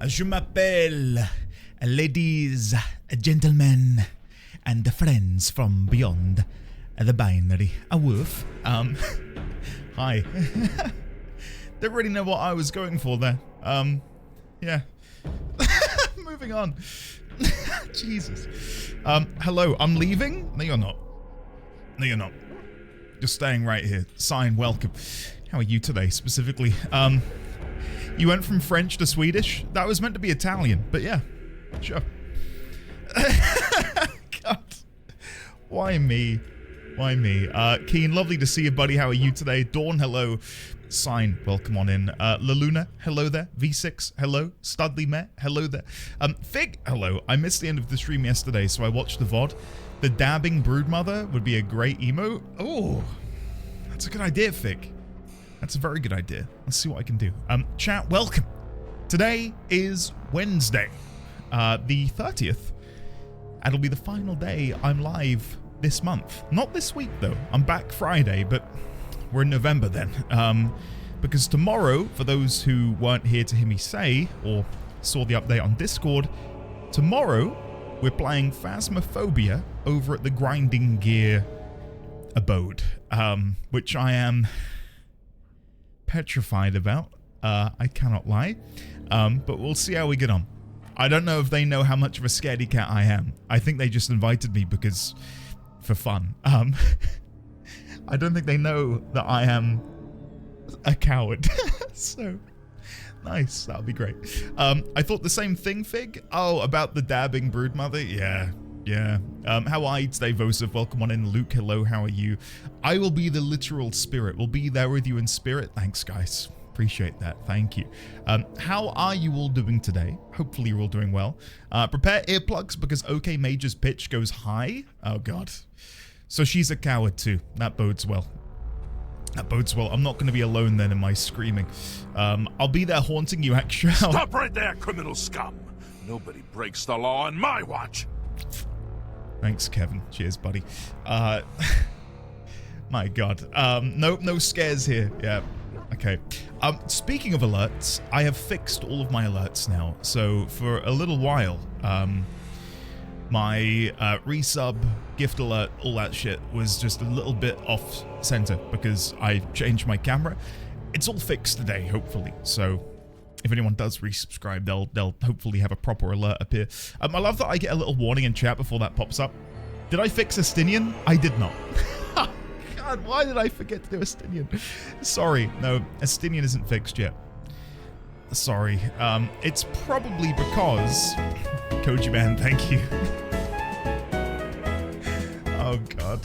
Je m'appelle, ladies, gentlemen, and friends from beyond the binary. A woof. Hi. Don't really know what I was going for there. Yeah. Moving on. Jesus. Hello, I'm leaving? No, you're not. No, you're not. Just staying right here. Sign, welcome. How are you today, specifically? You went from French to Swedish? That was meant to be Italian, but yeah, sure. God. Why me? Why me? Keen, lovely to see you, buddy. How are you today? Dawn, hello. Sign, welcome on in. La Luna, hello there. V6, hello. Studley Met, hello there. Fig, hello. I missed the end of the stream yesterday, so I watched the VOD. The dabbing broodmother would be a great emote. Oh, that's a good idea, Fig. That's a very good idea. Let's see what I can do. Chat, welcome. Today is Wednesday, the 30th. And it'll be the final day I'm live this month. Not this week, though. I'm back Friday, but we're in November then. Because tomorrow, for those who weren't here to hear me say, or saw the update on Discord, tomorrow we're playing Phasmophobia over at the Grinding Gear abode, which I am petrified about. I cannot lie, but we'll see how we get on. I don't know if they know how much of a scaredy cat I am. I think they just invited me because for fun. I don't think they know that I am a coward. So nice, that'll be great. I thought the same thing, Fig. Oh, about the dabbing broodmother. Yeah. How are you today, Vosif? Welcome on in. Luke, hello, how are you? I will be the literal spirit. We'll be there with you in spirit. Thanks, guys. Appreciate that. Thank you. How are you all doing today? Hopefully you're all doing well. Prepare earplugs because OK Major's pitch goes high. Oh, God. So she's a coward too. That bodes well. That bodes well. I'm not going to be alone then in my screaming. I'll be there haunting you, actually. Stop right there, criminal scum. Nobody breaks the law on my watch. Thanks, Kevin. Cheers, buddy. My God. Nope, no scares here. Yeah. Okay. Speaking of alerts, I have fixed all of my alerts now. So for a little while, my resub, gift alert, all that shit was just a little bit off center because I changed my camera. It's all fixed today, hopefully. So if anyone does resubscribe, they'll hopefully have a proper alert appear. I love that I get a little warning in chat before that pops up. Did I fix Estinian? I did not. God, why did I forget to do Estinian? Sorry, no, Estinian isn't fixed yet. Sorry. It's probably because... Koji Man, thank you. Oh, God.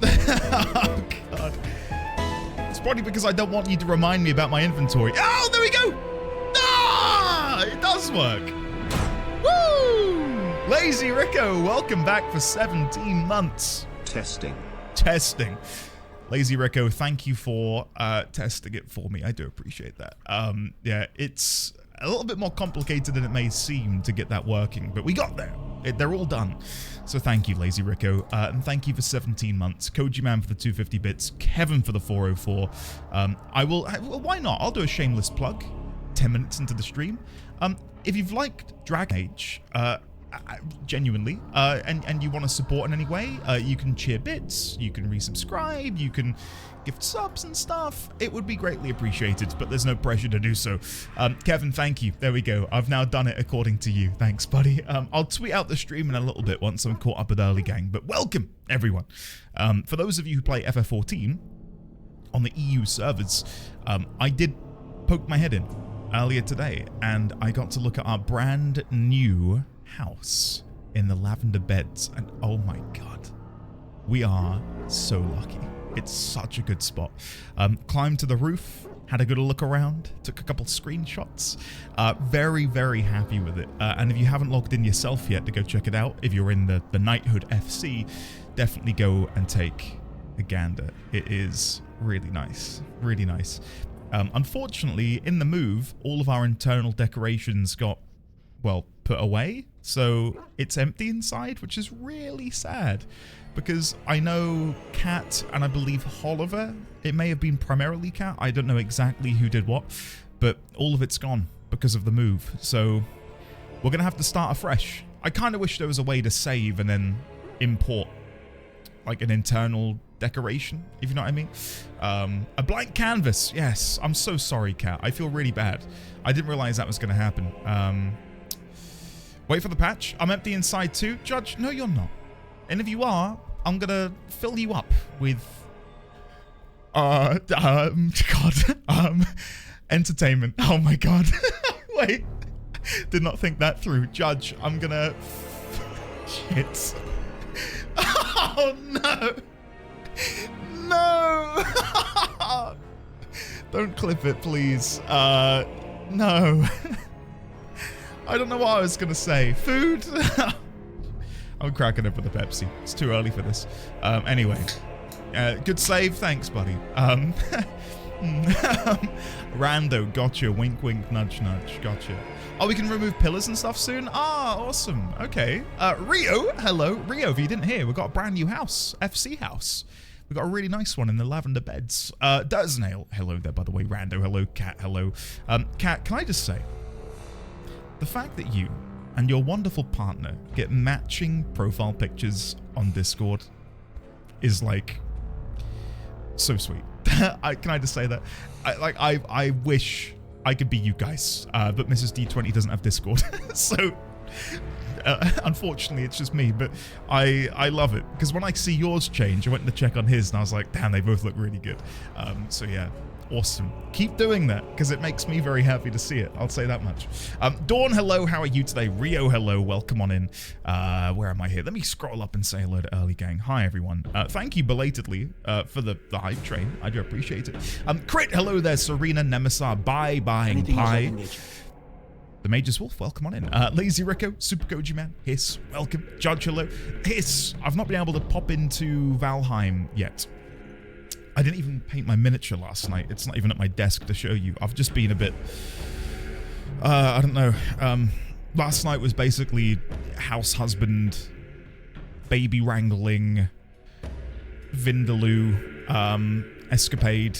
Oh, God. It's probably because I don't want you to remind me about my inventory. Oh, there we go! Ah! It does work. Woo! Lazy Rico, welcome back for 17 months. Testing. Lazy Rico, thank you for testing it for me. I do appreciate that. Yeah, it's a little bit more complicated than it may seem to get that working, but we got there. They're all done. So thank you, Lazy Rico, and thank you for 17 months. Koji Man for the 250 bits. Kevin for the 404. Why not? I'll do a shameless plug 10 minutes into the stream. If you've liked Dragon Age, genuinely, and you want to support in any way, you can cheer bits, you can resubscribe, you can gift subs and stuff. It would be greatly appreciated, but there's no pressure to do so. Kevin, thank you. There we go. I've now done it according to you. Thanks, buddy. I'll tweet out the stream in a little bit once I'm caught up with Early Gang, but welcome, everyone. For those of you who play FF14 on the EU servers, I did poke my head in earlier today, and I got to look at our brand new house in the Lavender Beds, and oh my God, we are so lucky. It's such a good spot. Climbed to the roof, had a good look around, took a couple screenshots. Very, very happy with it. And if you haven't logged in yourself yet to go check it out, if you're in the Knighthood FC, definitely go and take a gander. It is really nice, really nice. Unfortunately, in the move, all of our internal decorations got, well, put away. So it's empty inside, which is really sad. Because I know Kat and I believe Oliver, it may have been primarily Kat, I don't know exactly who did what, but all of it's gone. because of the move. So we're going to have to start afresh. I kind of wish there was a way to save and then import like an internal decoration, if you know what I mean. A blank canvas. Yes, I'm so sorry, Cat. I feel really bad. I didn't realize that was going to happen. Wait for the patch. I'm empty inside too. Judge, no, you're not. And if you are, I'm going to fill you up with entertainment. Oh my god. Wait. Did not think that through. Judge, I'm gonna... Shit. Oh no. No. Don't clip it, please. No. I don't know what I was gonna say. Food? I'm cracking up with the Pepsi. It's too early for this. Anyway. Good save. Thanks, buddy. Rando, gotcha. Wink, wink, nudge, nudge. Gotcha. Oh, we can remove pillars and stuff soon? Ah, awesome. Okay. Rio, hello. Rio, if you didn't hear, we've got a brand new house. FC house. We've got a really nice one in the lavender beds. Dirtsnail, hello there, by the way. Rando, hello. Cat, hello. Cat, can I just say, the fact that you and your wonderful partner get matching profile pictures on Discord is like so sweet. Can I just say that? I wish I could be you guys, but Mrs. D20 doesn't have Discord, so unfortunately it's just me. But I love it because when I see yours change, I went to check on his and I was like, damn, they both look really good. So yeah, awesome. Keep doing that because it makes me very happy to see it. I'll say that much. Dawn, hello. How are you today? Rio, hello. Welcome on in. Where am I here? Let me scroll up and say hello to Early Gang. Hi, everyone. Thank you belatedly for the hype train. I do appreciate it. Crit, hello there. Serena, Nemesis, buying pie. The Major's Wolf, welcome on in. Lazy Rico, Super Koji Man, Hiss, welcome. Judge, hello. Hiss, I've not been able to pop into Valheim yet. I didn't even paint my miniature last night. It's not even at my desk to show you. I've just been a bit... I don't know. Last night was basically house husband, baby wrangling, Vindaloo, escapade,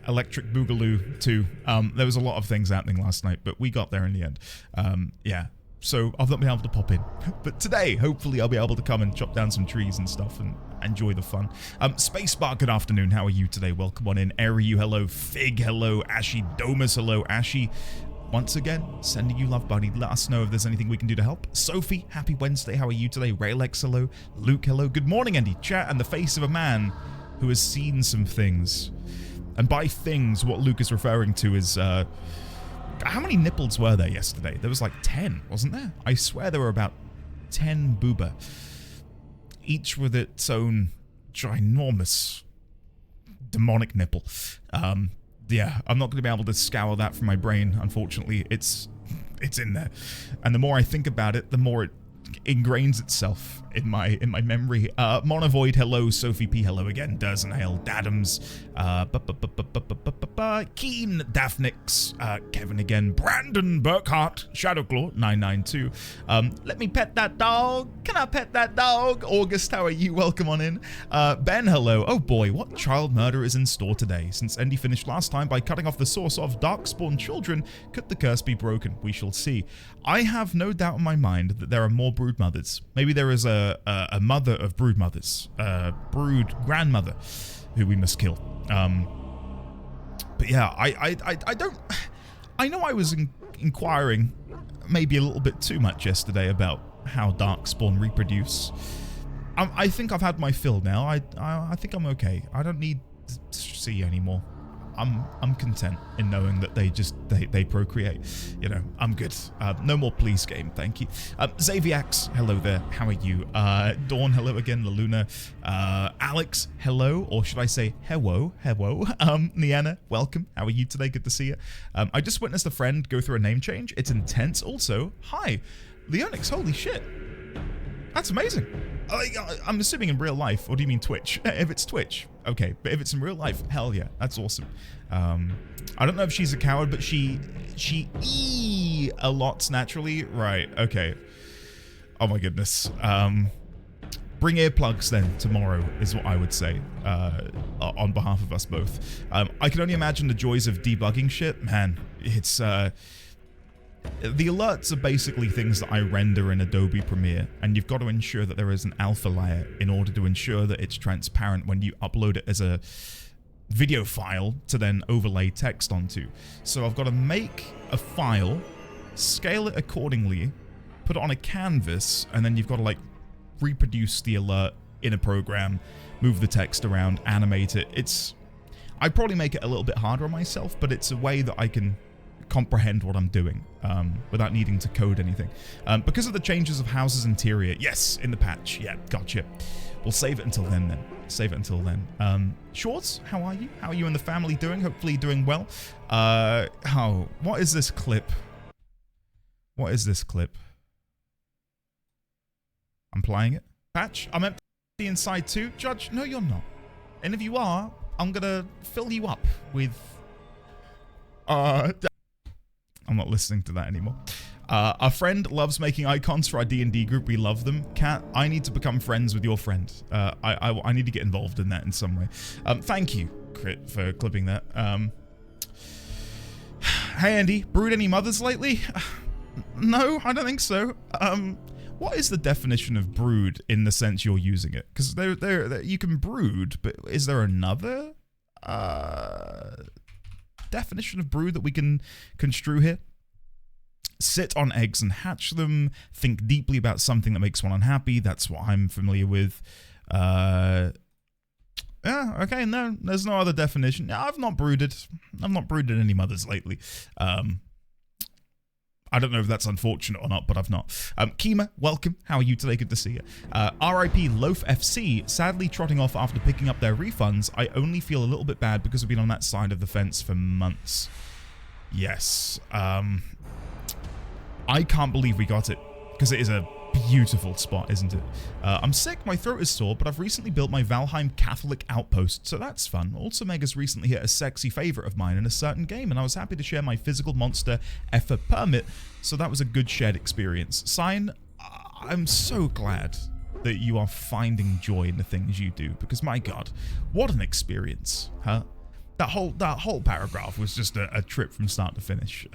electric boogaloo too. There was a lot of things happening last night, but we got there in the end. Yeah. So I've not been able to pop in. But today, hopefully I'll be able to come and chop down some trees and stuff and enjoy the fun. Spacebar, good afternoon. How are you today? Welcome on in. Ariu, hello. Fig, hello. Ashy Domus, hello. Ashy, once again, sending you love, buddy. Let us know if there's anything we can do to help. Sophie, happy Wednesday. How are you today? Raylex, hello. Luke, hello. Good morning, Andy. Chat and the face of a man who has seen some things. And by things, what Luke is referring to is... how many nipples were there yesterday? There was like 10, wasn't there? I swear there were about 10 booba. Each with its own ginormous demonic nipple. Yeah, I'm not going to be able to scour that from my brain, unfortunately. It's in there. And the more I think about it, the more it ingrains itself in my memory. Monovoid, hello. Sophie P, hello again. Durzenhail, Dadams, Keen, Daphnix, Kevin again, Brandon Burkhart, Shadowclaw 992. Let me pet that dog. Can I pet that dog? August, how are you? Welcome on in. Ben, hello. Oh boy, what child murder is in store today? Since Endy finished last time by cutting off the source of darkspawn children, could the curse be broken? We shall see. I have no doubt in my mind that there are more brood mothers. Maybe there is a mother of brood mothers, brood grandmother, who we must kill. But yeah, I don't... I know I was inquiring maybe a little bit too much yesterday about how darkspawn reproduce. I think I've had my fill now. I think I'm okay. I don't need to see anymore. I'm content in knowing that they procreate. You know, I'm good. No more please game, thank you. Xaviax, hello there. How are you? Dawn, hello again. Laluna, Alex, hello, or should I say hello? Niana, welcome. How are you today? Good to see you. I just witnessed a friend go through a name change. It's intense. Also, hi, Leonix. Holy shit, that's amazing. I'm assuming in real life, or do you mean Twitch? If it's Twitch, okay. But if it's in real life, hell yeah, that's awesome. I don't know if she's a coward, but she a lot naturally. Right, okay. Oh my goodness. bring earplugs then tomorrow is what I would say on behalf of us both. I can only imagine the joys of debugging shit. Man, it's... the alerts are basically things that I render in Adobe Premiere, and you've got to ensure that there is an alpha layer in order to ensure that it's transparent when you upload it as a video file to then overlay text onto. So I've got to make a file, scale it accordingly, put it on a canvas, and then you've got to like reproduce the alert in a program, move the text around, animate it. I'd probably make it a little bit harder on myself, but it's a way that I can comprehend what I'm doing without needing to code anything. Because of the changes of house's interior, yes, in the patch, yeah, gotcha. We'll save it until then. Save it until then. Shorts, how are you? How are you and the family doing? Hopefully doing well. What is this clip? What is this clip? I'm playing it. Patch, I'm empty inside too. Judge, no you're not. And if you are, I'm gonna fill you up with... I'm not listening to that anymore. Our friend loves making icons for our D&D group. We love them. Kat, I need to become friends with your friend. I need to get involved in that in some way. Thank you, Crit, for clipping that. Hey, Andy. Brewed any mothers lately? No, I don't think so. What is the definition of brood in the sense you're using it? Because you can brood, but is there another definition of brood that we can construe here? Sit on eggs and hatch them. Think deeply about something that makes one unhappy. That's what I'm familiar with. Yeah, okay, no, there's no other definition. I've not brooded. I've not brooded any mothers lately. I don't know if that's unfortunate or not, but I've not. Kima, welcome. How are you today? Good to see you. RIP Loaf FC, sadly trotting off after picking up their refunds. I only feel a little bit bad because I've been on that side of the fence for months. Yes. I can't believe we got it, because it is a beautiful spot, isn't it? I'm sick, my throat is sore, but I've recently built my Valheim Catholic outpost, so that's fun. Also, Mega's recently hit a sexy favorite of mine in a certain game, and I was happy to share my physical monster effort permit, so that was a good shared experience. Sign, I'm so glad that you are finding joy in the things you do, because my god, what an experience, huh? That whole paragraph was just a trip from start to finish.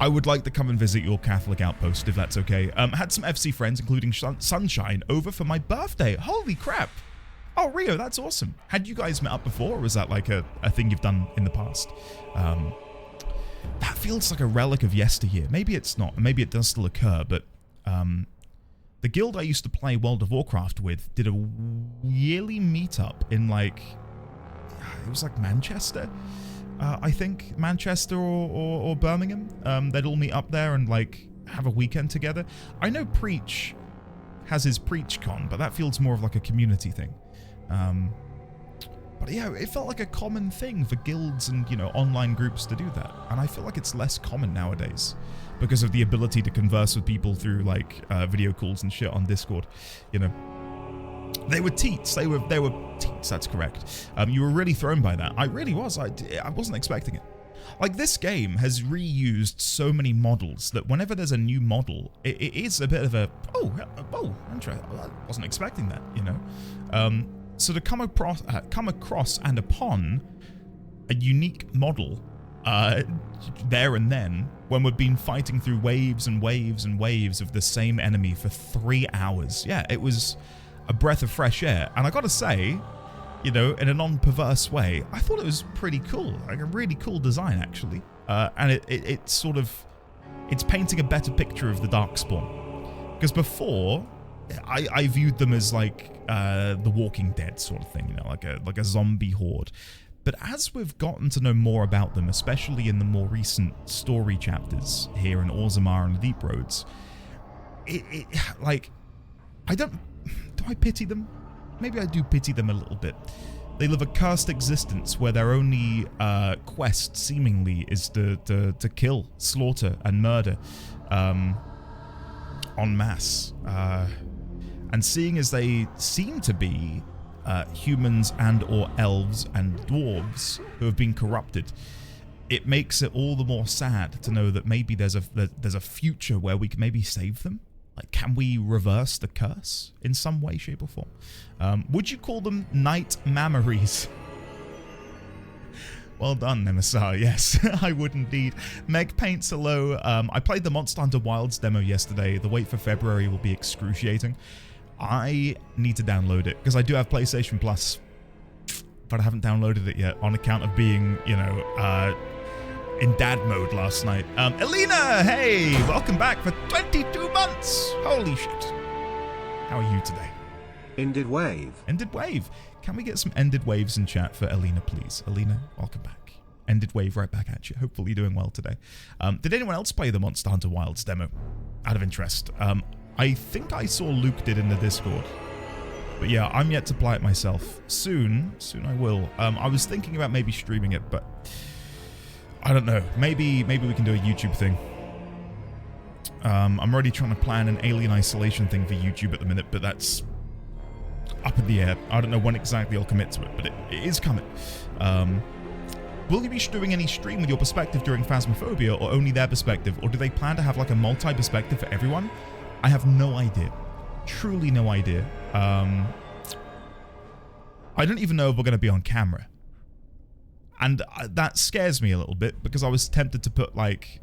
I would like to come and visit your Catholic outpost, if that's okay. Had some FC friends, including Sunshine, over for my birthday. Holy crap. Oh, Rio, that's awesome. Had you guys met up before, or was that like a thing you've done in the past? That feels like a relic of yesteryear. Maybe it's not. Maybe it does still occur, but the guild I used to play World of Warcraft with did a yearly meetup in like... It was like Manchester? I think Manchester or Birmingham. They'd all meet up there and like have a weekend together. I know Preach has his PreachCon, but that feels more of like a community thing. But yeah, it felt like a common thing for guilds and, you know, online groups to do that. And I feel like it's less common nowadays because of the ability to converse with people through like video calls and shit on Discord, you know. They were teats. They were teats. That's correct. You were really thrown by that. I really was. I wasn't expecting it. Like, this game has reused so many models that whenever there's a new model, it is a bit of a oh, interesting. I wasn't expecting that, you know. So to come across and upon a unique model there and then, when we've been fighting through waves and waves and waves of the same enemy for 3 hours, yeah, it was a breath of fresh air. And I gotta say, you know, in a non-perverse way, I thought it was pretty cool. Like a really cool design, actually. And it's sort of, it's painting a better picture of the Darkspawn. Because before, I viewed them as like the Walking Dead sort of thing, you know, like a zombie horde. But as we've gotten to know more about them, especially in the more recent story chapters here in Orzammar and the Deep Roads, like, do I pity them? Maybe I do pity them a little bit. They live a cursed existence where their only quest, seemingly, is to kill, slaughter, and murder en masse. And seeing as they seem to be humans and or elves and dwarves who have been corrupted, it makes it all the more sad to know that maybe there's a future where we can maybe save them. Like, can we reverse the curse in some way, shape, or form? Would you call them night mammaries? Well done, Nemesis. Yes, I would indeed. Meg paints hello. I played the Monster Hunter Wilds demo yesterday. The wait for February will be excruciating. I need to download it because I do have PlayStation Plus, but I haven't downloaded it yet on account of being, you know, in dad mode last night. Alina, hey, welcome back for 22 months. Holy shit. How are you today? Ended wave. Ended wave. Can we get some ended waves in chat for Alina, please? Alina, welcome back. Ended wave right back at you. Hopefully you're doing well today. Did anyone else play the Monster Hunter Wilds demo? Out of interest. I think I saw Luke did in the Discord. But yeah, I'm yet to play it myself. Soon I will. I was thinking about maybe streaming it, but I don't know. Maybe we can do a YouTube thing. I'm already trying to plan an Alien Isolation thing for YouTube at the minute, but that's up in the air. I don't know when exactly I'll commit to it, but it is coming. Will you be doing any stream with your perspective during Phasmophobia, or only their perspective, or do they plan to have like a multi-perspective for everyone? I have no idea. Truly no idea. I don't even know if we're going to be on camera. And that scares me a little bit because I was tempted to put like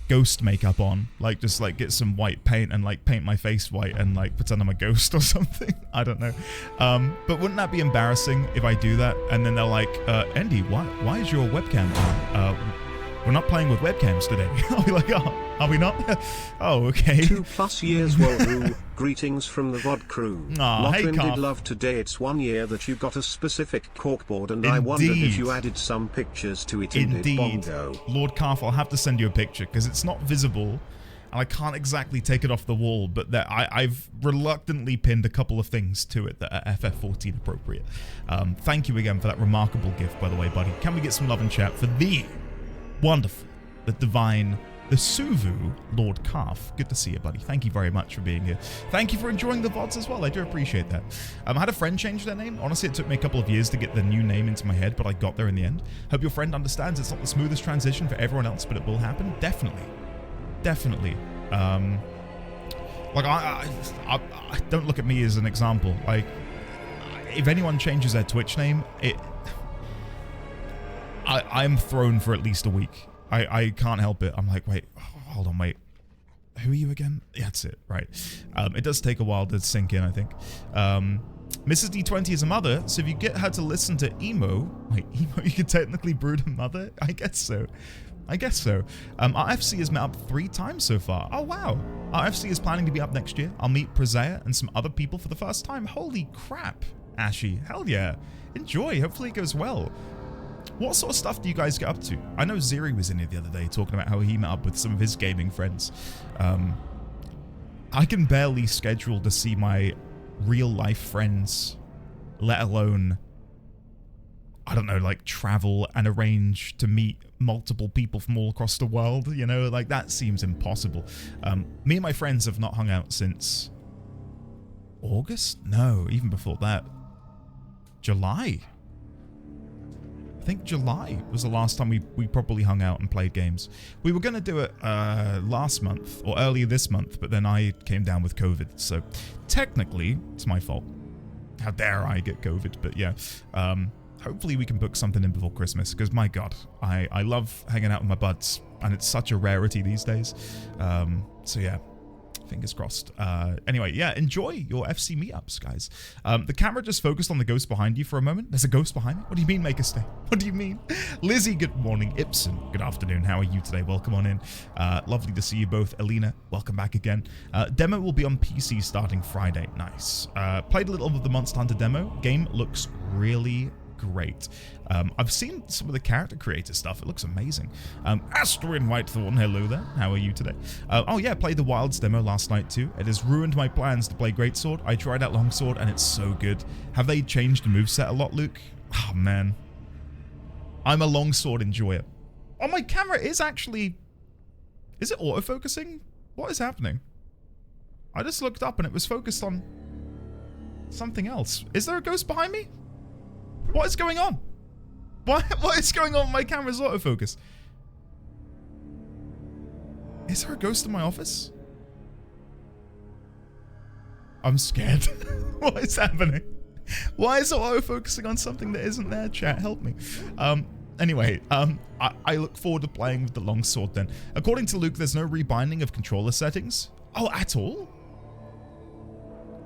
ghost makeup on, like just like get some white paint and like paint my face white and like pretend I'm a ghost or something. I don't know. But wouldn't that be embarrassing if I do that and then they're like, Andy, why is your webcam on? We're not playing with webcams today. I'll be like, oh, are we not? Oh, okay. 2+ years, Wahoo. Greetings from the VOD crew. Aw, hey, Lotwin Carl. did love today. It's 1 year that you got a specific corkboard, and I wondered Indeed. if you added some pictures to it. Indeed. Bongo. Lord Carf, I'll have to send you a picture because it's not visible and I can't exactly take it off the wall, but that I've reluctantly pinned a couple of things to it that are FF14 appropriate. Thank you again for that remarkable gift, by the way, buddy. Can we get some love in chat for the wonderful, the divine, the Suvu Lord Carf? Good to see you, buddy. Thank you very much for being here. Thank you for enjoying the VODs as well. I do appreciate that. I had a friend change their name. Honestly, it took me a couple of years to get the new name into my head, but I got there in the end. Hope your friend understands it's not the smoothest transition for everyone else, but it will happen. Definitely. Definitely. Like, I don't look at me as an example. Like, if anyone changes their Twitch name, I'm thrown for at least a week. I can't help it. I'm like, wait, hold on, wait. Who are you again? Yeah, that's it, right. It does take a while to sink in, I think. Mrs. D20 is a mother, so if you get her to listen to Emo, you could technically brood a mother? I guess so. RFC has met up 3 times so far. Oh, wow. RFC is planning to be up next year. I'll meet Prezea and some other people for the first time. Holy crap, Ashy. Hell yeah. Enjoy. Hopefully it goes well. What sort of stuff do you guys get up to? I know Ziri was in here the other day talking about how he met up with some of his gaming friends. I can barely schedule to see my real life friends, let alone, I don't know, like travel and arrange to meet multiple people from all across the world, you know, like that seems impossible. Me and my friends have not hung out since August? No, even before that. July. I think July was the last time we properly hung out and played games. We were going to do it last month or earlier this month, but then I came down with COVID. So technically, it's my fault. How dare I get COVID? But yeah, hopefully we can book something in before Christmas because my God, I love hanging out with my buds and it's such a rarity these days. So yeah. Fingers crossed. Anyway, yeah, enjoy your FC meetups, guys. The camera just focused on the ghost behind you for a moment. There's a ghost behind me? What do you mean, make a stay? What do you mean? Lizzie, good morning. Ibsen, good afternoon. How are you today? Welcome on in. Lovely to see you both. Alina, welcome back again. Demo will be on PC starting Friday. Nice. Played a little of the Monster Hunter demo. Game looks really great. I've seen some of the character creator stuff. It looks amazing. Astrid Whitethorn, hello there. How are you today? Oh yeah, played the Wilds demo last night too. It has ruined my plans to play Greatsword. I tried out Longsword and it's so good. Have they changed the moveset a lot, Luke? Oh man. I'm a Longsword enjoyer. Oh, my camera is actually... Is it autofocusing? What is happening? I just looked up and it was focused on something else. Is there a ghost behind me? What is going on? What is going on with my camera's autofocus? Is there a ghost in my office? I'm scared. What is happening? Why is it auto-focusing on something that isn't there, chat? Help me. Anyway, I look forward to playing with the longsword then. According to Luke, there's no rebinding of controller settings. Oh, at all?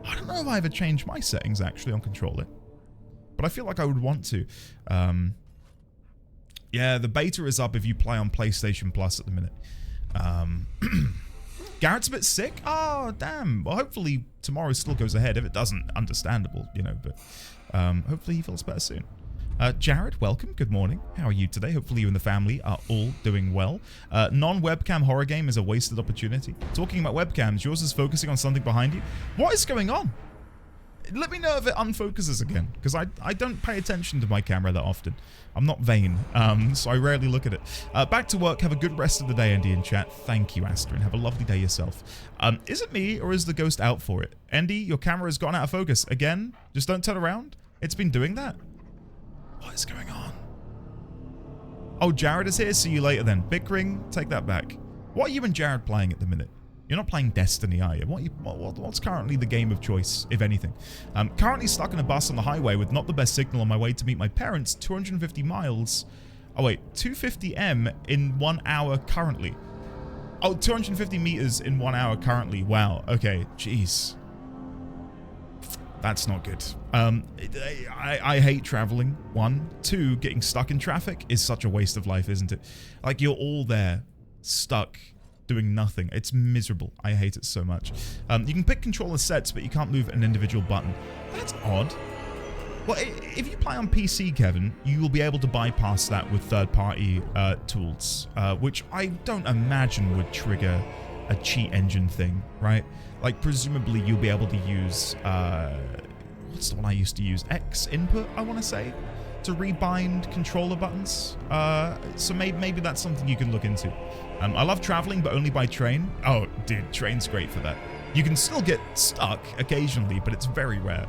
I don't know if I ever changed my settings actually on controller, but I feel like I would want to. Yeah, the beta is up if you play on PlayStation Plus at the minute. Garrett's a bit sick. Oh, damn. Well, hopefully tomorrow still goes ahead. If it doesn't, understandable, you know, but hopefully he feels better soon. Jared, welcome. Good morning. How are you today? Hopefully you and the family are all doing well. Non-webcam horror game is a wasted opportunity. Talking about webcams, yours is focusing on something behind you. What is going on? Let me know if it unfocuses again, because I don't pay attention to my camera that often. I'm not vain, so I rarely look at it. Back to work. Have a good rest of the day, Andy in chat. Thank you, Astrid. Have a lovely day yourself. Is it me, or is the ghost out for it? Andy, your camera has gone out of focus. Again? Just don't turn around? It's been doing that? What is going on? Oh, Jared is here. See you later then. Bickering, take that back. What are you and Jared playing at the minute? You're not playing Destiny, are you? What's currently the game of choice, if anything? I'm currently stuck in a bus on the highway with not the best signal on my way to meet my parents, 250 miles. Oh wait, 250 M in 1 hour currently. Oh, 250 meters in 1 hour currently. Wow, okay, jeez. That's not good. I hate traveling, 1. 2, getting stuck in traffic is such a waste of life, isn't it? Like, you're all there, stuck, doing nothing. It's miserable. I hate it so much. You can pick controller sets, but you can't move an individual button. That's odd. Well, if you play on PC, Kevin, you will be able to bypass that with third-party tools, which I don't imagine would trigger a cheat engine thing, right? Like, presumably you'll be able to use, what's the one I used to use? X input, I want to say, to rebind controller buttons. So maybe that's something you can look into. I love traveling, but only by train. Oh, dude, train's great for that. You can still get stuck occasionally, but it's very rare.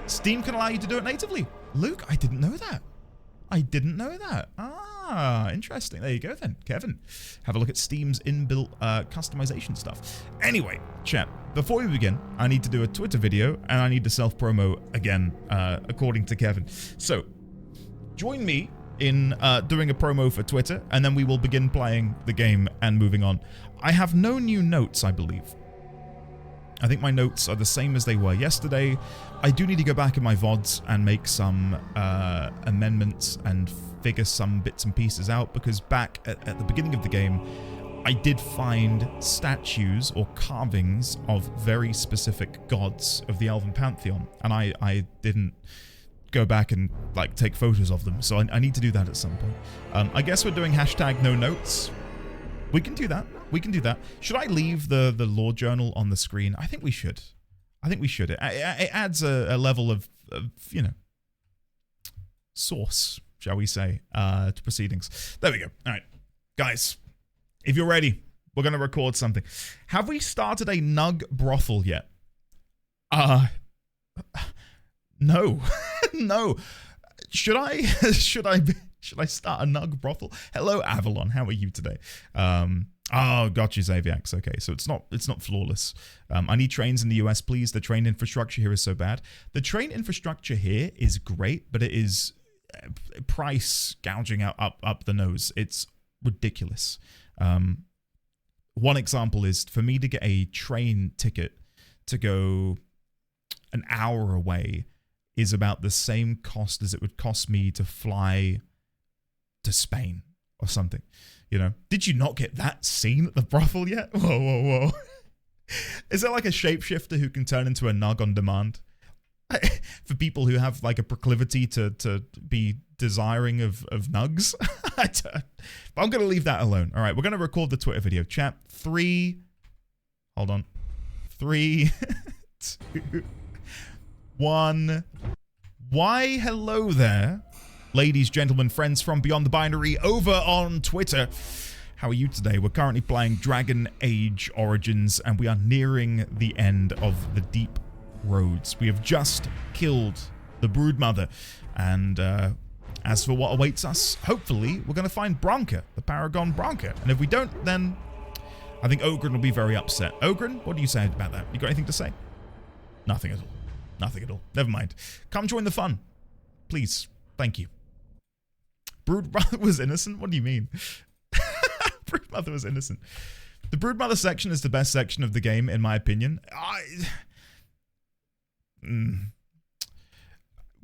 Steam can allow you to do it natively. Luke, I didn't know that. I didn't know that. Ah, interesting. There you go then, Kevin. Have a look at Steam's inbuilt customization stuff. Anyway, chat, before we begin, I need to do a Twitter video, and I need to self-promo again, according to Kevin. So, join me in doing a promo for Twitter, and then we will begin playing the game and moving on. I have no new notes, I believe. I think my notes are the same as they were yesterday. I do need to go back in my VODs and make some amendments and figure some bits and pieces out, because back at the beginning of the game, I did find statues or carvings of very specific gods of the Elven Pantheon, and I didn't go back and like take photos of them, so I need to do that at some point. I guess we're doing hashtag no notes. We can do that. We can do that. Should I leave the lore journal on the screen? I think we should. I think we should. It adds a level of, you know, source, shall we say, to proceedings. There we go. All right. Guys, if you're ready, we're going to record something. Have we started a Nug brothel yet? No. No. Should I start a Nug brothel? Hello, Avalon. How are you today? Oh, got you, Xaviax. Okay, so it's not flawless. I need trains in the US, please. The train infrastructure here is so bad. The train infrastructure here is great, but it is price gouging out up the nose. It's ridiculous. One example is for me to get a train ticket to go an hour away is about the same cost as it would cost me to fly to Spain or something. You know, did you not get that scene at the brothel yet? Whoa, whoa, whoa. Is there like a shapeshifter who can turn into a Nug on demand? For people who have like a proclivity to be desiring of Nugs? But I'm going to leave that alone. All right, we're going to record the Twitter video. Chat, 3, hold on, 3, 2, 1. Why, hello there, ladies, gentlemen, friends from Beyond the Binary over on Twitter. How are you today? We're currently playing Dragon Age Origins, and we are nearing the end of the Deep Roads. We have just killed the Broodmother, and as for what awaits us, hopefully we're going to find Branka, the Paragon Branka. And if we don't, then I think Ogren will be very upset. Ogren, what do you say about that? You got anything to say? Nothing at all. Nothing at all. Never mind. Come join the fun. Please. Thank you. Broodmother was innocent? What do you mean? Broodmother was innocent. The Broodmother section is the best section of the game, in my opinion.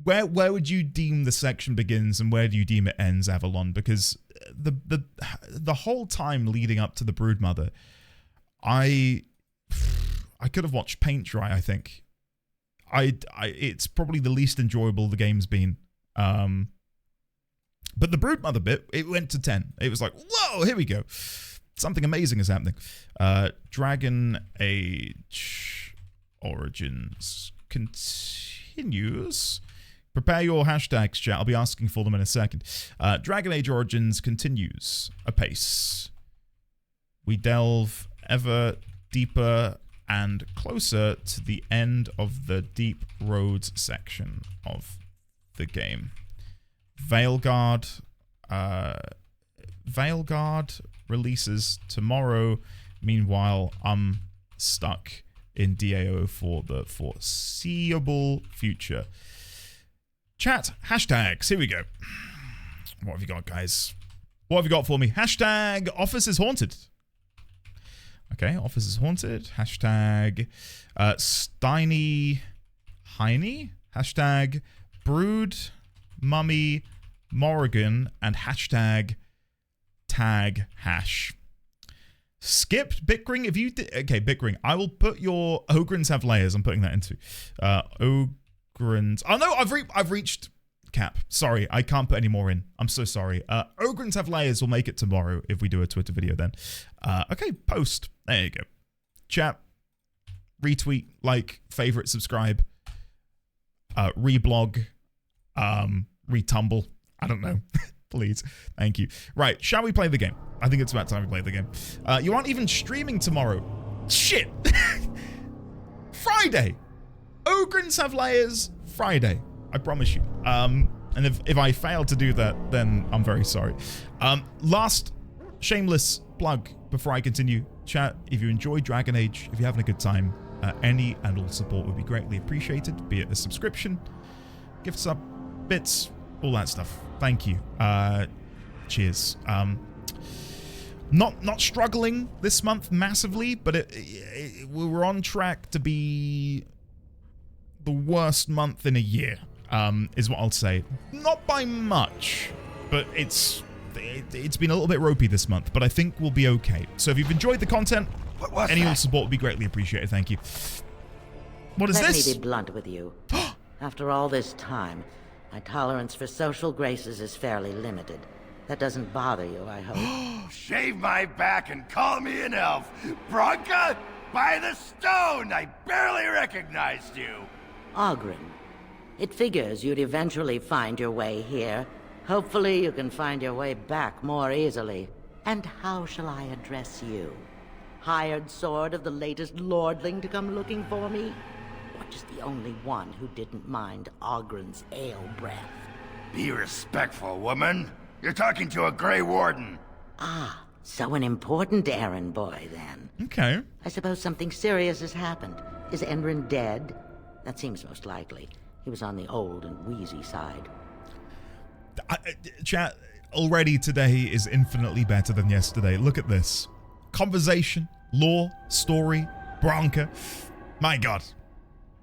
Where would you deem the section begins and where do you deem it ends, Avalon? Because the whole time leading up to the Broodmother, I could have watched paint dry, I think. It's probably the least enjoyable the game's been. But the Broodmother bit, it went to 10. It was like, whoa, here we go. Something amazing is happening. Dragon Age Origins continues. Prepare your hashtags, chat. I'll be asking for them in a second. Dragon Age Origins continues apace. We delve ever deeper and closer to the end of the Deep Roads section of the game. Veilguard releases tomorrow. Meanwhile, I'm stuck in DAO for the foreseeable future. Chat, hashtags. Here we go. What have you got, guys? What have you got for me? Hashtag office is haunted. Okay, office is haunted. Hashtag Steiny Heine. Hashtag Brood Mummy Morrigan. And hashtag tag hash. Skipped Bickering. If you did, okay, Bickering. I will put your Ogrins have layers. I'm putting that into Ogrins. Oh no, I've reached cap. Sorry, I can't put any more in. I'm so sorry. Ogrins have layers. Will make it tomorrow if we do a Twitter video then. Okay, post. There you go. Chat. Retweet, like, favorite, subscribe. Reblog. Retumble. I don't know. Please. Thank you. Right, shall we play the game? I think it's about time we play the game. You aren't even streaming tomorrow. Shit! Friday! Ogrins have layers Friday. I promise you. And if I fail to do that, then I'm very sorry. Last shameless plug before I continue. Chat, if you enjoy Dragon Age, if you're having a good time, any and all support would be greatly appreciated, be it a subscription, gift sub, bits, all that stuff. Thank you. Cheers. Not struggling this month massively, but we were on track to be the worst month in a year, is what I'll say. Not by much, but it's been a little bit ropey this month, but I think we'll be okay. So if you've enjoyed the content, any of the support would be greatly appreciated. Thank you. What is this? Let me be blunt with you. After all this time, my tolerance for social graces is fairly limited. That doesn't bother you, I hope. Shave my back and call me an elf. Bronca, by the stone, I barely recognized you. Oghren. It figures you'd eventually find your way here. Hopefully you can find your way back more easily. And how shall I address you? Hired sword of the latest lordling to come looking for me? Or just the only one who didn't mind Oghren's ale breath? Be respectful, woman. You're talking to a Grey Warden. Ah, so an important errand boy, then. Okay. I suppose something serious has happened. Is Endrin dead? That seems most likely. He was on the old and wheezy side. Chat, already today is infinitely better than yesterday. Look at this. Conversation, lore, story, Bronca. My God.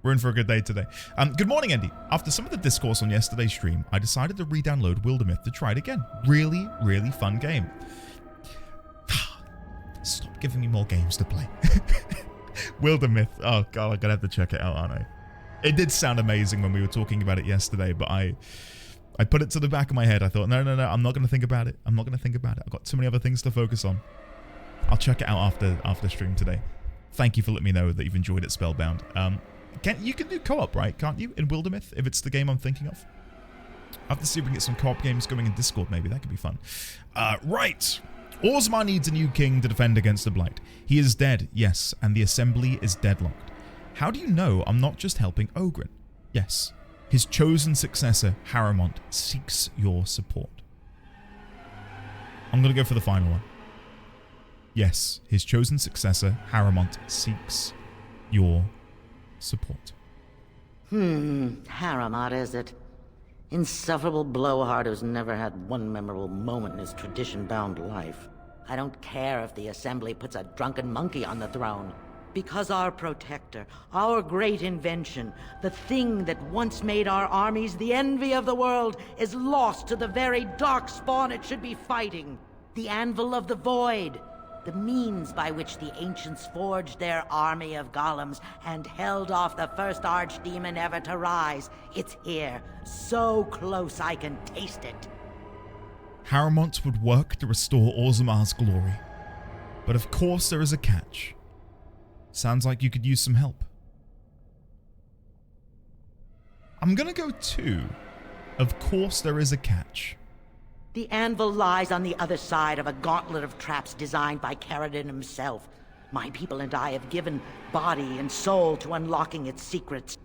We're in for a good day today. Good morning, Andy. After some of the discourse on yesterday's stream, I decided to re-download Wildermyth to try it again. Really, really fun game. Stop giving me more games to play. Wildermyth. Oh, God, I'm going to have to check it out, aren't I? It did sound amazing when we were talking about it yesterday, but I put it to the back of my head. I thought, no, I'm not going to think about it. I'm not going to think about it. I've got too many other things to focus on. I'll check it out after stream today. Thank you for letting me know that you've enjoyed it, Spellbound. You can do co-op, right? Can't you, in Wildermyth, if it's the game I'm thinking of? I'll have to see if we can get some co-op games going in Discord, maybe. That could be fun. Right. Orzammar needs a new king to defend against the Blight. He is dead, yes, and the Assembly is deadlocked. How do you know I'm not just helping Oghren? Yes, his chosen successor, Harrowmont, seeks your support. I'm going to go for the final one. Yes, his chosen successor, Harrowmont, seeks your support. Haremot, is it? Insufferable blowhard who's never had one memorable moment in his tradition-bound life. I don't care if the Assembly puts a drunken monkey on the throne. Because our protector, our great invention, the thing that once made our armies the envy of the world, is lost to the very dark spawn it should be fighting. The Anvil of the Void. The means by which the ancients forged their army of golems and held off the first archdemon ever to rise. It's here, so close I can taste it. Haremot would work to restore Orzammar's glory. But of course there is a catch. Sounds like you could use some help. I'm gonna go 2. Of course there is a catch. The anvil lies on the other side of a gauntlet of traps designed by Caridin himself. My people and I have given body and soul to unlocking its secrets.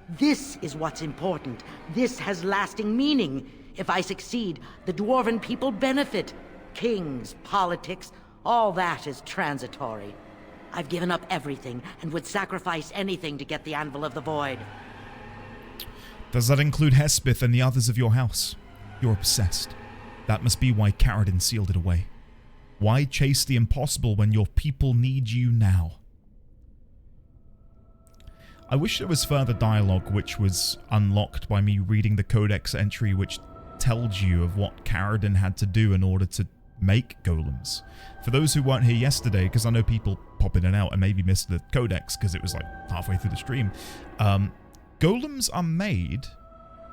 This is what's important. This has lasting meaning. If I succeed, the Dwarven people benefit. Kings, politics, all that is transitory. I've given up everything and would sacrifice anything to get the Anvil of the Void. Does that include Hespith and the others of your house? You're obsessed. That must be why Caridin sealed it away. Why chase the impossible when your people need you now? I wish there was further dialogue which was unlocked by me reading the Codex entry which tells you of what Caridin had to do in order to make golems. For those who weren't here yesterday, because I know people pop in and out and maybe missed the Codex because it was like halfway through the stream, golems are made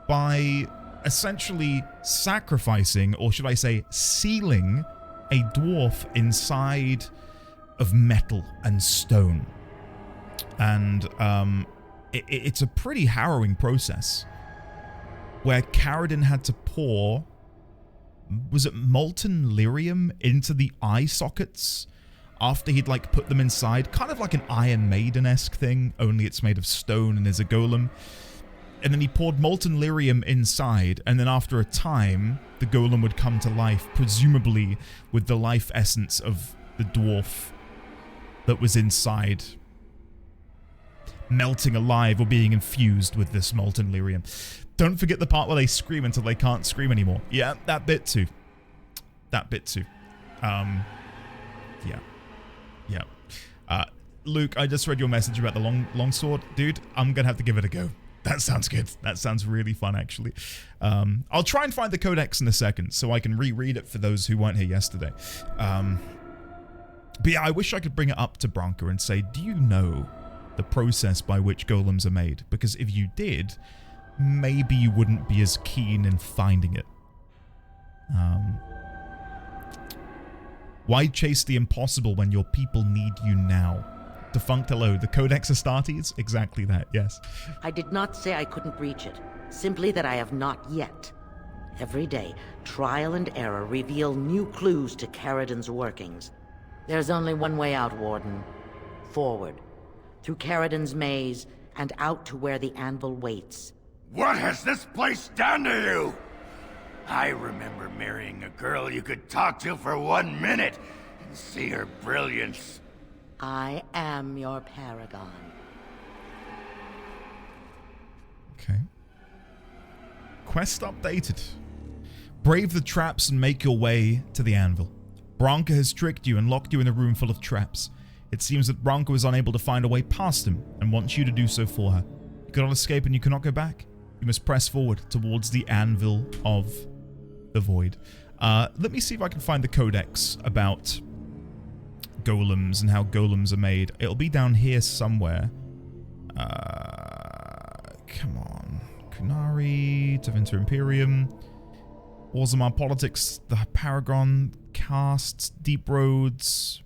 by essentially sacrificing, or should I say sealing, a dwarf inside of metal and stone. And it's a pretty harrowing process where Caridin had to pour, was it molten lyrium into the eye sockets after he'd like put them inside, kind of like an Iron Maiden-esque thing, only it's made of stone and is a golem. And then he poured molten lyrium inside, and then after a time, the golem would come to life, presumably with the life essence of the dwarf that was inside, melting alive or being infused with this molten lyrium. Don't forget the part where they scream until they can't scream anymore. Yeah, that bit too. That bit too. Yeah. Luke, I just read your message about the longsword. Dude, I'm gonna have to give it a go. That sounds good. That sounds really fun, actually. I'll try and find the Codex in a second so I can reread it for those who weren't here yesterday. But yeah, I wish I could bring it up to Branka and say, do you know the process by which golems are made? Because if you did, maybe you wouldn't be as keen in finding it. Why chase the impossible when your people need you now? Defunct hello, the Codex Astartes? Exactly that, yes. I did not say I couldn't reach it, simply that I have not yet. Every day, trial and error reveal new clues to Caridin's workings. There's only one way out, Warden. Forward. Through Caridin's maze, and out to where the anvil waits. What has this place done to you? I remember marrying a girl you could talk to for 1 minute and see her brilliance. I am your paragon. Okay. Quest updated. Brave the traps and make your way to the anvil. Branka has tricked you and locked you in a room full of traps. It seems that Branka was unable to find a way past him and wants you to do so for her. You cannot escape and you cannot go back. You must press forward towards the Anvil of the Void. Let me see if I can find the Codex about golems and how golems are made. It'll be down here somewhere. Come on. Kunari, Tevinter Imperium, Orzammar Politics, the Paragon, Casts, Deep Roads.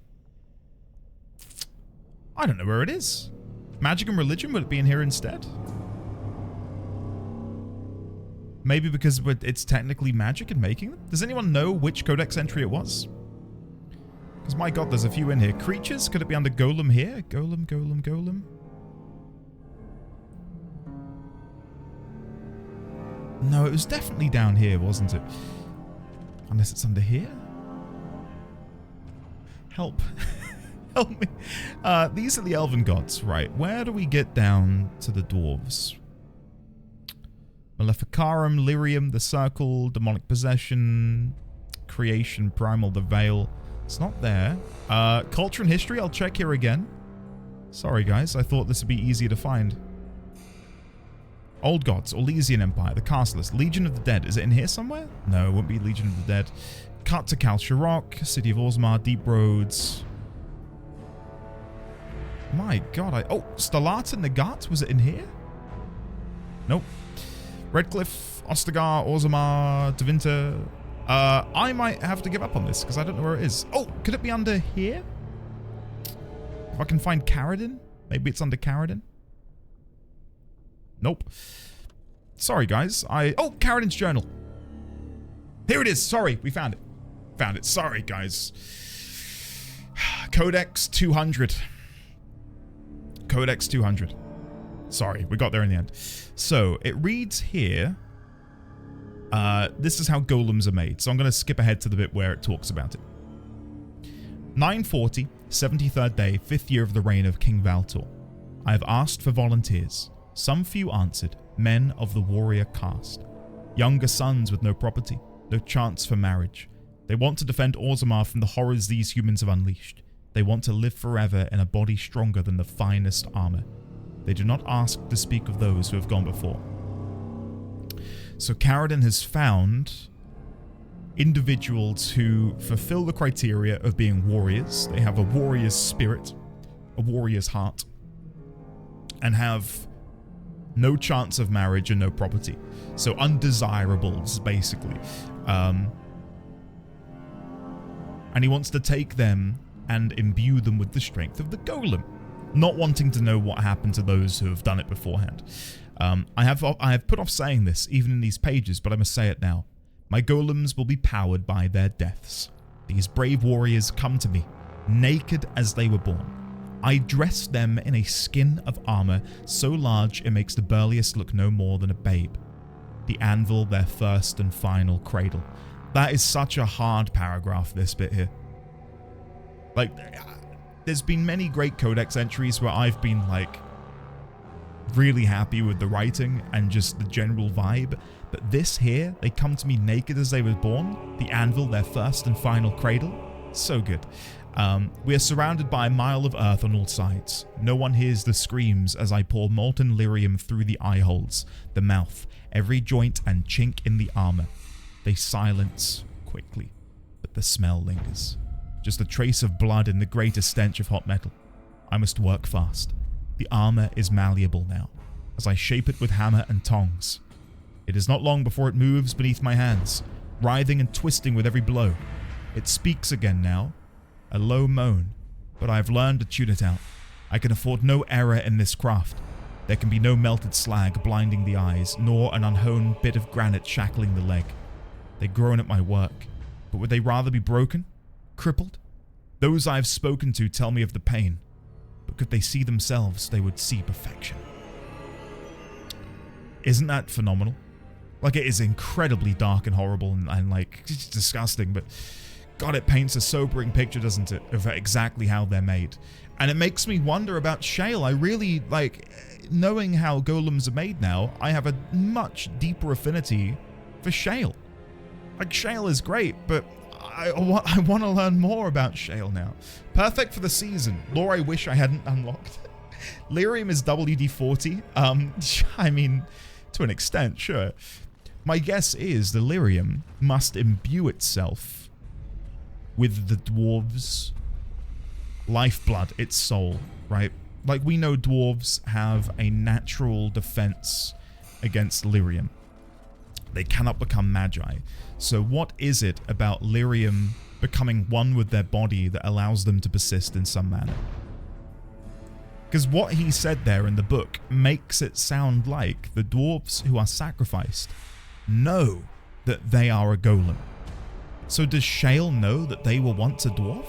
I don't know where it is. Magic and Religion, would it be in here instead? Maybe because it's technically magic in making them? Does anyone know which Codex entry it was? Because my god, there's a few in here. Creatures? Could it be under Golem here? Golem, Golem, Golem? No, it was definitely down here, wasn't it? Unless it's under here? Help. Help me. These are the elven gods, right. Where do we get down to the dwarves? Maleficarum, Lyrium, the Circle, Demonic Possession, Creation, Primal, the Veil. It's not there. Culture and History, I'll check here again. Sorry, guys. I thought this would be easier to find. Old Gods, Orlesian Empire, the Cast List, Legion of the Dead. Is it in here somewhere? No, it won't be Legion of the Dead. Cut to Kalsha Rock, City of Orzammar, Deep Roads. My god, oh, Stellata Nagat, was it in here? Nope. Redcliffe, Ostagar, Orzammar, Tevinter. I might have to give up on this because I don't know where it is. Oh, could it be under here? If I can find Caridin? Maybe it's under Caridin? Nope. Sorry, guys. Oh, Caridin's journal. Here it is. Sorry, we found it. Found it. Sorry, guys. Codex 200. Codex 200. Sorry, we got there in the end. So, it reads here... this is how golems are made. So I'm going to skip ahead to the bit where it talks about it. 940, 73rd day, 5th year of the reign of King Valtor. I have asked for volunteers. Some few answered, men of the warrior caste. Younger sons with no property, no chance for marriage. They want to defend Orzammar from the horrors these humans have unleashed. They want to live forever in a body stronger than the finest armor. They do not ask to speak of those who have gone before. So Caridin has found individuals who fulfill the criteria of being warriors. They have a warrior's spirit, a warrior's heart, and have no chance of marriage and no property. So undesirables, basically. And he wants to take them and imbue them with the strength of the golem, not wanting to know what happened to those who have done it beforehand. I have put off saying this even in these pages, but I must say it now. My golems will be powered by their deaths. These brave warriors come to me, naked as they were born. I dress them in a skin of armor so large it makes the burliest look no more than a babe. The anvil their first and final cradle. That is such a hard paragraph, this bit here. Like, there's been many great codex entries where I've been like really happy with the writing and just the general vibe, but this here, they come to me naked as they were born, the anvil their first and final cradle. So good. We are surrounded by a mile of earth on all sides. No one hears the screams as I pour molten lyrium through the eye holes, the mouth, every joint and chink in the armor. They silence quickly, but the smell lingers. Just a trace of blood and the greater stench of hot metal. I must work fast. The armor is malleable now, as I shape it with hammer and tongs. It is not long before it moves beneath my hands, writhing and twisting with every blow. It speaks again now, a low moan, but I have learned to tune it out. I can afford no error in this craft. There can be no melted slag blinding the eyes, nor an unhoned bit of granite shackling the leg. They groan at my work, but would they rather be broken? Crippled? Those I have spoken to tell me of the pain, but could they see themselves, they would see perfection. Isn't that phenomenal? Like, it is incredibly dark and horrible and like, it's disgusting, but God, it paints a sobering picture, doesn't it, of exactly how they're made. And it makes me wonder about Shale. I really, like, knowing how golems are made now, I have a much deeper affinity for Shale. Like, Shale is great, but I want to learn more about Shale now. Perfect for the season. Lore I wish I hadn't unlocked. Lyrium is WD-40. I mean, to an extent, sure. My guess is the Lyrium must imbue itself with the dwarves' lifeblood, its soul, right? Like, we know dwarves have a natural defense against Lyrium. They cannot become magi. So what is it about Lyrium becoming one with their body that allows them to persist in some manner? Because what he said there in the book makes it sound like the dwarves who are sacrificed know that they are a golem. So does Shale know that they were once a dwarf?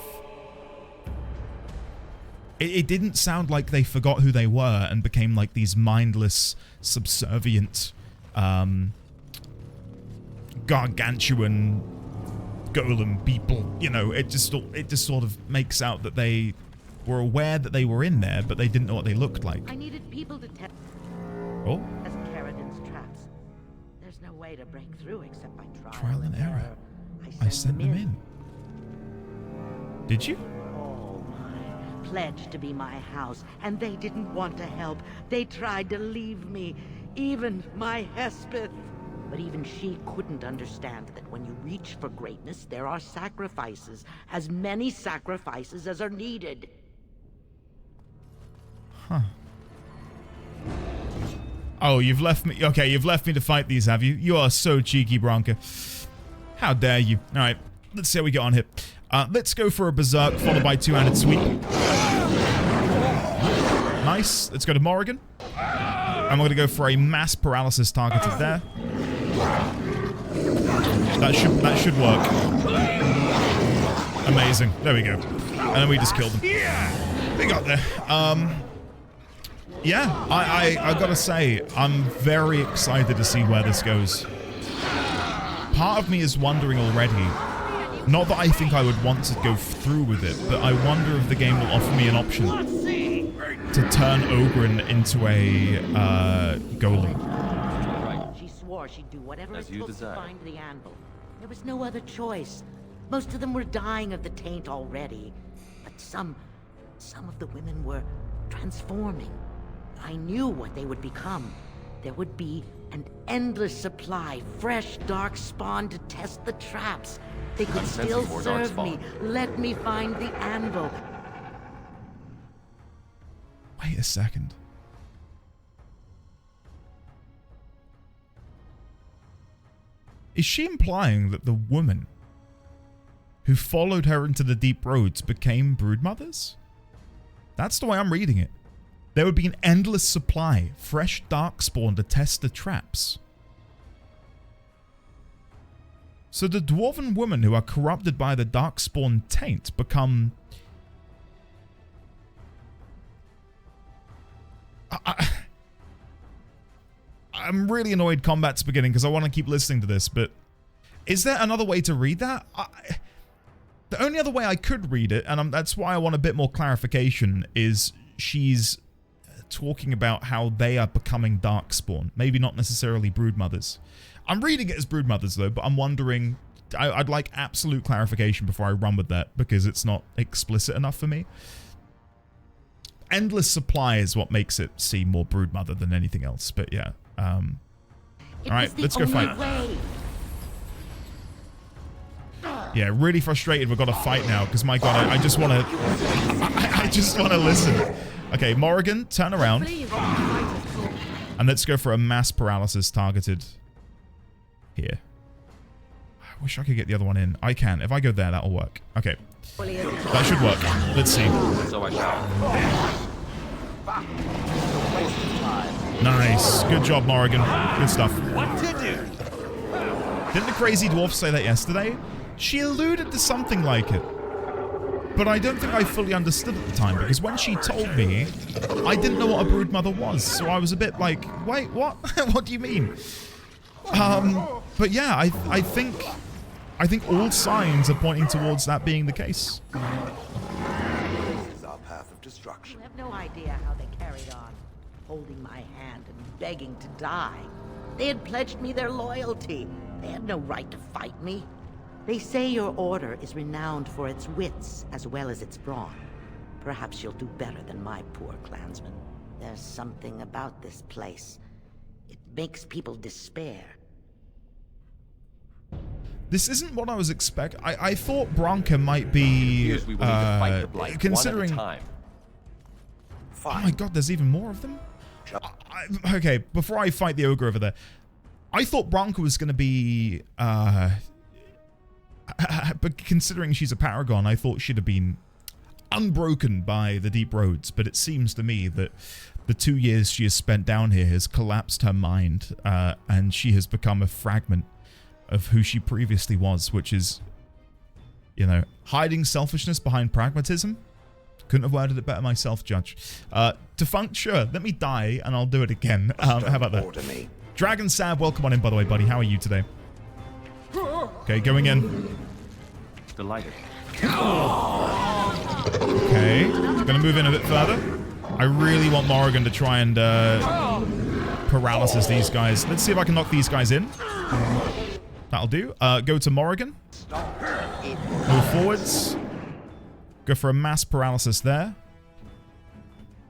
It didn't sound like they forgot who they were and became like these mindless, subservient, gargantuan golem people. You know, it just sort of makes out that they were aware that they were in there, but they didn't know what they looked like. I needed people to test Oh? Caridin's traps. way to break through except by Trial and error. I sent them in. Did you? Oh my. Pledged to be my house, and they didn't want to help. They tried to leave me. Even my Hespeth. But even she couldn't understand that when you reach for greatness, there are sacrifices. As many sacrifices as are needed. Huh. Oh, you've left me. Okay, you've left me to fight these, have you? You are so cheeky, Branka. How dare you? All right, let's see how we get on here. Let's go for a berserk followed by two-handed sweep. Nice. Let's go to Morrigan. I'm going to go for a mass paralysis targeted there. That should work. Amazing. There we go. And then we just killed them. We got there. Yeah, I gotta say, I'm very excited to see where this goes. Part of me is wondering already, not that I think I would want to go through with it, but I wonder if the game will offer me an option to turn Ogryn into a golem. She swore she'd do whatever it took to find the anvil. There was no other choice. Most of them were dying of the taint already, but some of the women were transforming. I knew what they would become. There would be an endless supply, fresh dark spawn to test the traps. They could still serve me. Let me find the anvil. Wait a second. Is she implying that the woman who followed her into the deep roads became broodmothers? That's the way I'm reading it. There would be an endless supply, fresh darkspawn to test the traps. So the dwarven women who are corrupted by the darkspawn taint become... I'm really annoyed combat's beginning because I want to keep listening to this, but is there another way to read that? The only other way I could read it, and that's why I want a bit more clarification, is she's talking about how they are becoming darkspawn. Maybe not necessarily broodmothers. I'm reading it as broodmothers though, but I'm wondering, I'd like absolute clarification before I run with that because it's not explicit enough for me. Endless supply is what makes it seem more broodmother than anything else, but yeah. Alright, let's go fight. Yeah, really frustrated we've got to fight now because my god, I just want to I just want to listen. Okay, Morrigan, turn around. And let's go for a mass paralysis targeted here. I wish I could get the other one in. I can. If I go there, that'll work. Okay. That should work. Let's see. So I shall. Nice. Good job, Morrigan. Good stuff. What to do? Didn't the crazy dwarf say that yesterday? She alluded to something like it. But I don't think I fully understood at the time, because when she told me, I didn't know what a broodmother was, so I was a bit like, wait, what? What do you mean? But yeah, I think all signs are pointing towards that being the case. This is our path of destruction. You have no idea how they carried on, holding my hand and begging to die. They had pledged me their loyalty. They had no right to fight me. They say your order is renowned for its wits as well as its brawn. Perhaps you'll do better than my poor clansmen. There's something about this place. It makes people despair. This isn't what I was expecting. I thought Branka might be considering. Oh my god, there's even more of them? Okay, before I fight the ogre over there, I thought Branka was going to be but considering she's a paragon, I thought she'd have been unbroken by the deep roads, but it seems to me that the 2 years she has spent down here has collapsed her mind, and she has become a fragment of who she previously was, which is, you know, hiding selfishness behind pragmatism. Couldn't have worded it better myself, Judge. Defunct, sure, let me die and I'll do it again. How about that? Dragon Sab, welcome on in, by the way, buddy. How are you today? Okay, going in. Delighted. Okay, gonna move in a bit further. I really want Morrigan to try and paralysis these guys. Let's see if I can knock these guys in. That'll do. Go to Morrigan. Move forwards. Go for a mass paralysis there.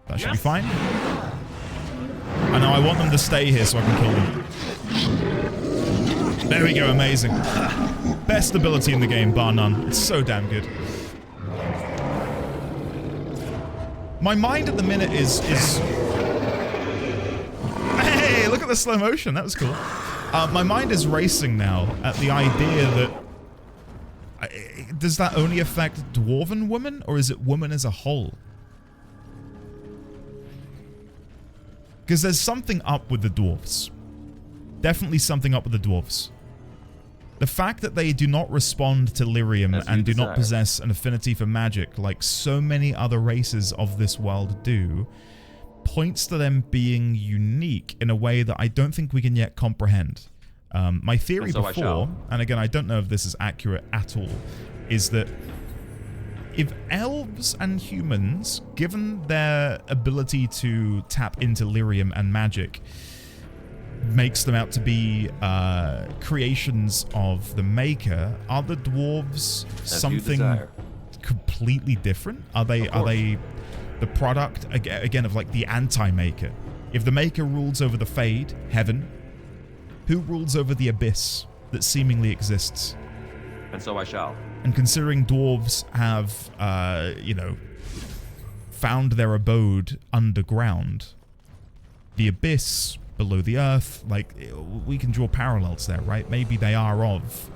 That should be fine. And now I want them to stay here so I can kill them. There we go, amazing. Best ability in the game, bar none. It's so damn good. My mind at the minute is... Hey, look at the slow motion. That was cool. My mind is racing now at the idea that... Does that only affect Dwarven women, or is it women as a whole? Because there's something up with the dwarves. Definitely something up with the dwarves. The fact that they do not respond to lyrium and do not possess an affinity for magic like so many other races of this world do, points to them being unique in a way that I don't think we can yet comprehend. My theory before, and again I don't know if this is accurate at all, is that if elves and humans, given their ability to tap into lyrium and magic, makes them out to be creations of the Maker, are the dwarves something completely different? Are they the product again of like the anti-Maker? If the Maker rules over the Fade, heaven, who rules over the abyss that seemingly exists? And so I shall. And considering dwarves have, you know, found their abode underground, the abyss below the earth, like, we can draw parallels there, right? Maybe they are of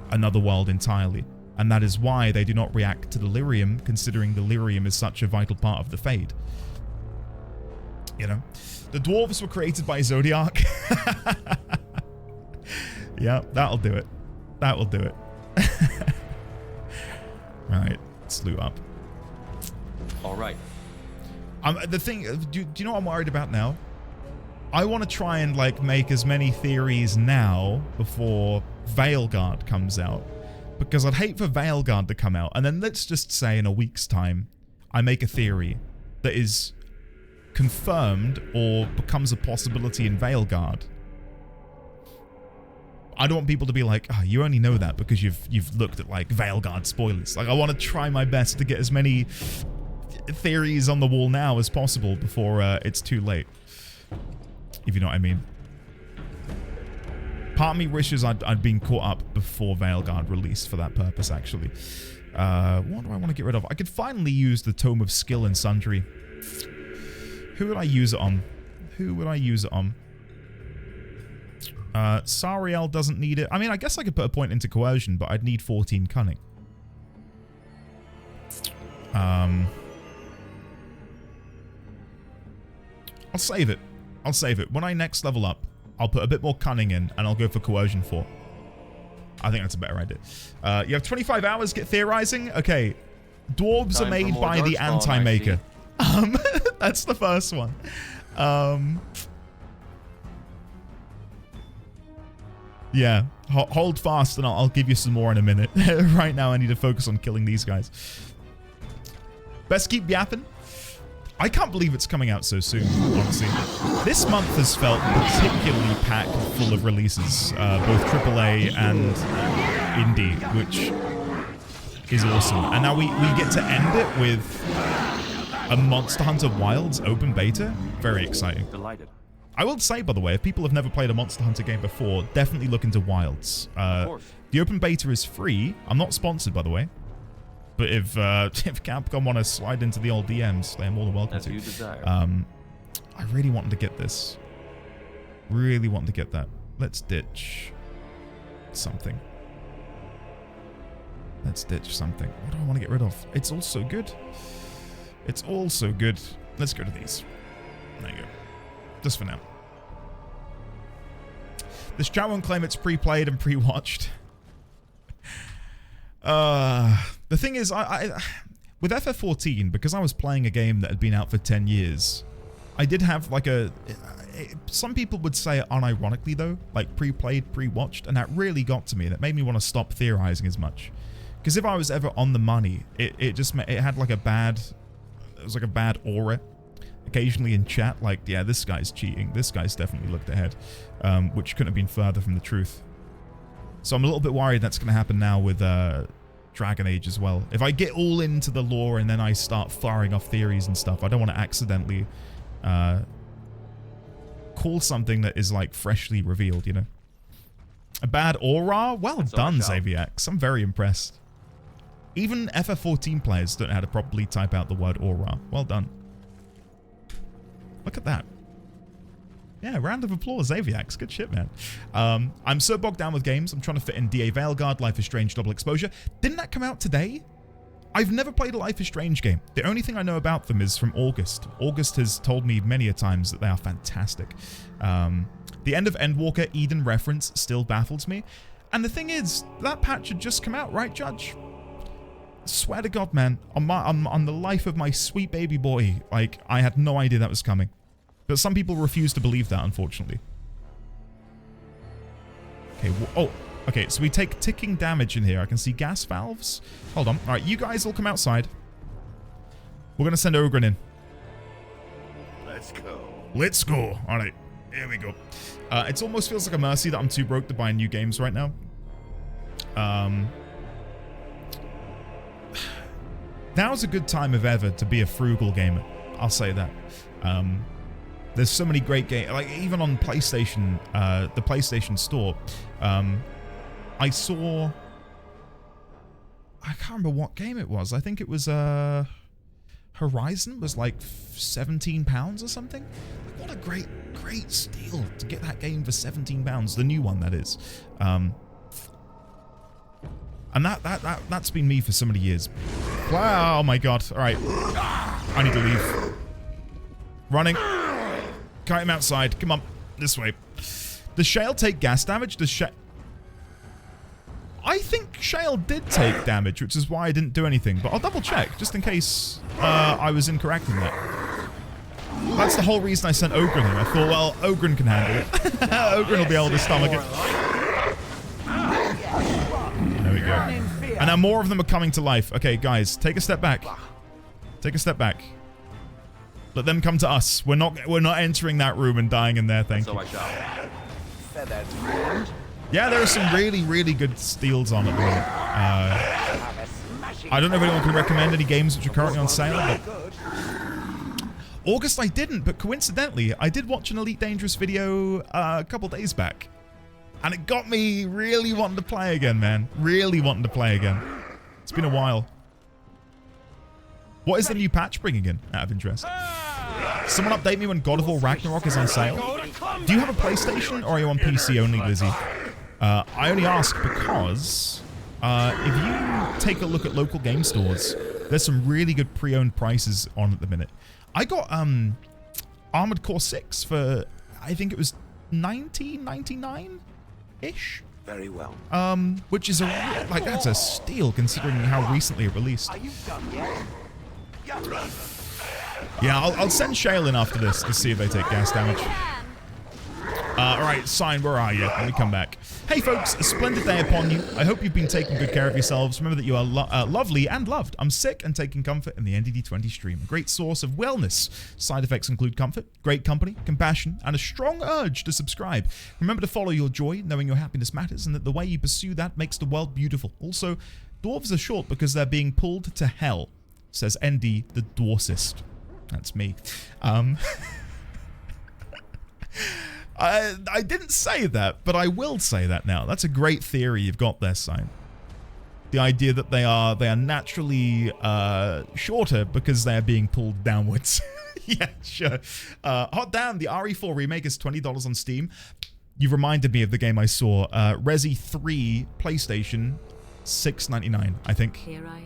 another world entirely. And that is why they do not react to the lyrium, considering the lyrium is such a vital part of the Fade. You know? The dwarves were created by Zodiac. Yeah, that'll do it. That will do it. Right, let's loot up. All right. The thing, do you know what I'm worried about now? I want to try and like make as many theories now before Veilguard comes out, because I'd hate for Veilguard to come out and then let's just say in a week's time I make a theory that is confirmed or becomes a possibility in Veilguard. I don't want people to be like, oh, you only know that because you've looked at like Veilguard spoilers. Like, I want to try my best to get as many theories on the wall now as possible before it's too late. If you know what I mean. Part of me wishes I'd been caught up before Veilguard released for that purpose, actually. What do I want to get rid of? I could finally use the Tome of Skill and Sundry. Who would I use it on? Who would I use it on? Sariel doesn't need it. I mean, I guess I could put a point into Coercion, but I'd need 14 Cunning. I'll save it. I'll save it. When I next level up, I'll put a bit more Cunning in, and I'll go for Coercion 4. I think that's a better idea. You have 25 hours, get theorizing? Okay. Dwarves are made by the Anti-Maker. That's the first one. Yeah, hold fast and I'll give you some more in a minute. Right now I need to focus on killing these guys. Best keep yapping. I can't believe it's coming out so soon, honestly. This month has felt particularly packed full of releases, both AAA and indie, which is awesome. And now we get to end it with a Monster Hunter Wilds open beta. Very exciting. Delighted. I will say, by the way, if people have never played a Monster Hunter game before, definitely look into Wilds. The open beta is free. I'm not sponsored, by the way. But if Capcom want to slide into the old DMs, they're more than welcome to. As you desire. I really wanted to get this. Really wanted to get that. Let's ditch something. Let's ditch something. What do I want to get rid of? It's all so good. It's all so good. Let's go to these. There you go. Just for now. This chat won't claim it's pre-played and pre-watched. The thing is, with FF14, because I was playing a game that had been out for 10 years, I did have like some people would say it unironically though, like pre-played, pre-watched, and that really got to me, and it made me want to stop theorizing as much. Because if I was ever on the money, it had like a bad, it was like a bad aura. occasionally in chat, like, yeah, this guy's cheating. This guy's definitely looked ahead, which couldn't have been further from the truth. So I'm a little bit worried that's going to happen now with Dragon Age as well. If I get all into the lore and then I start firing off theories and stuff, I don't want to accidentally call something that is like freshly revealed, you know? A bad aura? Well done, Xaviax. I'm very impressed. Even FF14 players don't know how to properly type out the word aura. Well done. Look at that. Yeah, round of applause, Xaviax. Good shit, man. I'm so bogged down with games. I'm trying to fit in DA Veilguard, Life is Strange Double Exposure. Didn't that come out today? I've never played a Life is Strange game. The only thing I know about them is from August. August has told me many a times that they are fantastic. The end of Endwalker Eden reference still baffles me. And the thing is, that patch had just come out, right, Judge? Swear to God, man. On the life of my sweet baby boy, like, I had no idea that was coming. But some people refuse to believe that, unfortunately. Okay, oh, okay, so we take ticking damage in here. I can see gas valves. Hold on. All right, you guys will come outside. We're going to send Ogren in. Let's go. Let's go. All right, here we go. It almost feels like a mercy that I'm too broke to buy new games right now. Now's a good time of ever to be a frugal gamer. I'll say that. There's so many great games, like even on PlayStation, the PlayStation Store. I saw, I can't remember what game it was. I think it was Horizon was like £17 or something. Like, what a great steal to get that game for £17. The new one, that is. And that's been me for so many years. Wow, oh my God. All right. I need to leave. Running. Kite him outside. Come on. This way. Does Shale take gas damage? Does Shale... I think Shale did take damage, which is why I didn't do anything. But I'll double check, just in case I was incorrect in that. That's the whole reason I sent Ogren here. I thought, well, Ogren can handle it. Ogren will be able to stomach it. There we go. And now more of them are coming to life. Okay, guys, take a step back. Take a step back. Let them come to us. We're not entering that room and dying in there, thank you. So I shall. Yeah, there are some really good steals on at the moment. I don't know if anyone can recommend any games which are currently on sale, but... August I didn't, but coincidentally, I did watch an Elite Dangerous video a couple days back. And it got me really wanting to play again, man. Really wanting to play again. It's been a while. What is the new patch bringing in, out of interest? Someone update me when God of War Ragnarok is on sale. Do you have a PlayStation, or are you on PC only, Lizzie? I only ask because if you take a look at local game stores, there's some really good pre-owned prices on at the minute. I got Armored Core 6 for, I think it was $19.99-ish. Very well. Which is like, that's a steal considering how recently it released. Are you done yet? Yeah, I'll send Shale in after this to see if they take gas damage. Alright, Sign, where are you? Let me come back. Hey folks, a splendid day upon you. I hope you've been taking good care of yourselves. Remember that you are lovely and loved. I'm sick and taking comfort in the NDD20 stream. A great source of wellness. Side effects include comfort, great company, compassion, and a strong urge to subscribe. Remember to follow your joy, knowing your happiness matters, and that the way you pursue that makes the world beautiful. Also, dwarves are short because they're being pulled to hell, says ND the Dwarcist. That's me. I didn't say that, but I will say that now. That's a great theory you've got there, Sign. The idea that they are naturally shorter because they are being pulled downwards. Yeah, sure. Hot damn, the RE4 remake is $20 on Steam. You've reminded me of the game I saw. Resi 3 PlayStation, $6.99, I think. Here I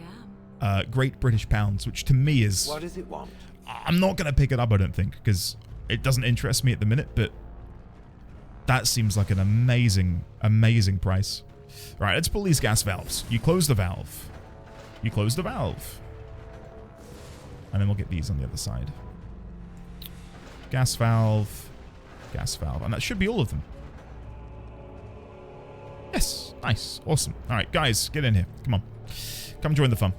am. Great British pounds, which to me is... What does it want? I'm not going to pick it up, I don't think, because it doesn't interest me at the minute, but that seems like an amazing, amazing price. All right, let's pull these gas valves. You close the valve. You close the valve. And then we'll get these on the other side. Gas valve. Gas valve. And that should be all of them. Yes. Nice. Awesome. All right, guys, get in here. Come on. Come join the fun.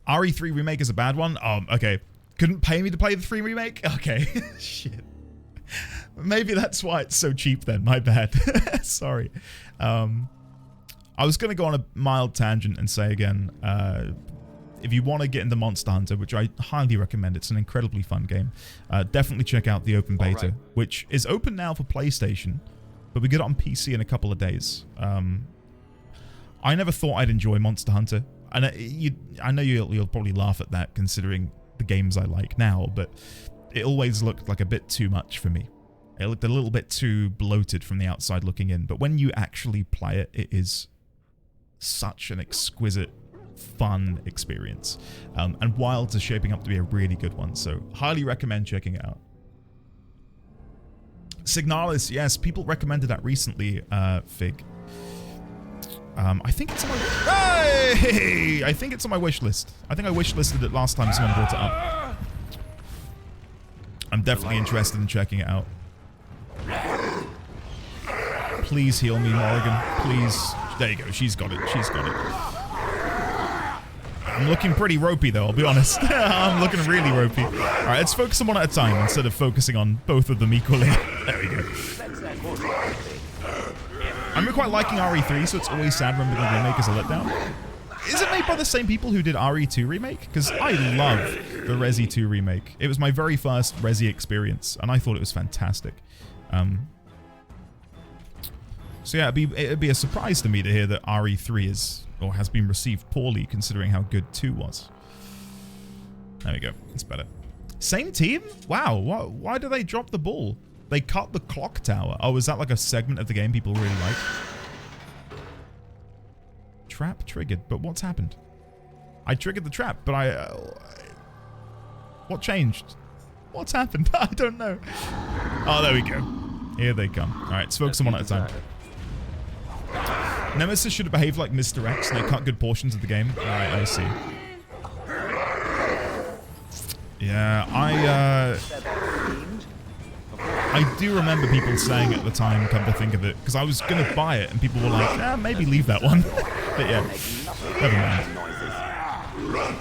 RE3 remake is a bad one. Okay. Couldn't pay me to play the 3 remake? Okay. Shit. Maybe that's why it's so cheap then. My bad. Sorry. I was going to go on a mild tangent and say again, if you want to get into Monster Hunter, which I highly recommend, it's an incredibly fun game, definitely check out the open beta, which is open now for PlayStation, but we get it on PC in a couple of days. I never thought I'd enjoy Monster Hunter, and I know you'll probably laugh at that considering the games I like now, but it always looked like a bit too much for me. It looked a little bit too bloated from the outside looking in, but when you actually play it, it is such an exquisite, fun experience. And Wilds is shaping up to be a really good one, so highly recommend checking it out. Signalis, yes, people recommended that recently, Fig. I think it's on my... Hey! I think it's on my wish list. I think I wish listed it last time someone brought it up. I'm definitely interested in checking it out. Please heal me, Morrigan. Please. There you go. She's got it. She's got it. I'm looking pretty ropey, though, I'll be honest. I'm looking really ropey. Alright, let's focus on one at a time instead of focusing on both of them equally. There we go. I'm quite liking RE3, so it's always sad when the remake is a letdown. Is it made by the same people who did RE2 remake? Because I love the Resi 2 remake. It was my very first Resi experience, and I thought it was fantastic. So yeah, it'd be a surprise to me to hear that RE3 is, or has been received poorly, considering how good 2 was. There we go. It's better. Same team? Wow. Why do they drop the ball? They cut the clock tower. Oh, is that like a segment of the game people really like? Trap triggered, but what's happened? I triggered the trap, but what changed? What's happened? I don't know. Oh, there we go. Here they come. All right, let's focus on one at a time. Nemesis should have behaved like Mr. X, and they cut good portions of the game. All right, I see. Yeah, I do remember people saying at the time, come to think of it, because I was going to buy it, and people were like, maybe leave that one. But yeah, never mind.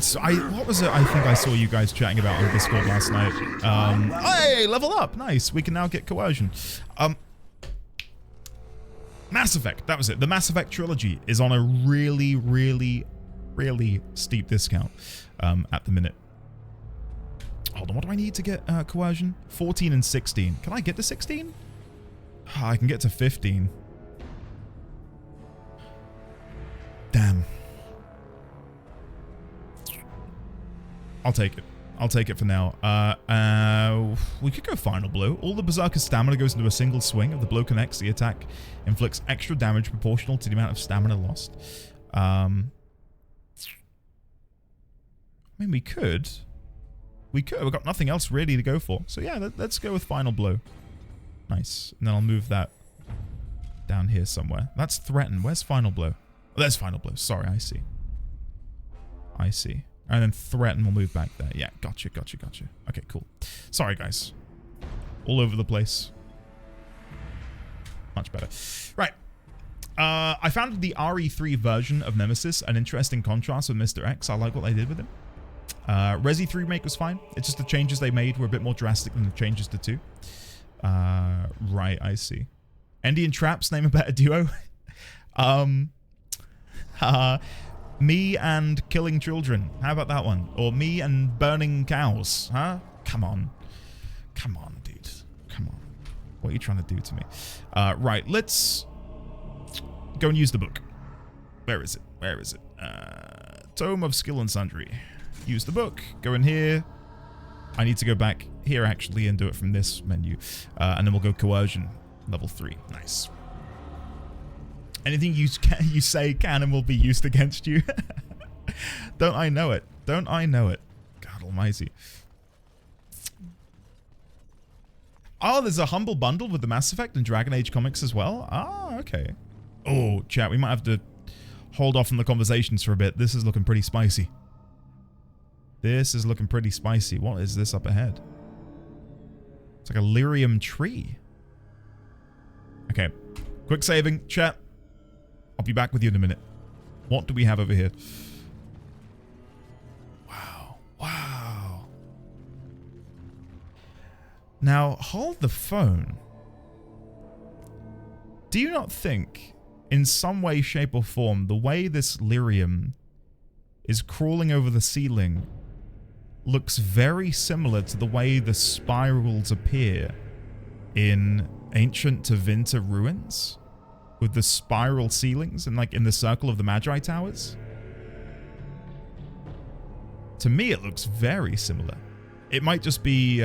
So what was it I think I saw you guys chatting about on Discord last night? Hey, level up. Nice. We can now get coercion. Mass Effect. That was it. The Mass Effect trilogy is on a really, really, really steep discount at the minute. Hold on, what do I need to get coercion? 14 and 16. Can I get to 16? I can get to 15. Damn. I'll take it. I'll take it for now. We could go Final Blow. All the Berserker's stamina goes into a single swing. If the blow connects, the attack inflicts extra damage proportional to the amount of stamina lost. I mean, we could. We've got nothing else really to go for. So yeah, let's go with Final Blow. Nice. And then I'll move that down here somewhere. That's Threaten. Where's Final Blow? Oh, there's Final Blow. Sorry, I see. I see. And then Threaten will move back there. Yeah, gotcha. Okay, cool. Sorry, guys. All over the place. Much better. Right. I found the RE3 version of Nemesis an interesting contrast with Mr. X. I like what they did with him. Resi 3 remake was fine. It's just the changes they made were a bit more drastic than the changes to 2. Right, I see. Endy and Traps name a better duo. Me and killing children. How about that one? Or me and burning cows. Huh? Come on. Come on, dude. Come on. What are you trying to do to me? Right, let's go and use the book. Where is it? Where is it? Tome of Skill and Sundry. Use the book. Go in here. I need to go back here, actually, and do it from this menu. And then we'll go Coercion. Level 3. Nice. Anything you say can and will be used against you. Don't I know it? Don't I know it? God almighty. Oh, there's a Humble Bundle with the Mass Effect and Dragon Age comics as well? Ah, okay. Oh, chat, we might have to hold off on the conversations for a bit. This is looking pretty spicy. This is looking pretty spicy. What is this up ahead? It's like a lyrium tree. Okay. Quick saving. Chat. I'll be back with you in a minute. What do we have over here? Now, hold the phone. Do you not think, in some way, shape, or form, the way this lyrium is crawling over the ceiling looks very similar to the way the spirals appear in ancient Tevinter ruins? With the spiral ceilings and like in the circle of the Magi Towers? To me, it looks very similar. It might just be,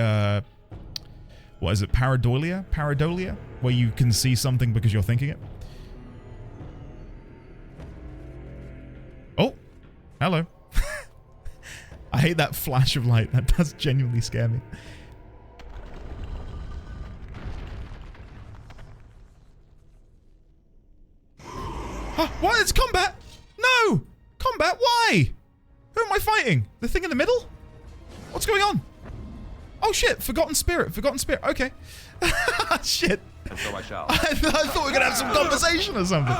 what is it, pareidolia? Pareidolia? Where you can see something because you're thinking it? Oh, hello. I hate that flash of light. That does genuinely scare me. What? It's combat! No! Combat? Why? Who am I fighting? The thing in the middle? What's going on? Oh shit, Forgotten Spirit. Forgotten Spirit. Okay. Shit. And so I shall. I thought we were gonna have some conversation or something.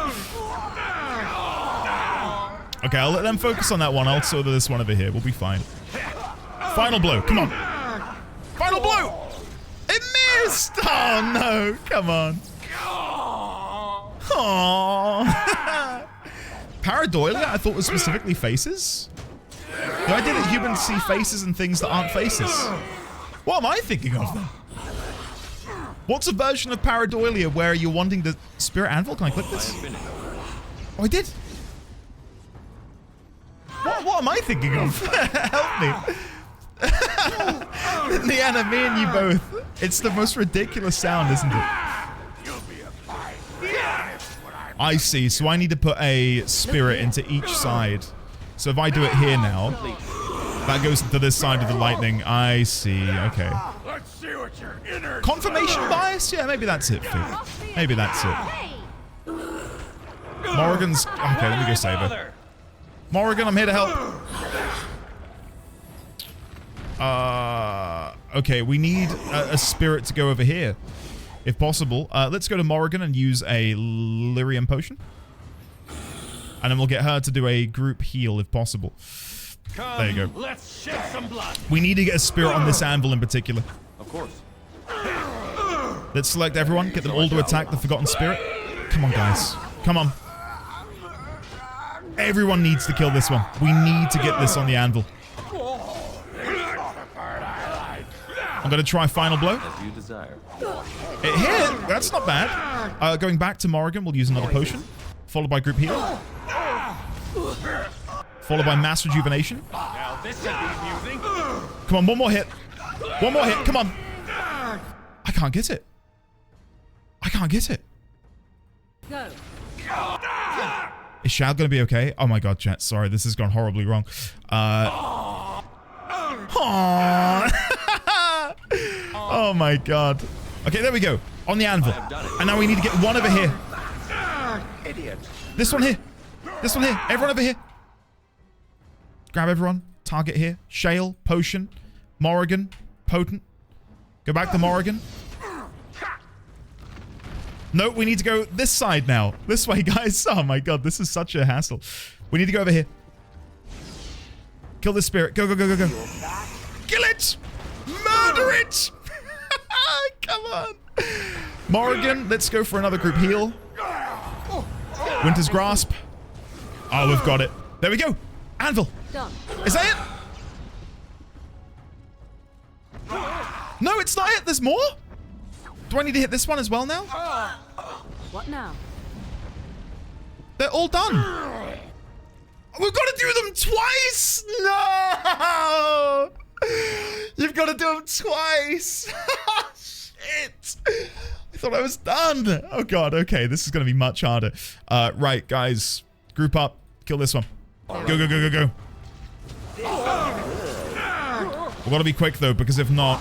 Okay, I'll let them focus on that one. I'll sort of this one over here. We'll be fine. Final blow. Come on. Final blow! It missed! Oh no. Come on. Aww. Pareidolia, I thought was specifically faces. The idea that humans see faces and things that aren't faces. What am I thinking of then? What's a version of pareidolia where you're wanting the spirit anvil? Can I click this? Oh, I did. What am I thinking of? Help me. Leanna, me and you both. It's the most ridiculous sound, isn't it? I see. So I need to put a spirit into each side. So if I do it here now, that goes to this side of the lightning. I see. Okay. Let's see what your inner Confirmation bias? Yeah, maybe that's it, Fig. Maybe that's it. Morrigan's... Okay, let me go save her. Morrigan, I'm here to help. Okay, we need a spirit to go over here. If possible. Let's go to Morrigan and use a lyrium potion. And then we'll get her to do a group heal if possible. There you go. Let's shed some blood. We need to get a spirit on this anvil in particular. Of course. Let's select everyone. Get them all to attack the Forgotten Spirit. Come on, guys. Come on. Everyone needs to kill this one. We need to get this on the anvil. I'm going to try Final Blow. As you desire. It hit. That's not bad. Going back to Morrigan, we'll use another potion. Followed by group heal. Followed by mass rejuvenation. Now this should be amusing. Come on, one more hit. One more hit. Come on. I can't get it. I can't get it. Go. Is Shad going to be okay? Oh my god, chat. Sorry, this has gone horribly wrong. Oh my god. Okay, there we go. On the anvil. And now we need to get one over here. Idiot. This one here. This one here. Everyone over here. Grab everyone. Target here. Shale. Potion. Morrigan. Potent. Go back to Morrigan. No, we need to go this side now. This way, guys. Oh my god, this is such a hassle. We need to go over here. Kill this spirit. Go, go, go, go, go. Kill it! Murder it! Come on. Morrigan, let's go for another group heal. Winter's Grasp. Oh, we've got it. There we go. Anvil. Done. Is that it? No, it's not it. There's more? Do I need to hit this one as well now? What now? They're all done. We've got to do them twice. No. You've got to do them twice. Shit. I thought I was done. Oh, God. Okay, this is going to be much harder. Right, guys. Group up. Kill this one. Go, go, go, go, go. We've got to be quick, though, because if not,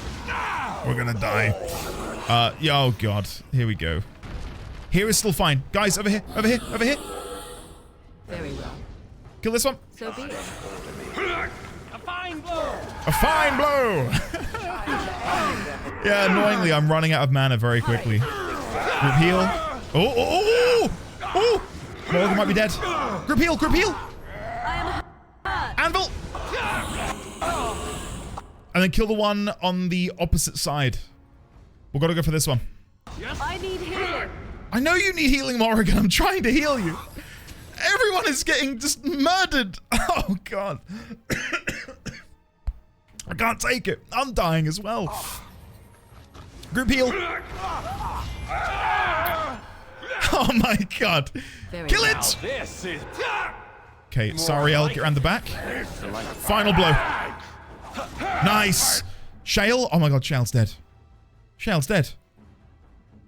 we're going to die. Yeah, oh, God. Here we go. Here is still fine. Guys, over here. Over here. Over here. Very well. Kill this one. So be it. A fine blow. A fine blow. Yeah, annoyingly, I'm running out of mana very quickly. Group heal. Oh, oh, oh, oh, oh. Morgan might be dead. Group heal, group heal. Anvil. And then kill the one on the opposite side. We've got to go for this one. I need healing. I know you need healing, Morrigan. I'm trying to heal you. Everyone is getting just murdered. Oh, God. I can't take it. I'm dying as well. Group heal. Oh, my God. Kill it. This is Okay, Sariel, get around the back. Final blow. Nice. Shale. Oh, my God. Shale's dead. Shale's dead.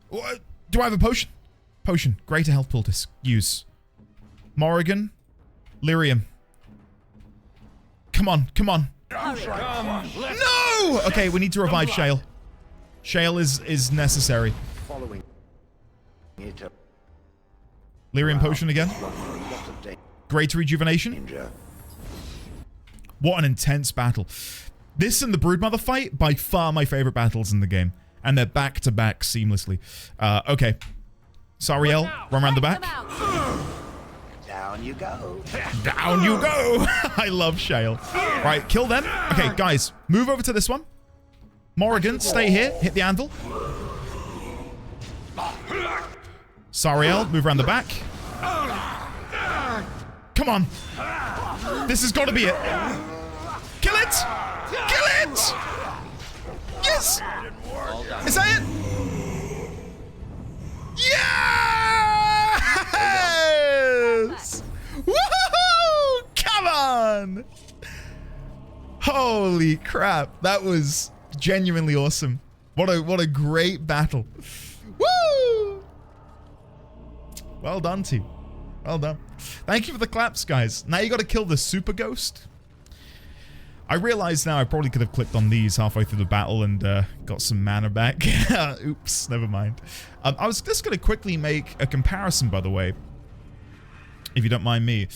What? Do I have a potion? Potion. Greater health poultice. Use. Morrigan. Lyrium. Come on. Come on. No! Okay, we need to revive Shale. Shale is necessary. Following it up. Lyrium potion again. Greater rejuvenation. What an intense battle. This and the Broodmother fight, by far my favorite battles in the game. And they're back-to-back seamlessly. Okay. Sariel, run around the back. Down you go. Down you go. I love Shale. Right, kill them. Okay, guys, move over to this one. Morrigan, stay here. Hit the anvil. Sariel, move around the back. Come on. This has got to be it. Kill it. Kill it. Yes. Is that it? Yes! Woohoo! Come on! Holy crap. That was genuinely awesome. What a great battle. Woo! Well done, team. Well done. Thank you for the claps, guys. Now you got to kill the super ghost. I realize now I probably could have clicked on these halfway through the battle and got some mana back. Oops, never mind. I was just going to quickly make a comparison, by the way, if you don't mind me,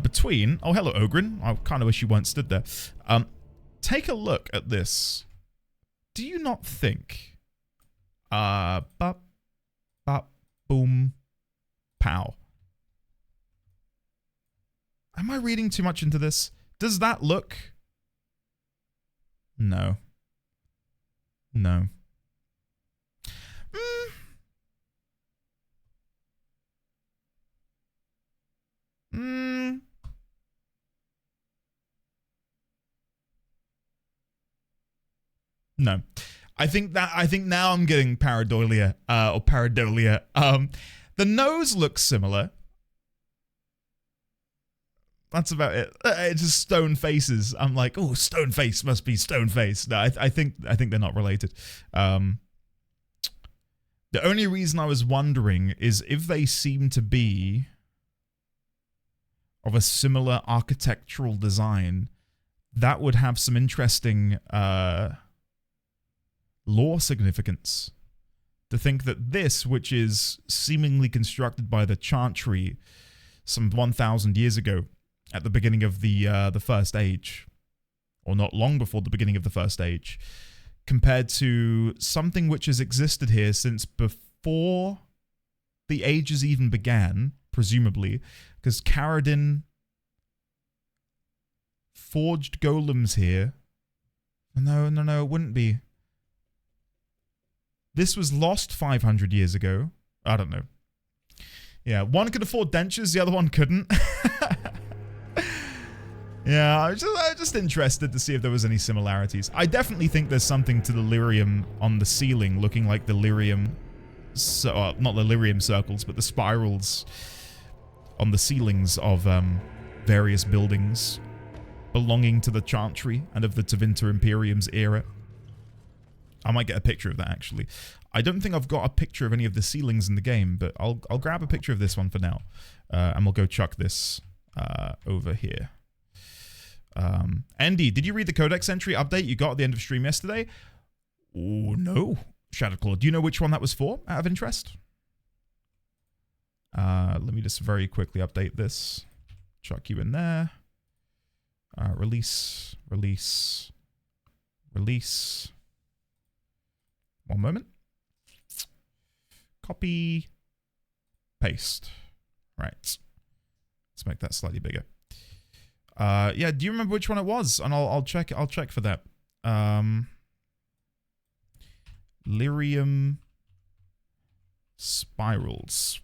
between... Oh, hello, Ogren. I kind of wish you weren't stood there. Take a look at this. Do you not think... bop, bop, boom, pow. Am I reading too much into this? Does that look... No. No. No. I think now I'm getting pareidolia, or pareidolia. The nose looks similar. That's about it. It's just stone faces. I'm like, oh, stone face must be stone face. No, I think they're not related. The only reason I was wondering is if they seem to be of a similar architectural design, that would have some interesting lore significance. To think that this, which is seemingly constructed by the Chantry some 1,000 years ago, at the beginning of the First Age, or not long before the beginning of the First Age, compared to something which has existed here since before the ages even began, presumably, because Caradin forged golems here. No, it wouldn't be. This was lost 500 years ago. I don't know. Yeah, one could afford dentures, the other one couldn't. Yeah, I was just interested to see if there was any similarities. I definitely think there's something to the lyrium on the ceiling, looking like the lyrium, not the lyrium circles, but the spirals on the ceilings of various buildings belonging to the Chantry and of the Tevinter Imperium's era. I might get a picture of that, actually. I don't think I've got a picture of any of the ceilings in the game, but I'll grab a picture of this one for now, and we'll go chuck this over here. Andy, did you read the Codex entry update you got at the end of stream yesterday? Oh, no. Shadowclaw, do you know which one that was for, out of interest? Let me just very quickly update this. Chuck you in there. Release. One moment. Copy. Paste. Right. Let's make that slightly bigger. Yeah, do you remember which one it was? And I'll check for that. Lyrium spirals.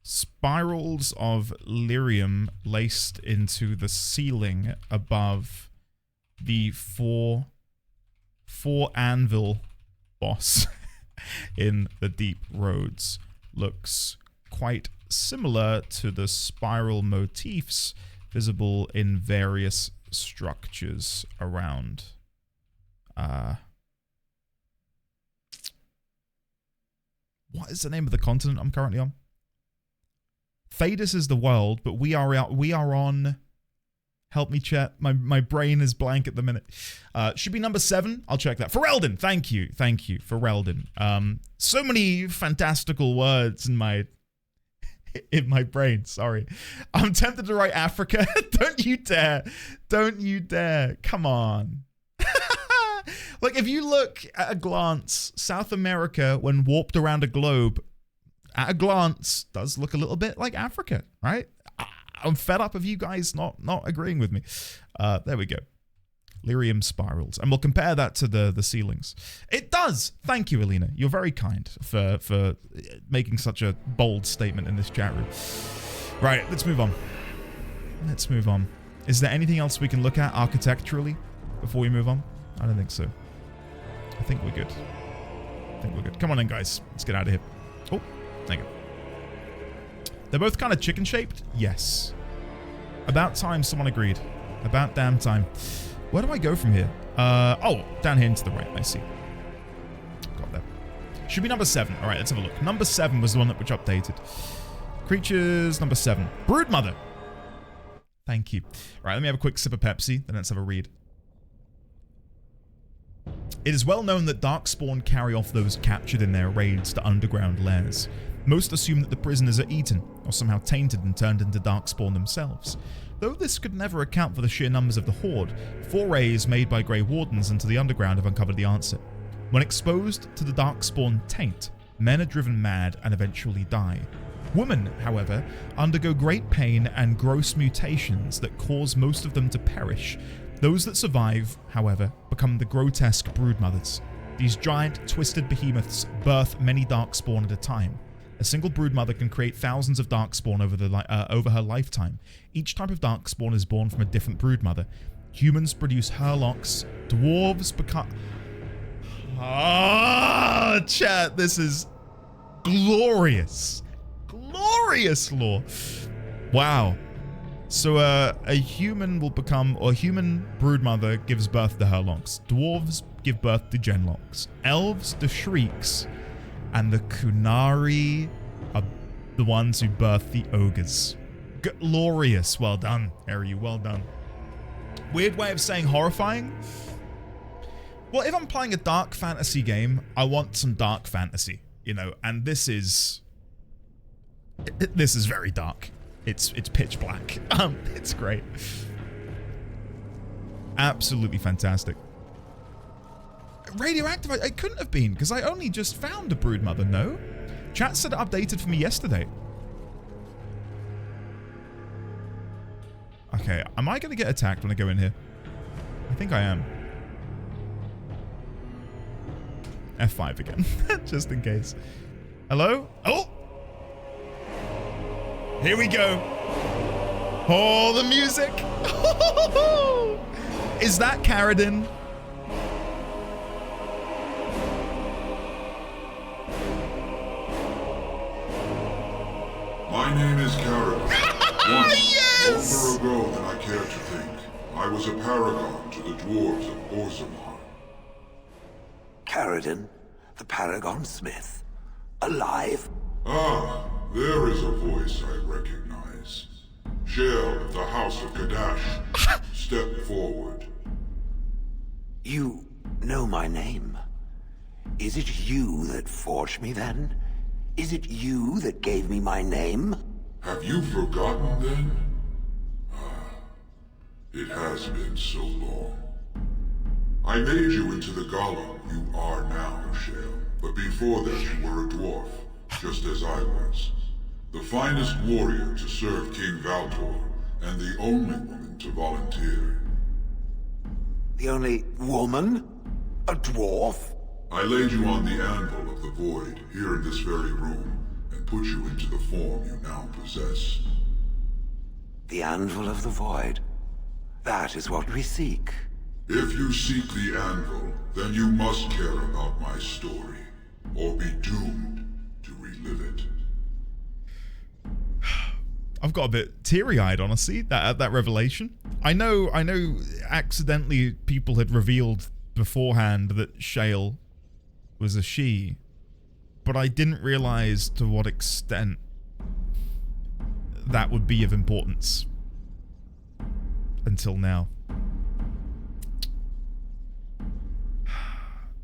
Spirals of lyrium laced into the ceiling above the four anvil boss in the Deep Roads. Looks quite similar to the spiral motifs visible in various structures around. What is the name of the continent I'm currently on? Thedas is the world, but we are on. Help me, chat. My brain is blank at the minute. Should be number 7. I'll check that. Ferelden. Thank you, Ferelden. So many fantastical words in my brain. Sorry, I'm tempted to write Africa. Don't you dare! Don't you dare! Come on. Like, if you look at a glance, South America, when warped around a globe, at a glance, does look a little bit like Africa, right? I'm fed up of you guys not agreeing with me. There we go. Lyrium spirals. And we'll compare that to the ceilings. It does! Thank you, Alina. You're very kind for making such a bold statement in this chat room. Right, let's move on. Let's move on. Is there anything else we can look at architecturally before we move on? I don't think so. I think we're good. Come on in, guys. Let's get out of here. Oh, thank you. They're both kind of chicken-shaped? Yes. About time someone agreed. About damn time. Where do I go from here? Oh, down here into the right. I see. Got that. Should be number 7. All right, let's have a look. Number 7 was the one that which updated. Creatures, number 7. Broodmother. Thank you. All right, let me have a quick sip of Pepsi, then let's have a read. It is well known that Darkspawn carry off those captured in their raids to underground lairs. Most assume that the prisoners are eaten, or somehow tainted and turned into Darkspawn themselves. Though this could never account for the sheer numbers of the Horde, forays made by Grey Wardens into the underground have uncovered the answer. When exposed to the Darkspawn taint, men are driven mad and eventually die. Women, however, undergo great pain and gross mutations that cause most of them to perish. Those that survive, however, become the grotesque broodmothers. These giant, twisted behemoths birth many Darkspawn at a time. A single broodmother can create thousands of Darkspawn over her lifetime. Each type of Darkspawn is born from a different broodmother. Humans produce Hurlocks. Dwarves become... chat, this is glorious. Glorious lore. Wow. So a human will become, or a human broodmother gives birth to Hurlocks. Dwarves give birth to Genlocks. Elves to Shrieks. And the Kunari are the ones who birth the Ogres. Glorious. Well done, Eru. Well done. Weird way of saying horrifying. Well, if I'm playing a dark fantasy game, I want some dark fantasy, you know, and this is very dark. It's pitch black. It's great. Absolutely fantastic. Radioactive? I couldn't have been, because I only just found a broodmother, no? Chat said it updated for me yesterday. Okay, am I going to get attacked when I go in here? I think I am. F5 again, just in case. Hello? Oh! Here we go. Oh, the music. Is that Caradin? My name is Caradin. Once, Yes! longer ago than I care to think, I was a paragon to the dwarves of Orzammar. Caradin, the Paragon Smith. Alive? Ah, there is a voice I recognize. Shale of the House of Kadash. Step forward. You know my name. Is it you that forged me then? Is it you that gave me my name? Have you forgotten then? It has been so long. I made you into the golem you are now, Shale. But before that you were a dwarf, just as I was. The finest warrior to serve King Valtor, and the only woman to volunteer. The only woman? A dwarf? I laid you on the anvil of the void, here in this very room, and put you into the form you now possess. The anvil of the void. That is what we seek. If you seek the anvil, then you must care about my story, or be doomed to relive it. I've got a bit teary-eyed, honestly, at that revelation. I know accidentally people had revealed beforehand that Shale was a she, but I didn't realize to what extent that would be of importance until now.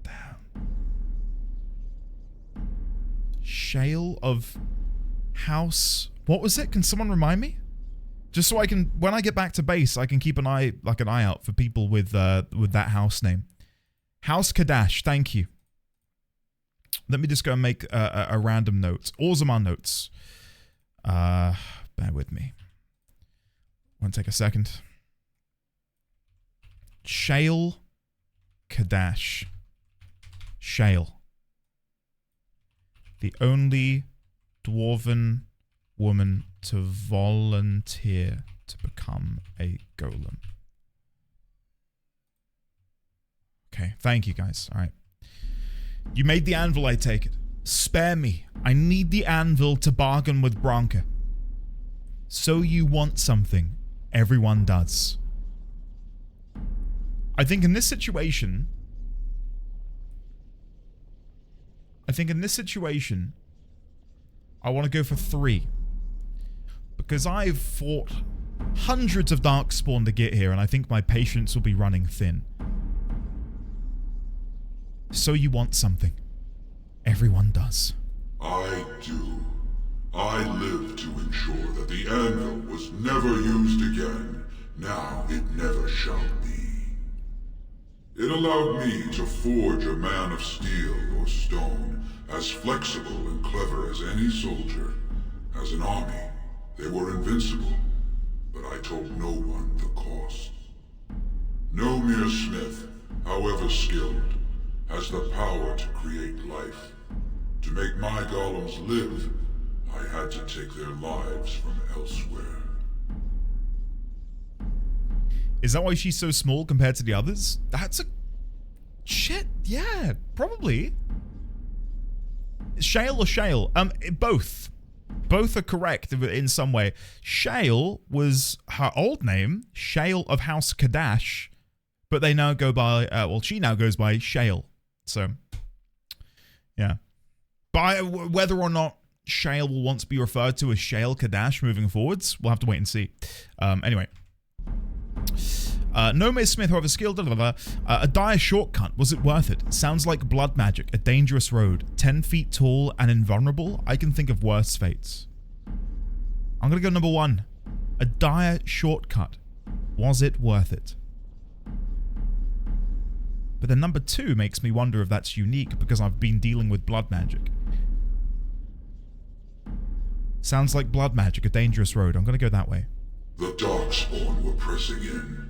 Damn. Shale of House... What was it? Can someone remind me? Just so I can, when I get back to base, I can keep an eye out for people with that house name. House Kadash, thank you. Let me just go and make a random note. Orzammar notes. Bear with me. Won't take a second. Shale Kadash. Shale. The only dwarven woman to volunteer to become a golem. Okay, thank you guys. All right. You made the anvil, I take it. Spare me. I need the anvil to bargain with Branka. So you want something. Everyone does. I think in this situation, I want to go for 3. Because I've fought hundreds of Darkspawn to get here, and I think my patience will be running thin. So you want something. Everyone does. I do. I live to ensure that the anvil was never used again. Now it never shall be. It allowed me to forge a man of steel or stone, as flexible and clever as any soldier. As an army, they were invincible, but I told no one the cost. No mere smith, however skilled, has the power to create life. To make my golems live, I had to take their lives from elsewhere. Is that why she's so small compared to the others? That's a... Shit, yeah, probably. Shale or Shale? Both. Both are correct in some way. Shale was her old name, Shale of House Kadash, but they now go by, well, she now goes by Shale. So, yeah. By whether or not Shale will want to be referred to as Shale Kadash moving forwards, we'll have to wait and see. Anyway. Nomad Smith, however skilled, a dire shortcut. Was it worth it? Sounds like blood magic, a dangerous road. 10 feet tall and invulnerable? I can think of worse fates. I'm gonna go number 1. A dire shortcut. Was it worth it? But then number 2 makes me wonder if that's unique because I've been dealing with blood magic. Sounds like blood magic, a dangerous road. I'm gonna go that way. The Darkspawn were pressing in.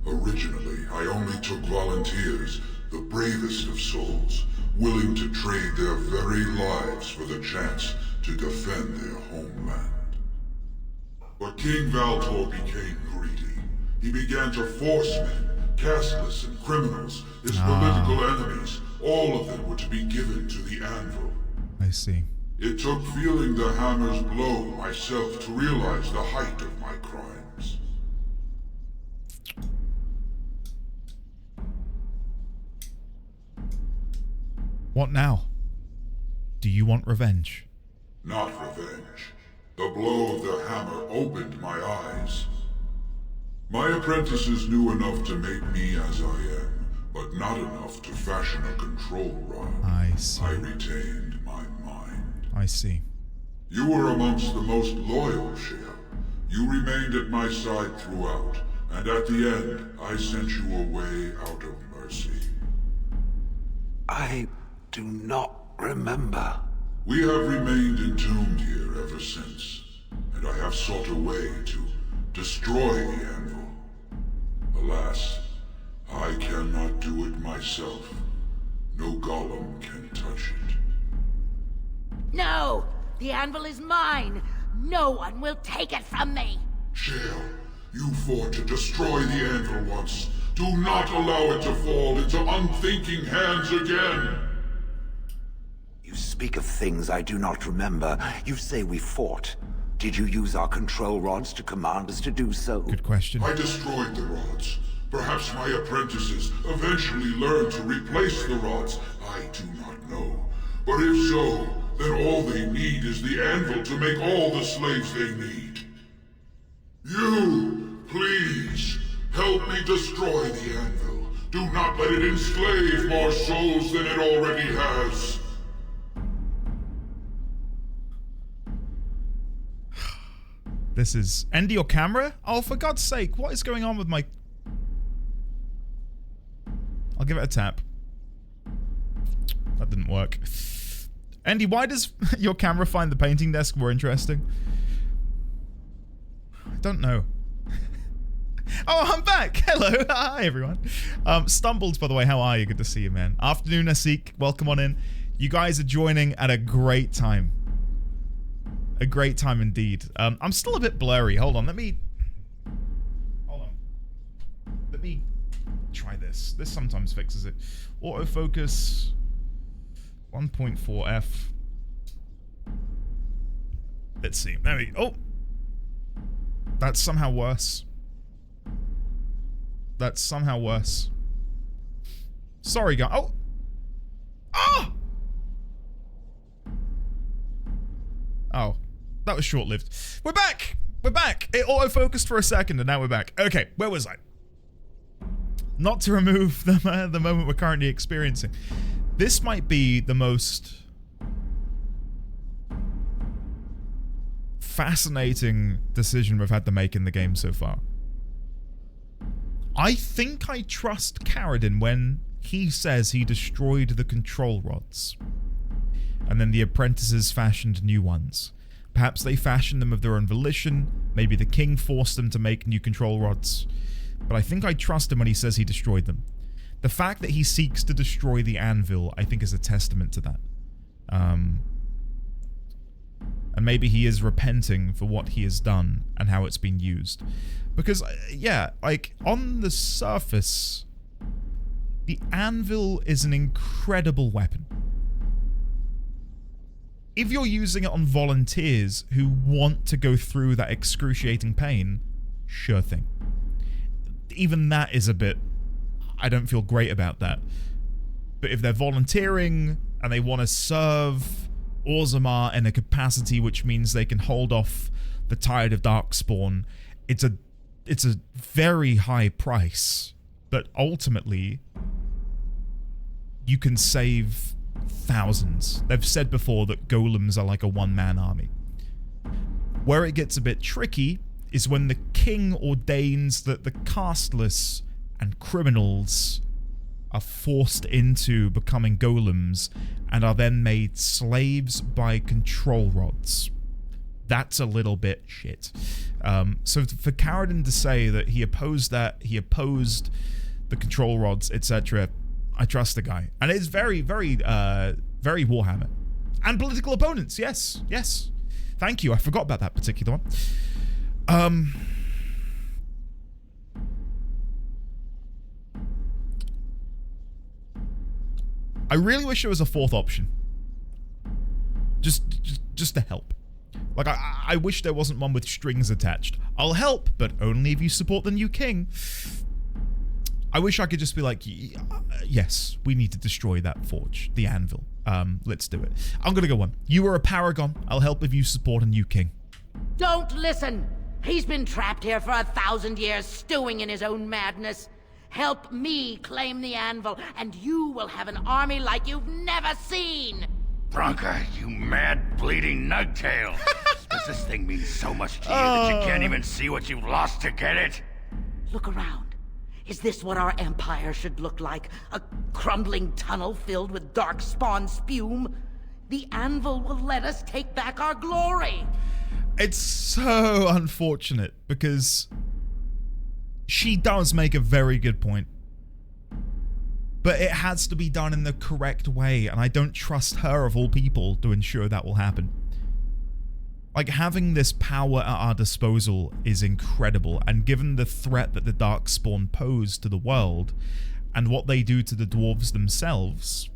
Originally, I only took volunteers, the bravest of souls, willing to trade their very lives for the chance to defend their homeland. But King Valtor became greedy. He began to force men, casteless and criminals, his political enemies. All of them were to be given to the anvil. I see. It took feeling the hammer's blow myself to realize the height of my crimes. What now? Do you want revenge? Not revenge. The blow of the hammer opened my eyes. My apprentices knew enough to make me as I am, but not enough to fashion a control rod. I see. I retained my mind. I see. You were amongst the most loyal, Shale. You remained at my side throughout, and at the end, I sent you away out of mercy. I do not remember. We have remained entombed here ever since, and I have sought a way to destroy the anvil. Alas, I cannot do it myself. No golem can touch it. No! The anvil is mine! No one will take it from me! Shale, you fought to destroy the anvil once. Do not allow it to fall into unthinking hands again! You speak of things I do not remember. You say we fought. Did you use our control rods to command us to do so? Good question. I destroyed the rods. Perhaps my apprentices eventually learned to replace the rods. I do not know. But if so, then all they need is the anvil to make all the slaves they need. You, please, help me destroy the anvil. Do not let it enslave more souls than it already has. This is... End your camera? Oh, for God's sake, what is going on with my... I'll give it a tap. That didn't work. Andy, why does your camera find the painting desk more interesting? I don't know. Oh, I'm back! Hello! Hi, everyone. Stumbled, by the way, how are you? Good to see you, man. Afternoon, Asik. Welcome on in. You guys are joining at a great time. A great time indeed. I'm still a bit blurry. Hold on, let me try this. This sometimes fixes it. Autofocus 1.4 F. Let's see. Maybe. Oh, that's somehow worse. That's somehow worse. Sorry, guys. Oh. Ah. Oh. That was short-lived. We're back! We're back! It auto-focused for a second and now we're back. Okay, where was I? Not to remove the moment we're currently experiencing. This might be the most fascinating decision we've had to make in the game so far. I think I trust Caridin when he says he destroyed the control rods. And then the apprentices fashioned new ones. Perhaps they fashioned them of their own volition. Maybe the king forced them to make new control rods. But I think I trust him when he says he destroyed them. The fact that he seeks to destroy the anvil, I think, is a testament to that. And maybe he is repenting for what he has done and how it's been used. Because, yeah, like, on the surface, the anvil is an incredible weapon. If you're using it on volunteers who want to go through that excruciating pain, sure thing. Even that is a bit... I don't feel great about that. But if they're volunteering and they want to serve Orzammar in a capacity which means they can hold off the Tide of Darkspawn, it's a very high price. But ultimately, you can save thousands. They've said before that golems are like a one-man army. Where it gets a bit tricky is when the king ordains that the casteless and criminals are forced into becoming golems and are then made slaves by control rods. That's a little bit shit. So for Caridin to say that he opposed that, he opposed the control rods, etc., I trust the guy. And it's very, very, very Warhammer. And political opponents, yes, yes. Thank you, I forgot about that particular one. I really wish there was a fourth option. Just to help. Like, I wish there wasn't one with strings attached. I'll help, but only if you support the new king. I wish I could just be like, yes, we need to destroy that forge, the anvil. Let's do it. I'm gonna go one. You are a paragon. I'll help if you support a new king. Don't listen! He's been trapped here for 1,000 years, stewing in his own madness. Help me claim the anvil, and you will have an army like you've never seen! Branka, you mad, bleeding nugtail! Does this thing mean so much to you that you can't even see what you've lost to get it? Look around. Is this what our empire should look like? A crumbling tunnel filled with darkspawn spume? The anvil will let us take back our glory! It's so unfortunate, because she does make a very good point. But it has to be done in the correct way, and I don't trust her of all people to ensure that will happen. Like, having this power at our disposal is incredible, and given the threat that the Darkspawn pose to the world, and what they do to the dwarves themselves,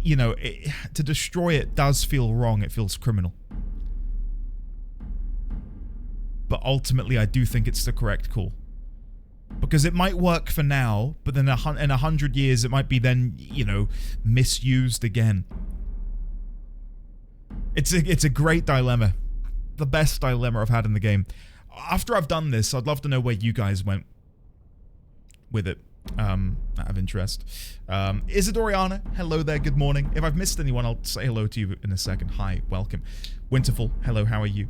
you know, to destroy it does feel wrong, it feels criminal. But ultimately, I do think it's the correct call. Because it might work for now, but then in 100 years, it might be then, you know, misused again. It's a great dilemma. The best dilemma I've had in the game. After I've done this, I'd love to know where you guys went with it. Out of interest. Isadoriana, hello there, good morning. If I've missed anyone, I'll say hello to you in a second. Hi, welcome. Winterfall, hello, how are you?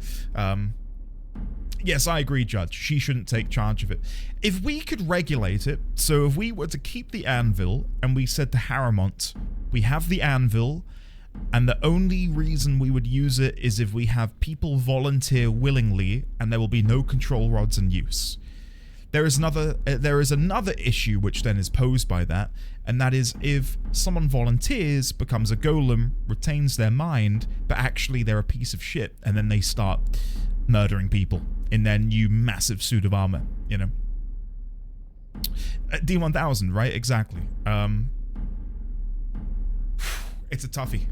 Yes, I agree, Judge. She shouldn't take charge of it. If we could regulate it, so if we were to keep the anvil, and we said to Harrowmont, we have the anvil, and the only reason we would use it is if we have people volunteer willingly, and there will be no control rods in use. There is another issue which then is posed by that, and that is if someone volunteers, becomes a golem, retains their mind, but actually they're a piece of shit, and then they start murdering people in their new massive suit of armor, you know. D1000, right? Exactly. It's a toughie.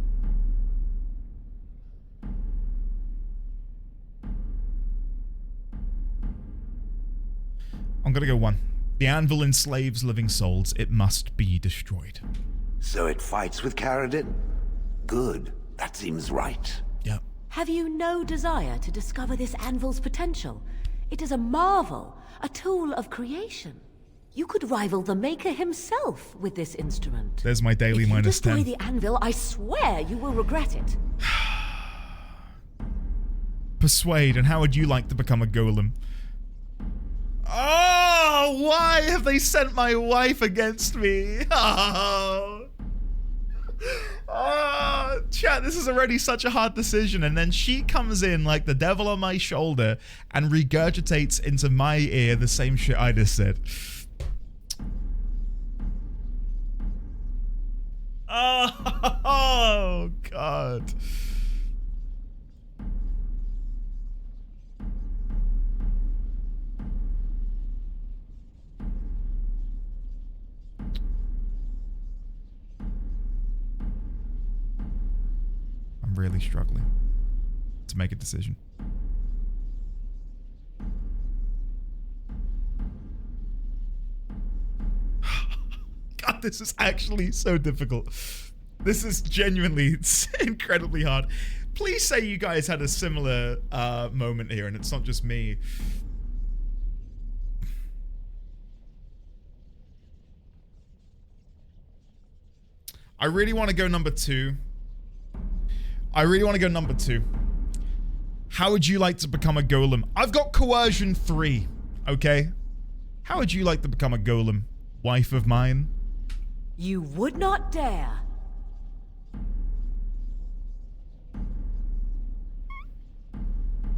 I'm gonna go 1. The anvil enslaves living souls. It must be destroyed. So it fights with Caradin? Good. That seems right. Yep. Have you no desire to discover this anvil's potential? It is a marvel, a tool of creation. You could rival the Maker himself with this instrument. There's my daily if minus 10. If you destroy the anvil, I swear you will regret it. Persuade, and how would you like to become a golem? Oh, why have they sent my wife against me? Oh. Oh, chat, this is already such a hard decision, and then she comes in like the devil on my shoulder and regurgitates into my ear the same shit I just said. Oh, God. I'm really struggling to make a decision. God, this is actually so difficult. This is genuinely incredibly hard. Please say you guys had a similar moment here and it's not just me. I really want to go number 2. How would you like to become a golem? I've got coercion 3, okay? How would you like to become a golem, wife of mine? You would not dare.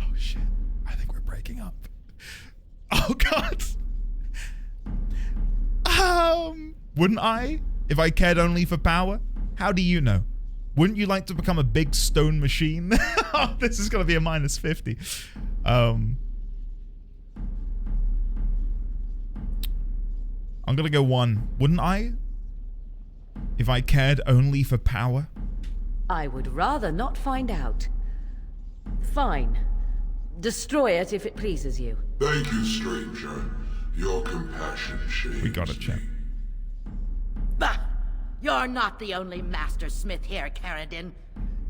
Oh shit, I think we're breaking up. Oh God. Wouldn't I? If I cared only for power? How do you know? Wouldn't you like to become a big stone machine? Oh, this is gonna be a minus 50. I'm gonna go 1. Wouldn't I? If I cared only for power? I would rather not find out. Fine. Destroy it if it pleases you. Thank you, stranger. Your compassion shames We got it, champ. Bah! You're not the only master smith here, Caradin.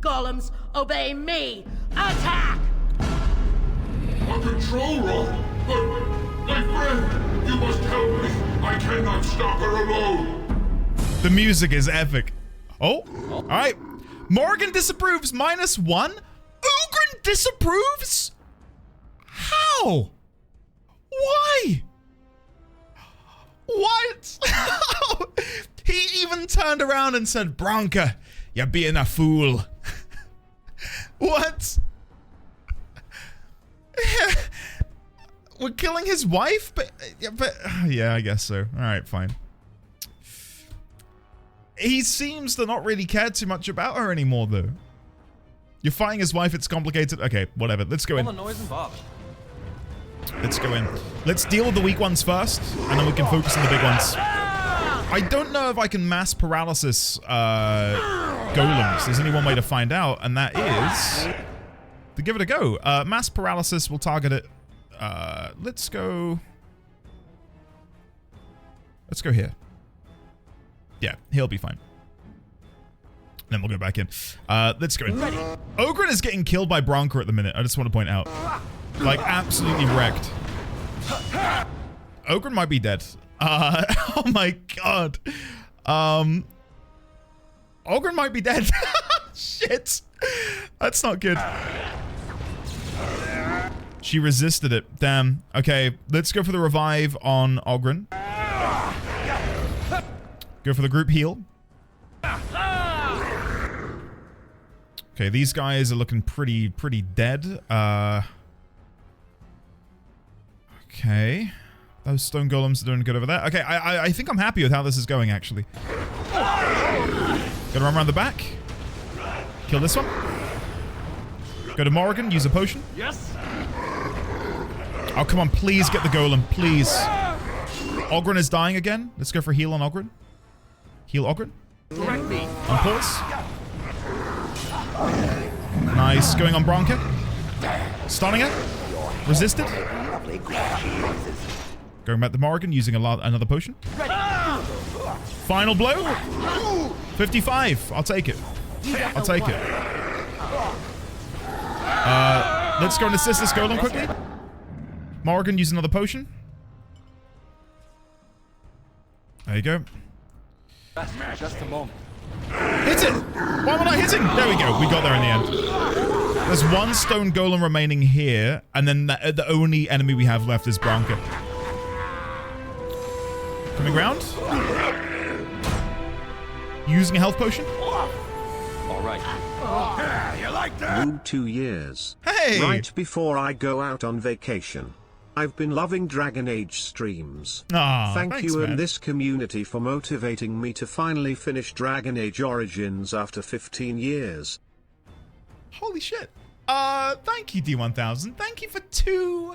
Golems, obey me! Attack! A control rod! But, my friend, you must help me. I cannot stop her alone. The music is epic. Oh, all right. Morgan disapproves, -1. Ugrin disapproves? How? Why? What? He even turned around and said, Branka, you're being a fool. What? We're killing his wife? But yeah, I guess so. Alright, fine. He seems to not really care too much about her anymore, though. You're fighting his wife, it's complicated. Okay, whatever. Let's go in. All the noise involved. Let's go in. Let's deal with the weak ones first, and then we can focus on the big ones. I don't know if I can mass paralysis golems. There's only one way to find out, and that is to give it a go. Mass paralysis will target it. Let's go here. Yeah, he'll be fine. Then we'll go back in. Let's go in. Ogryn is getting killed by Bronca at the minute. I just want to point out. Like, absolutely wrecked. Ogryn might be dead. Oh my god. Ogryn might be dead. Shit. That's not good. She resisted it. Damn. Okay, let's go for the revive on Ogryn. Go for the group heal. Okay, these guys are looking pretty dead. Okay. Those stone golems are doing good over there. Okay, I think I'm happy with how this is going, actually. Gonna run around the back. Kill this one. Go to Morrigan, use a potion. Yes. Oh, come on, please get the golem, please. Ogryn is dying again. Let's go for heal on Ogryn. Heal Ogryn. On pause. Nice. Going on Bronca. Stunning it. Resisted. Going back to Morrigan, using another potion. Final blow. 55. I'll take it. I'll take it. Let's go and assist this golem quickly. Morrigan, use another potion. There you go. Just a moment. Hit it! Why am I not hitting? There we go. We got there in the end. There's one stone golem remaining here, and then the only enemy we have left is Bronca. Coming round. Using a health potion. All right. You like that? Noob 2 years. Hey! Right before I go out on vacation. I've been loving Dragon Age streams. Aw, Thank thanks, you man. and this community for motivating me to finally finish Dragon Age Origins after 15 years. Holy shit. Thank you, D1000. Thank you for 2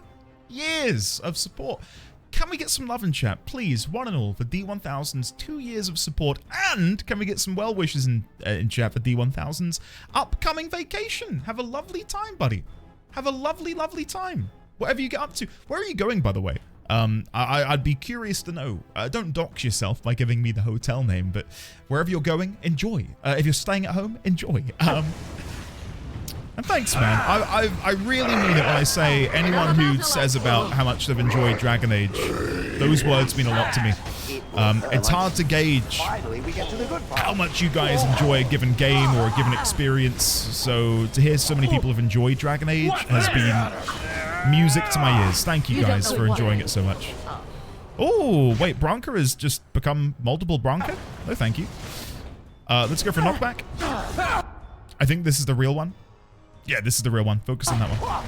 years of support. Can we get some love in chat, please, one and all, for D1000's 2 years of support? And can we get some well wishes in chat for D1000's upcoming vacation? Have a lovely time, buddy. Have a lovely, lovely time. Whatever you get up to. Where are you going, by the way? I'd be curious to know. Don't dox yourself by giving me the hotel name, but wherever you're going, enjoy. If you're staying at home, enjoy. And thanks, man. I really mean it when I say anyone who says about how much they've enjoyed Dragon Age, those words mean a lot to me. It's hard to gauge how much you guys enjoy a given game or a given experience. So to hear so many people have enjoyed Dragon Age has been music to my ears. Thank you guys for enjoying it so much. Oh, wait, Bronca has just become multiple Bronca? No, thank you. Let's go for knockback. I think this is the real one. Yeah, this is the real one. Focus on that one.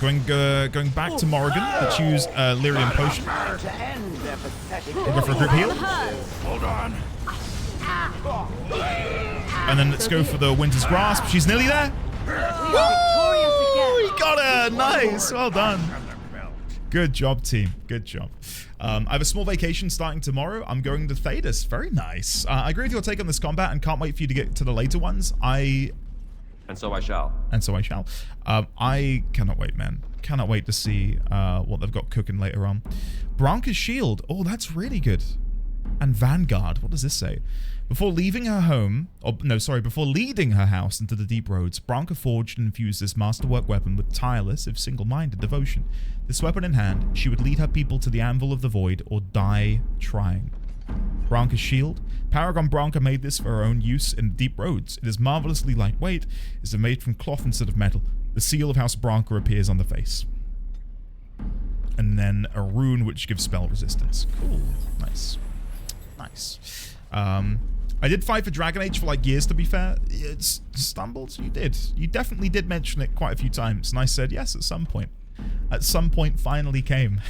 Going back to Morrigan. Let's use Lyrium Potion. We'll go for a group heal. Hold on. And then let's go for the Winter's Grasp. She's nearly there. Woo! We got her! Nice! Well done. Good job, team. Good job. I have a small vacation starting tomorrow. I'm going to Thedas. Very nice. I agree with your take on this combat and can't wait for you to get to the later ones. And so I shall. And so I shall. I cannot wait, man. Cannot wait to see what they've got cooking later on. Bronca's Shield. Oh, that's really good. And Vanguard. What does this say? Before leaving her home, before leading her house into the deep roads, Bronca forged and infused this masterwork weapon with tireless, if single-minded, devotion. This weapon in hand, she would lead her people to the Anvil of the Void or die trying. Bronca's Shield. Paragon Bronca made this for her own use in the deep roads. It is marvelously lightweight. It is made from cloth instead of metal. The seal of House Bronca appears on the face. And then a rune which gives spell resistance. Cool. Nice. Nice. I did fight for Dragon Age for like years, to be fair. It's stumbled? You did. You definitely did mention it quite a few times. And I said yes at some point. at some point finally came.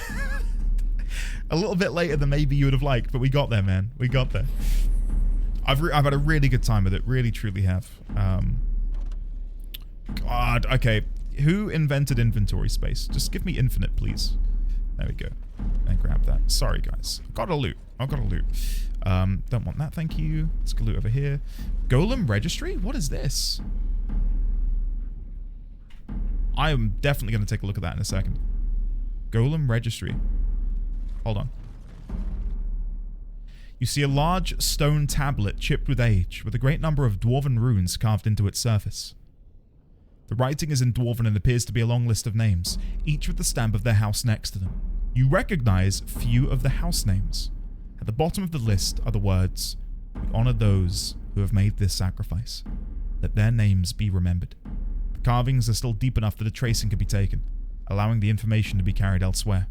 A little bit later than maybe you would have liked, but we got there, man. We got there. I've had a really good time with it. Really, truly have. God, okay. Who invented inventory space? Just give me infinite, please. There we go. And grab that. Sorry, guys. I've got a loot. Don't want that, thank you. Let's go loot over here. Golem registry? What is this? I am definitely going to take a look at that in a second. Golem registry. Hold on. You see a large stone tablet chipped with age, with a great number of dwarven runes carved into its surface. The writing is in dwarven and appears to be a long list of names, each with the stamp of their house next to them. You recognize few of the house names. At the bottom of the list are the words, "We honor those who have made this sacrifice. Let their names be remembered." The carvings are still deep enough that a tracing can be taken, allowing the information to be carried elsewhere.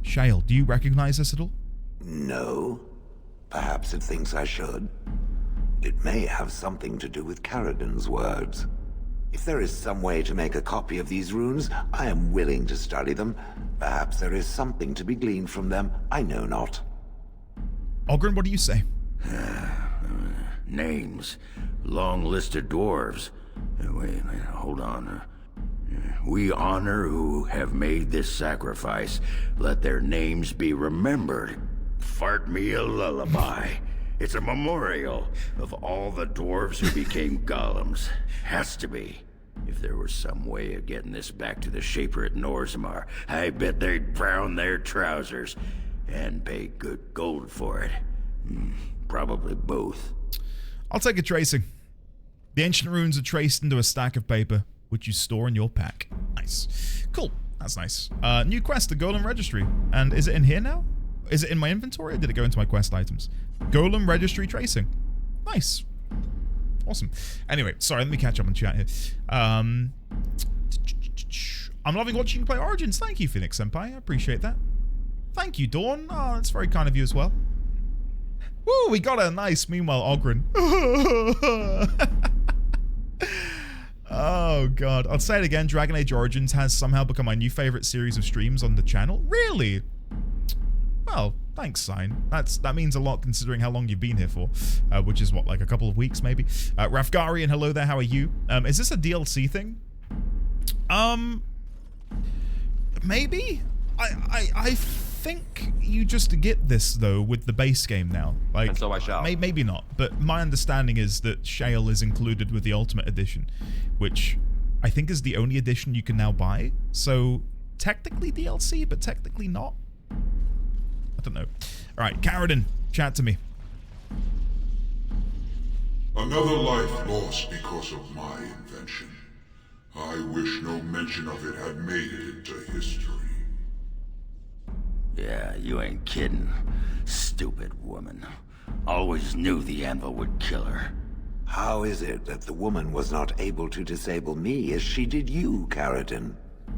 Shale, do you recognize this at all? No. Perhaps it thinks I should. It may have something to do with Caridin's words. If there is some way to make a copy of these runes, I am willing to study them. Perhaps there is something to be gleaned from them. I know not. Oghren, what do you say? Names. Long list of dwarves. Wait, hold on. We honor who have made this sacrifice. Let their names be remembered. Fart me a lullaby. It's a memorial of all the dwarves who became golems. Has to be. If there was some way of getting this back to the Shaper at Norzimar, I bet they'd brown their trousers and pay good gold for it. Probably both. I'll take a tracing. The ancient runes are traced into a stack of paper, which you store in your pack. Nice. Cool. That's nice. New quest, the Golem Registry. And is it in here now? Is it in my inventory or did it go into my quest items? Golem Registry tracing. Nice. Awesome. Anyway, sorry, let me catch up on chat here. I'm loving watching you play Origins. Thank you, Phoenix Senpai. I appreciate that. Thank you, Dawn. Oh, that's very kind of you as well. Woo, we got a nice, meanwhile, Oghren. Oh, God. I'll say it again. Dragon Age Origins has somehow become my new favorite series of streams on the channel. Really? Well, thanks, Sign. That means a lot considering how long you've been here for, which is, what, like a couple of weeks, maybe? Rafgarian, hello there. How are you? Is this a DLC thing? Maybe? I think you just get this, though, with the base game now. Like, and so I shall. Maybe not, but my understanding is that Shale is included with the Ultimate Edition, which I think is the only edition you can now buy. So, technically DLC, but technically not. I don't know. Alright, Caridin, chat to me. Another life lost because of my invention. I wish no mention of it had made it into history. Yeah, you ain't kidding. Stupid woman. Always knew the anvil would kill her. How is it that the woman was not able to disable me as she did you, Caridin?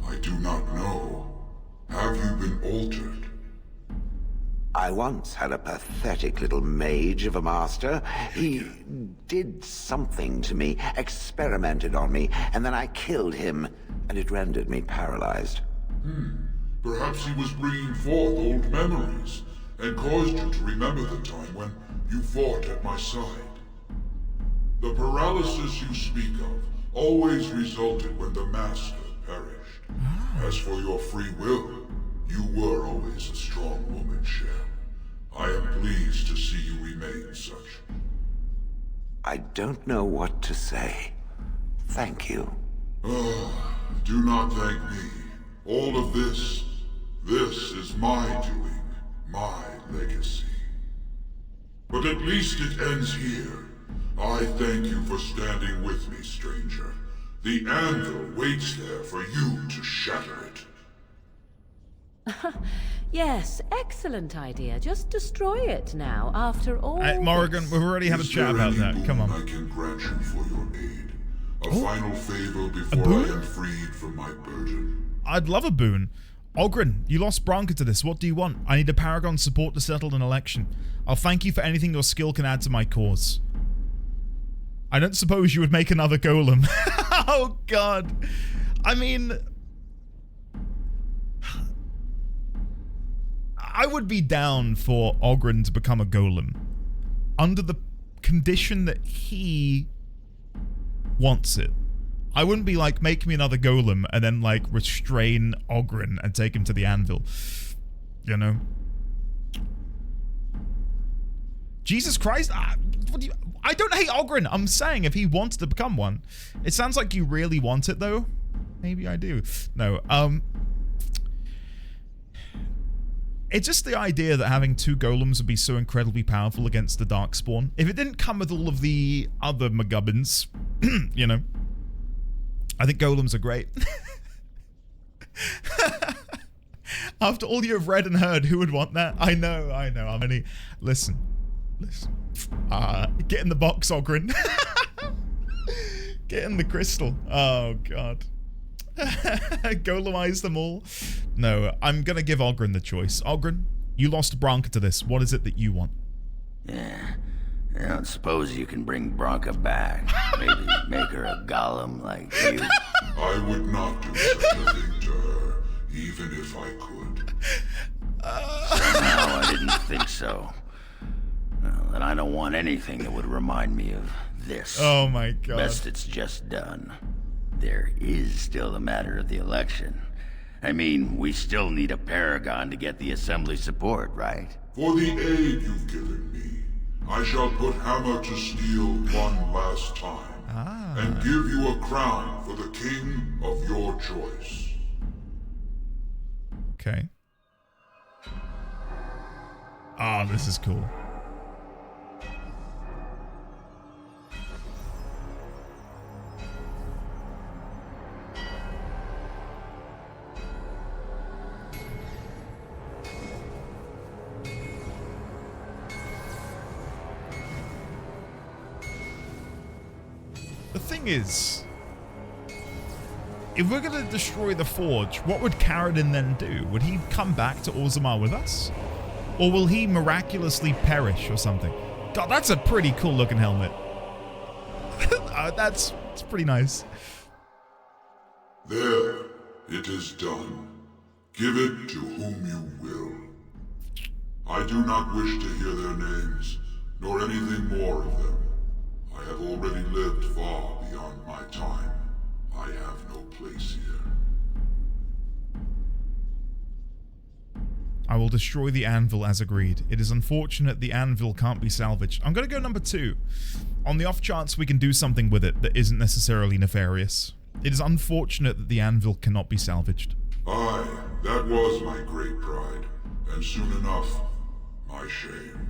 I do not know. Have you been altered? I once had a pathetic little mage of a master. He did something to me, experimented on me, and then I killed him, and it rendered me paralyzed. Perhaps he was bringing forth old memories, and caused you to remember the time when you fought at my side. The paralysis you speak of always resulted when the Master perished. As for your free will, you were always a strong woman, Shale. I am pleased to see you remain such. I don't know what to say. Thank you. Do not thank me. All of this is my doing, my legacy. But at least it ends here. I thank you for standing with me, stranger. The anvil waits there for you to shatter it. Yes, excellent idea. Just destroy it now, after all. Morrigan, we've already had a chat about that. Come on. I can grant you for your aid. A final favor before I am freed from my burden. I'd love a boon. Oghren, you lost Branka to this. What do you want? I need a Paragon support to settle an election. I'll thank you for anything your skill can add to my cause. I don't suppose you would make another golem. Oh, God. I mean, I would be down for Oghren to become a golem under the condition that he wants it. I wouldn't be like, make me another golem and then like restrain Oghren and take him to the anvil. You know? Jesus Christ, I don't hate Oghren. I'm saying if he wanted to become one. It sounds like you really want it though. Maybe I do. No, it's just the idea that having 2 golems would be so incredibly powerful against the Darkspawn. If it didn't come with all of the other McGubbins, you know, I think golems are great. After all you have read and heard, who would want that? I know. I'm only... Listen. Get in the box, Oghren. Get in the crystal. Oh, God. Golemize them all. No, I'm gonna give Oghren the choice. Oghren, you lost Branka to this. What is it that you want? Yeah. I don't suppose you can bring Branka back. Maybe make her a golem like you. I would not do such a thing to her, even if I could. Somehow I didn't think so. Well, and I don't want anything that would remind me of this. Oh my God. Best it's just done. There is still the matter of the election. I mean, we still need a paragon to get the assembly support, right? For the aid you've given me, I shall put Hammer to Steel one last time, and give you a crown for the king of your choice. Okay. Ah, this is cool. The thing is, if we're going to destroy the Forge, what would Caridin then do? Would he come back to Orzammar with us? Or will he miraculously perish or something? God, that's a pretty cool looking helmet. It's pretty nice. There, it is done. Give it to whom you will. I do not wish to hear their names, nor anything more of them. I have already lived far beyond my time. I have no place here. I will destroy the anvil as agreed. It is unfortunate the anvil can't be salvaged. I'm going to go number 2. On the off chance we can do something with it that isn't necessarily nefarious. It is unfortunate that the anvil cannot be salvaged. Aye, that was my great pride. And soon enough, my shame.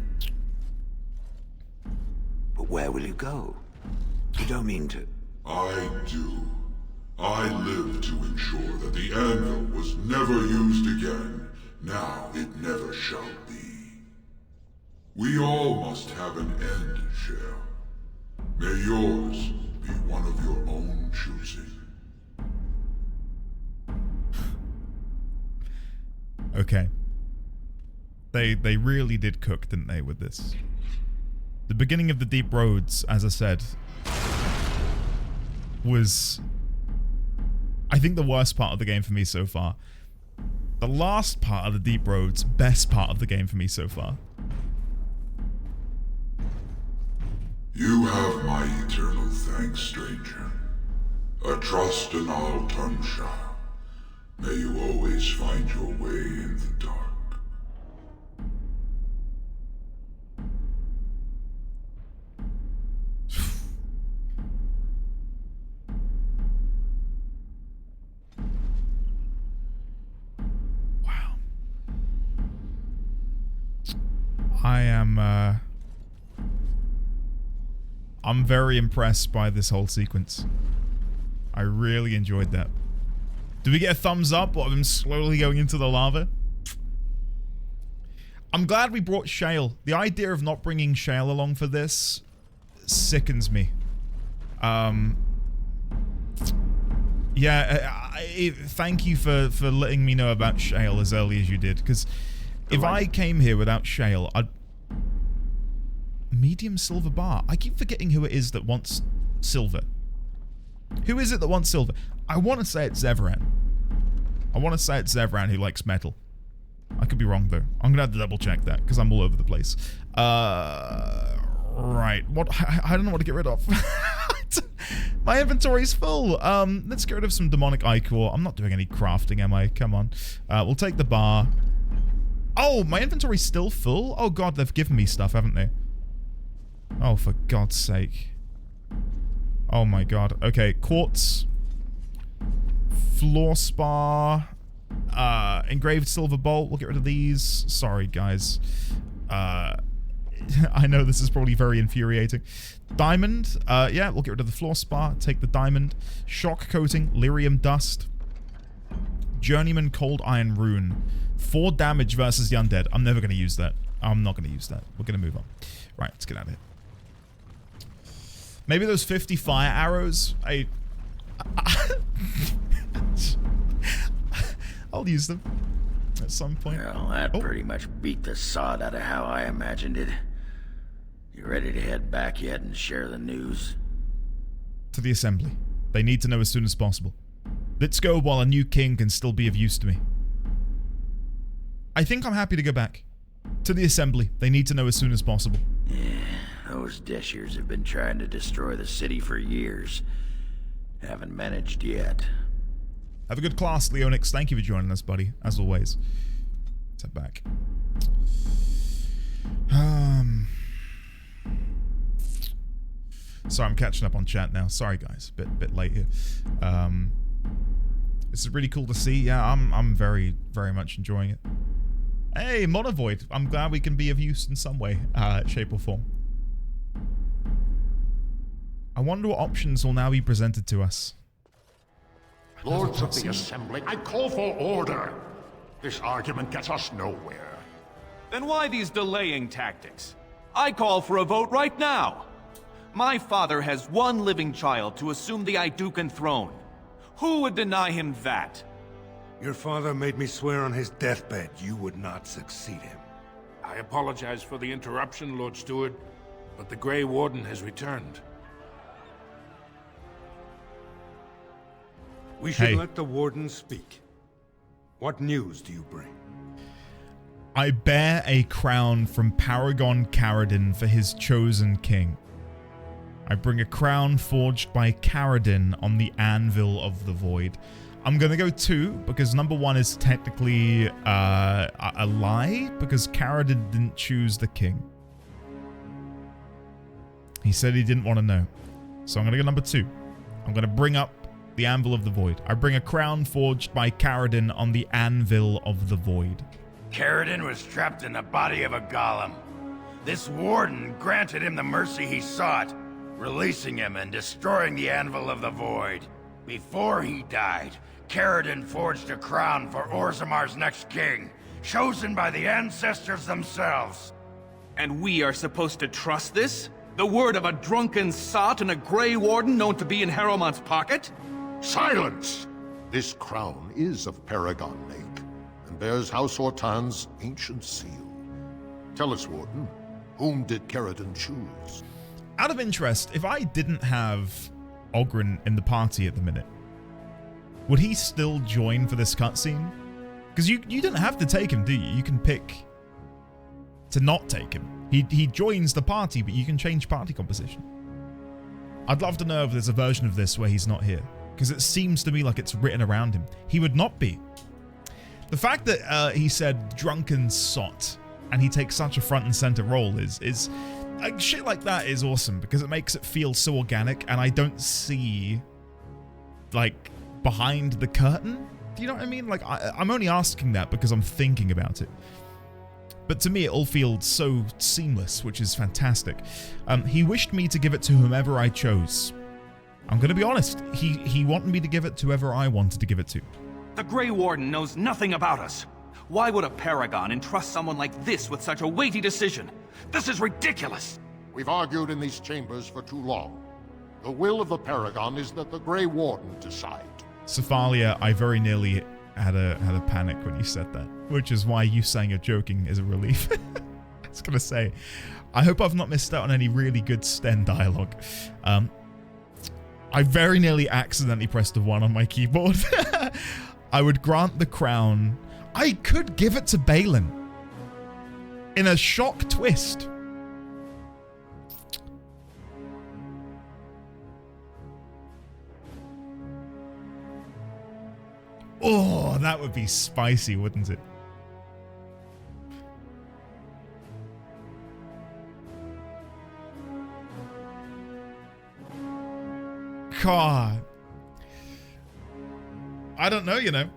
But where will you go? You don't mean to... I do. I live to ensure that the anvil was never used again. Now it never shall be. We all must have an end, Shale. May yours be one of your own choosing. Okay. They really did cook, didn't they, with this? The beginning of the Deep Roads, as I said, was, I think, the worst part of the game for me so far. The last part of the Deep Roads, best part of the game for me so far. You have my eternal thanks, stranger. A trust in Al Tunsha. May you always find your way in the dark. Wow. I am, I'm very impressed by this whole sequence. I really enjoyed that. Do we get a thumbs up of him slowly going into the lava? I'm glad we brought Shale. The idea of not bringing Shale along for this sickens me. Yeah, thank you for letting me know about Shale as early as you did, because if I came here without Shale, I'd... medium silver bar. I keep forgetting who it is that wants silver. Who is it that wants silver? I want to say it's Zevran. I want to say it's Zevran who likes metal. I could be wrong, though. I'm going to have to double check that, because I'm all over the place. Right. What? I don't know what to get rid of. My inventory's full. Let's get rid of some demonic ichor. I'm not doing any crafting, am I? Come on. We'll take the bar. Oh, my inventory's still full? Oh, God, they've given me stuff, haven't they? Oh, for God's sake. Oh, my God. Okay, quartz. Floor spar. Engraved silver bolt. We'll get rid of these. Sorry, guys. I know this is probably very infuriating. Diamond. Yeah, we'll get rid of the floor spar. Take the diamond. Shock coating. Lyrium dust. Journeyman cold iron rune. 4 damage versus the undead. I'm never going to use that. I'm not going to use that. We're going to move on. Right, let's get out of here. Maybe those 50 fire arrows. I'll use them at some point. Well, that pretty much beat the sod out of how I imagined it. You ready to head back yet and share the news? To the assembly. They need to know as soon as possible. Let's go while a new king can still be of use to me. I think I'm happy to go back. To the assembly. They need to know as soon as possible. Yeah, those Deshirs have been trying to destroy the city for years. Haven't managed yet. Have a good class, Leonix. Thank you for joining us, buddy. As always. Let's head back. Sorry, I'm catching up on chat now. Sorry, guys. Bit late here. This is really cool to see. Yeah, I'm very, very much enjoying it. Hey, Monovoid. I'm glad we can be of use in some way, shape or form. I wonder what options will now be presented to us. Lords of the Assembly, I call for order. This argument gets us nowhere. Then why these delaying tactics? I call for a vote right now. My father has one living child to assume the Idukan throne. Who would deny him that? Your father made me swear on his deathbed you would not succeed him. I apologize for the interruption, Lord Steward, but the Grey Warden has returned. We should let the Warden speak. What news do you bring? I bear a crown from Paragon Caradin for his chosen king. I bring a crown forged by Caradin on the Anvil of the Void. I'm gonna go 2, because number 1 is technically a lie, because Caradin didn't choose the king. He said he didn't want to know. So I'm gonna go number 2. I'm gonna bring up the Anvil of the Void. I bring a crown forged by Caradin on the Anvil of the Void. Caradin was trapped in the body of a golem. This warden granted him the mercy he sought, releasing him and destroying the Anvil of the Void. Before he died, Caradin forged a crown for Orzammar's next king, chosen by the ancestors themselves. And we are supposed to trust this? The word of a drunken sot and a Grey Warden known to be in Harrowmont's pocket? Silence! This crown is of Paragon make, and bears House Hortan's ancient seal. Tell us, Warden, whom did Caradin choose? Out of interest, if I didn't have Oghren in the party at the minute, would he still join for this cutscene? Because you didn't have to take him, do you? You can pick to not take him. He joins the party, but you can change party composition. I'd love to know if there's a version of this where he's not here, because it seems to me like it's written around him. He would not be. The fact that he said drunken sot and he takes such a front and center role is shit like that is awesome, because it makes it feel so organic, and I don't see like behind the curtain. Do you know what I mean? Like I'm only asking that because I'm thinking about it. But to me, it all feels so seamless, which is fantastic. He wished me to give it to whomever I chose. I'm going to be honest. He wanted me to give it to whoever I wanted to give it to. The Grey Warden knows nothing about us. Why would a Paragon entrust someone like this with such a weighty decision? This is ridiculous. We've argued in these chambers for too long. The will of the Paragon is that the Grey Warden decide. Cephalia, I very nearly had a panic when you said that, which is why you saying you're joking is a relief. I was gonna say, I hope I've not missed out on any really good Sten dialogue. I very nearly accidentally pressed a 1 on my keyboard. I would grant the crown. I could give it to Balin in a shock twist. Oh, that would be spicy, wouldn't it? God. I don't know, you know.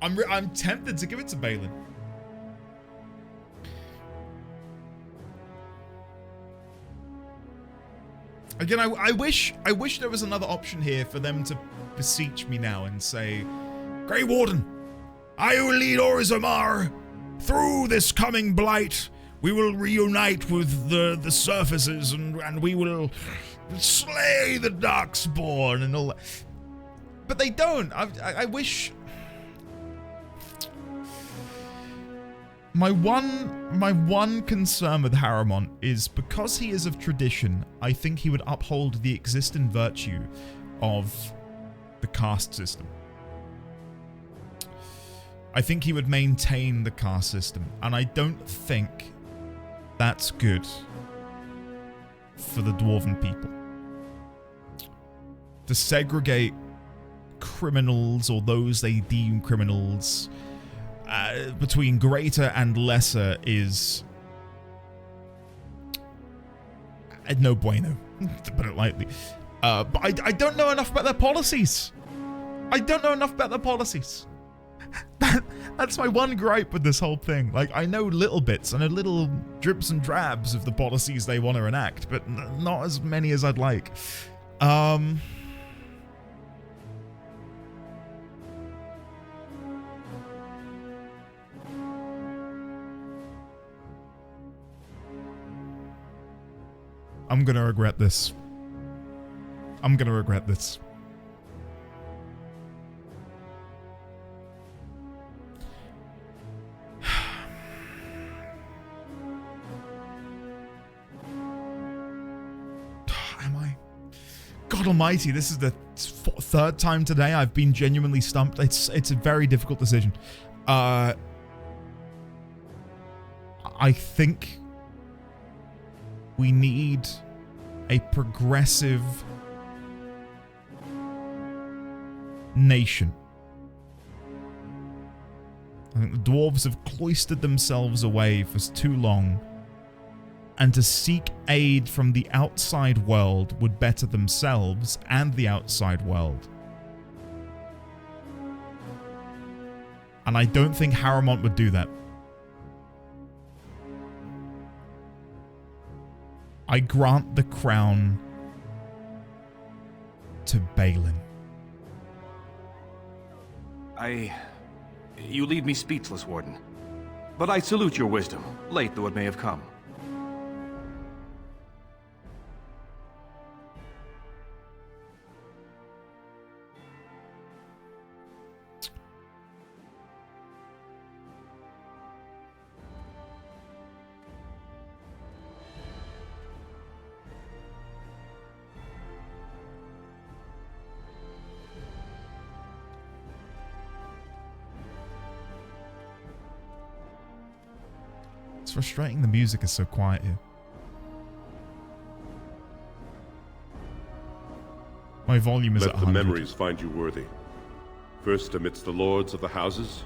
I'm tempted to give it to Balin. Again, I wish there was another option here for them to beseech me now and say, Grey Warden, I will lead Orzammar through this coming blight. We will reunite with the surfaces and we will slay the Darkspawn and all that. But they don't. I wish... My one concern with Harrowmont is because he is of tradition, I think he would uphold the existing virtue of the caste system. I think he would maintain the caste system, and I don't think that's good for the Dwarven people. To segregate criminals or those they deem criminals between greater and lesser is no bueno, to put it lightly. But I don't know enough about their policies. I don't know enough about their policies. That's my one gripe with this whole thing. Like, I know little bits, I know little drips and drabs of the policies they want to enact, but not as many as I'd like. I'm gonna regret this. I'm gonna regret this. Am I? God almighty, this is the third time today I've been genuinely stumped. It's a very difficult decision. I think we need a progressive nation. I think the dwarves have cloistered themselves away for too long, and to seek aid from the outside world would better themselves and the outside world. And I don't think Harrowmont would do that. I grant the crown to Balin. You leave me speechless, Warden. But I salute your wisdom, late though it may have come. It's frustrating the music is so quiet here. My volume is at 100. Let the memories find you worthy. First amidst the lords of the houses,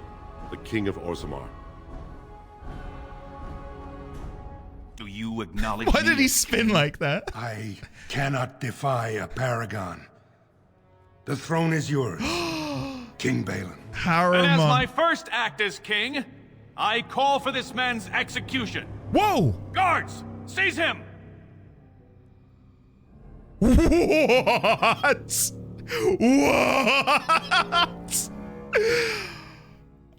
the King of Orzammar. Do you acknowledge Why did he spin like that? I cannot defy a paragon. The throne is yours, King Balin. And as my first act as king, I call for this man's execution. Whoa! Guards, seize him! What? What?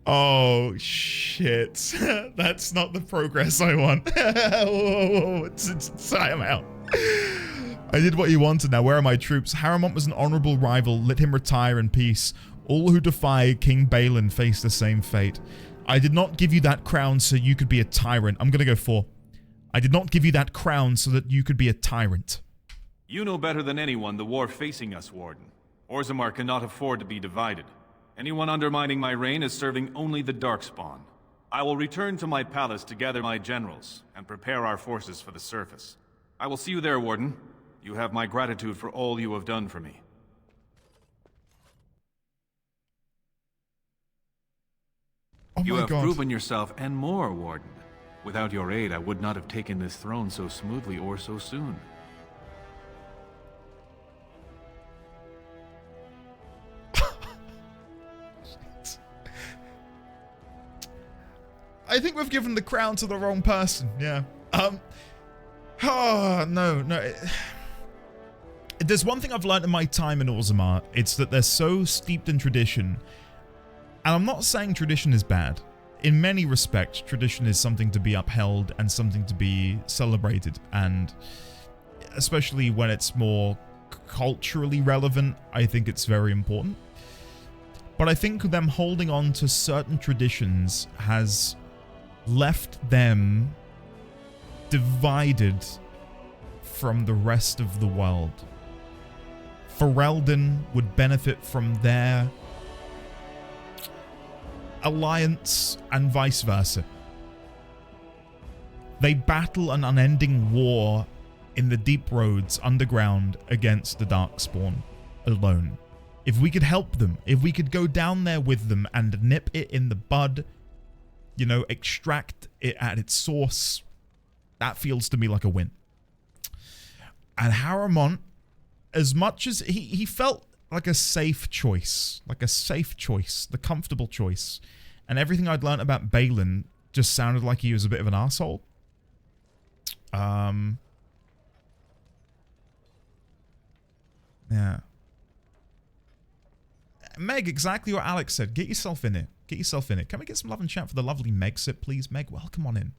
Oh, shit. That's not the progress I want. Whoa. I'm out. I did what you wanted. Now, where are my troops? Harrowmont was an honorable rival. Let him retire in peace. All who defy King Balin face the same fate. I did not give you that crown so you could be a tyrant. I'm gonna go 4. I did not give you that crown so that you could be a tyrant. You know better than anyone the war facing us, Warden. Orzammar cannot afford to be divided. Anyone undermining my reign is serving only the Darkspawn. I will return to my palace to gather my generals and prepare our forces for the surface. I will see you there, Warden. You have my gratitude for all you have done for me. Oh you my have God. proven yourself and more, Warden. Without your aid, I would not have taken this throne so smoothly or so soon. I think we've given the crown to the wrong person. Yeah. Oh, no. There's one thing I've learned in my time in Orzammar. It's that they're so steeped in tradition. And I'm not saying tradition is bad. In many respects, tradition is something to be upheld and something to be celebrated. And especially when it's more culturally relevant, I think it's very important. But I think them holding on to certain traditions has left them divided from the rest of the world. Ferelden would benefit from their alliance and vice versa. They battle an unending war in the deep roads underground against the Darkspawn alone. If we could help them, if we could go down there with them and nip it in the bud, you know, extract it at its source, that feels to me like a win. And Harrowmont, as much as he felt like a safe choice, the comfortable choice, and everything I'd learned about Balin just sounded like he was a bit of an arsehole. Yeah. Meg, exactly what Alex said. Get yourself in it. Get yourself in it. Can we get some love and chat for the lovely Megsit, please? Meg, welcome on in.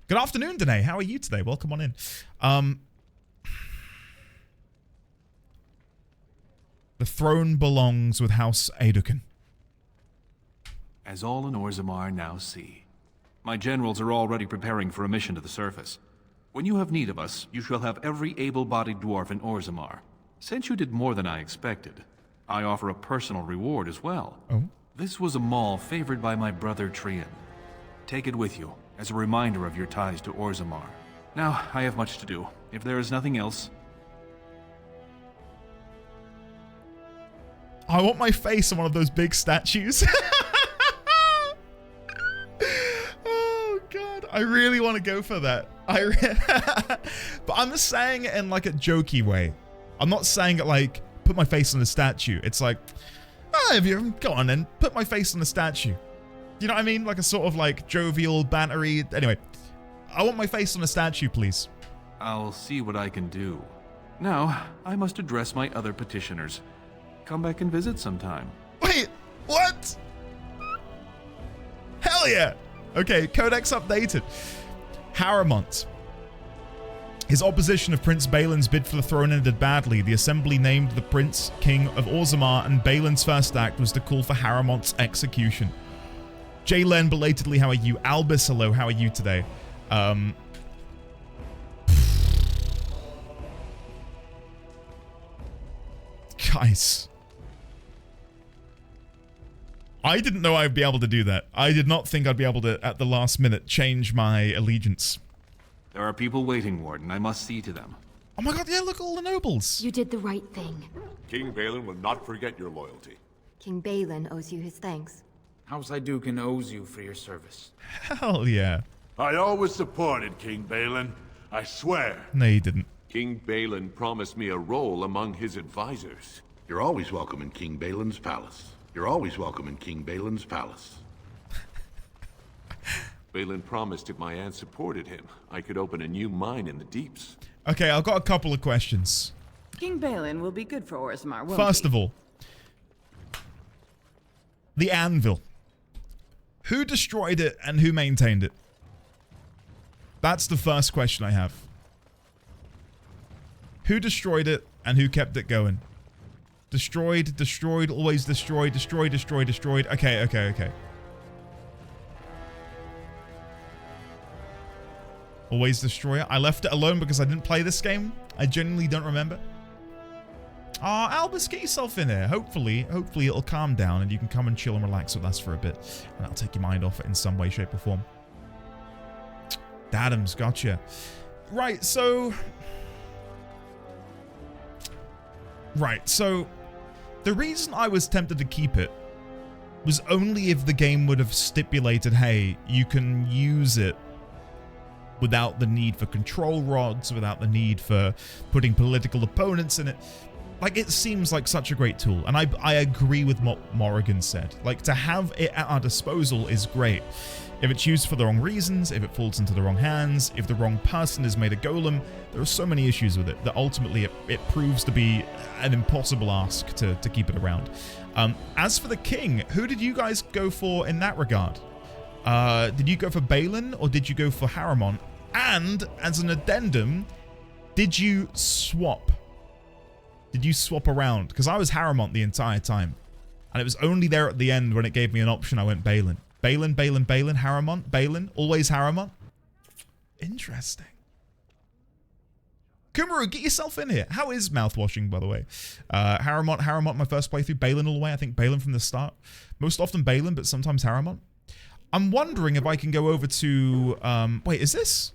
Good afternoon, Danae. How are you today? Welcome on in. The throne belongs with House Aeducan. As all in Orzammar now see, my generals are already preparing for a mission to the surface. When you have need of us, you shall have every able-bodied dwarf in Orzammar. Since you did more than I expected, I offer a personal reward as well. Oh? This was a mall favored by my brother Trian. Take it with you, as a reminder of your ties to Orzammar. Now, I have much to do. If there is nothing else... I want my face on one of those big statues. Oh, God. I really want to go for that. But I'm just saying it in like a jokey way. I'm not saying it like, put my face on a statue. It's like, oh, if you go on then, put my face on a statue. You know what I mean? Like a sort of like jovial, bantery. Anyway, I want my face on a statue, please. I'll see what I can do. Now, I must address my other petitioners. Come back and visit sometime. Wait, what? Hell yeah. Okay, Codex updated. Harrowmont. His opposition of Prince Balin's bid for the throne ended badly. The assembly named the Prince King of Orzammar, and Balin's first act was to call for Harrowmont's execution. Jaylen, belatedly, how are you? Albus, hello, how are you today? Guys. I didn't know I'd be able to do that. I did not think I'd be able to, at the last minute, change my allegiance. There are people waiting, Warden. I must see to them. Oh my god, yeah, look at all the nobles. You did the right thing. King Balin will not forget your loyalty. King Balin owes you his thanks. House Aeducan owes you for your service. Hell yeah. I always supported King Balin. I swear. No, you didn't. King Balin promised me a role among his advisors. You're always welcome in King Balin's palace. You're always welcome in King Balin's palace. Balin promised if my aunt supported him, I could open a new mine in the deeps. Okay, I've got a couple of questions. King Balin will be good for Orzammar, won't First he? of all, the anvil. Who destroyed it and who maintained it? That's the first question I have. Who destroyed it and who kept it going? Destroyed, destroyed, always destroyed, destroyed, destroyed, destroyed. Okay, okay, okay. Always Destroyer. I left it alone because I didn't play this game. I genuinely don't remember. Albus, get yourself in here. Hopefully it'll calm down and you can come and chill and relax with us for a bit. And that'll take your mind off it in some way, shape, or form. Dadams, gotcha. Right, so... the reason I was tempted to keep it was only if the game would have stipulated, hey, you can use it without the need for control rods, without the need for putting political opponents in it. Like, it seems like such a great tool, and I agree with what Morrigan said. Like, to have it at our disposal is great. If it's used for the wrong reasons, if it falls into the wrong hands, if the wrong person has made a golem, there are so many issues with it that ultimately it proves to be an impossible ask to keep it around. As for the king, who did you guys go for in that regard? Did you go for Balin or did you go for Harrimont? And as an addendum, did you swap? Did you swap around? Because I was Harrimont the entire time. And it was only there at the end when it gave me an option I went Balin. Balin, Harrimont, Balin, always Harrimont. Interesting. Kumaru, get yourself in here. How is mouthwashing, by the way? Harrimont, my first playthrough. Balin all the way. I think Balin from the start. Most often Balin, but sometimes Harrimont. I'm wondering if I can go over to... wait, is this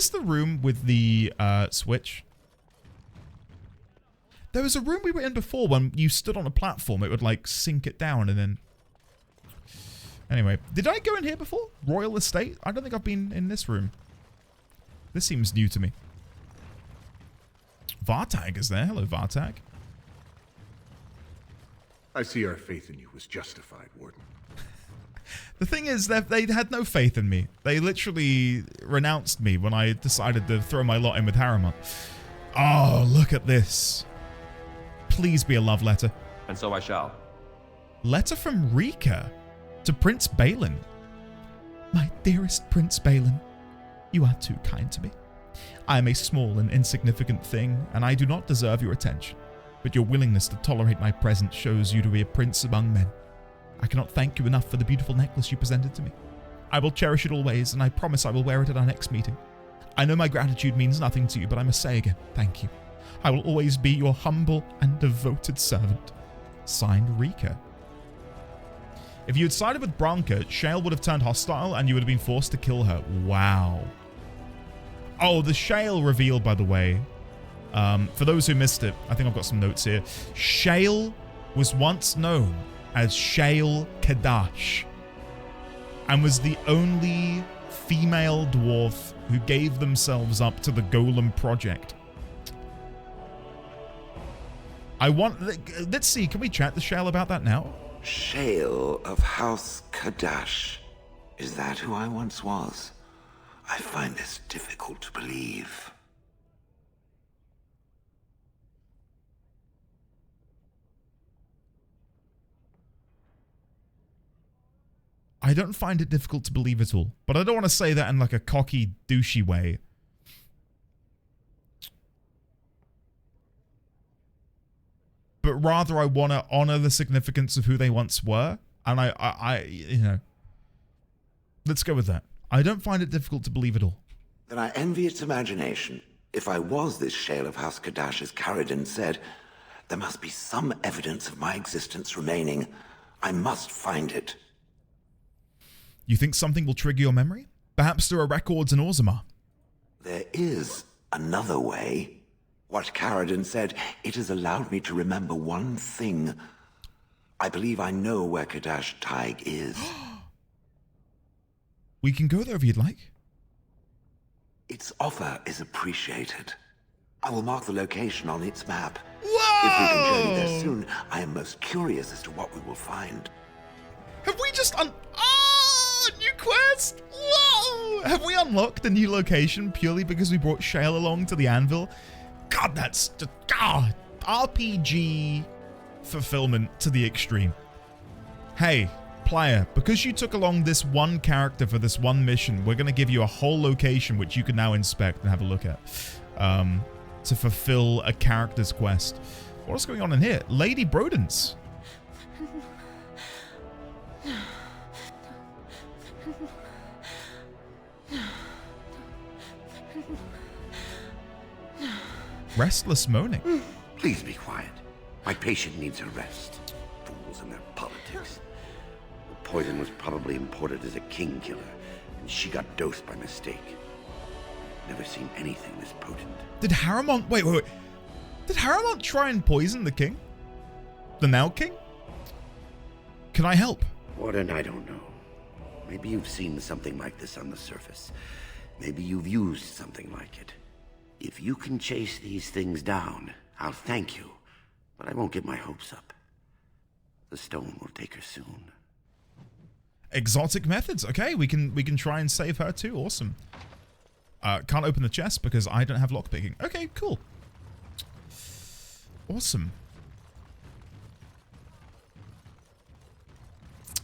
the room with the switch? There was a room we were in before when you stood on a platform. It would, like, sink it down and then... Anyway, did I go in here before? Royal Estate? I don't think I've been in this room. This seems new to me. Vartag is there. Hello, Vartag. I see our faith in you was justified, Warden. The thing is that they had no faith in me. They literally renounced me when I decided to throw my lot in with Harrimont. Oh, look at this. Please be a love letter. And so I shall. Letter from Rika to Prince Balin. My dearest Prince Balin, you are too kind to me. I am a small and insignificant thing, and I do not deserve your attention. But your willingness to tolerate my presence shows you to be a prince among men. I cannot thank you enough for the beautiful necklace you presented to me. I will cherish it always, and I promise I will wear it at our next meeting. I know my gratitude means nothing to you, but I must say again, thank you. I will always be your humble and devoted servant. Signed, Rika. If you had sided with Branka, Shale would have turned hostile and you would have been forced to kill her. Wow. Oh, the Shale reveal, by the way. For those who missed it, I think I've got some notes here. Shale was once known as Shale Kadash and was the only female dwarf who gave themselves up to the Golem project. Let's see, can we chat to Shale about that now? Shale of House Kadash. Is that who I once was? I find this difficult to believe. I don't find it difficult to believe at all. But I don't want to say that in like a cocky, douchey way. But rather I want to honor the significance of who they once were. And I you know, let's go with that. I don't find it difficult to believe at all. Then I envy its imagination. If I was this Shale of House Kadash, as Caridin said, there must be some evidence of my existence remaining. I must find it. You think something will trigger your memory? Perhaps there are records in Orzammar. There is another way. What Caridin said, it has allowed me to remember one thing. I believe I know where Kadash Taig is. We can go there if you'd like. Its offer is appreciated. I will mark the location on its map. Whoa! If we can journey there soon, I am most curious as to what we will find. Have we just new quest? Whoa! Have we unlocked a new location purely because we brought Shale along to the Anvil? God, that's just RPG fulfillment to the extreme. Hey, player, because you took along this one character for this one mission, we're going to give you a whole location which you can now inspect and have a look at to fulfill a character's quest. What's going on in here? Lady Brodens. Restless moaning. Please be quiet. My patient needs a rest. Fools and their politics. The poison was probably imported as a king killer, and she got dosed by mistake. Never seen anything this potent. Did Harrowmont... Wait. Did Harrowmont try and poison the king? The now king? Can I help? Warden, I don't know. Maybe you've seen something like this on the surface. Maybe you've used something like it. If you can chase these things down, I'll thank you. But I won't get my hopes up. The stone will take her soon. Exotic methods. Okay, we can try and save her too. Awesome. Can't open the chest because I don't have lockpicking. Okay, cool. Awesome.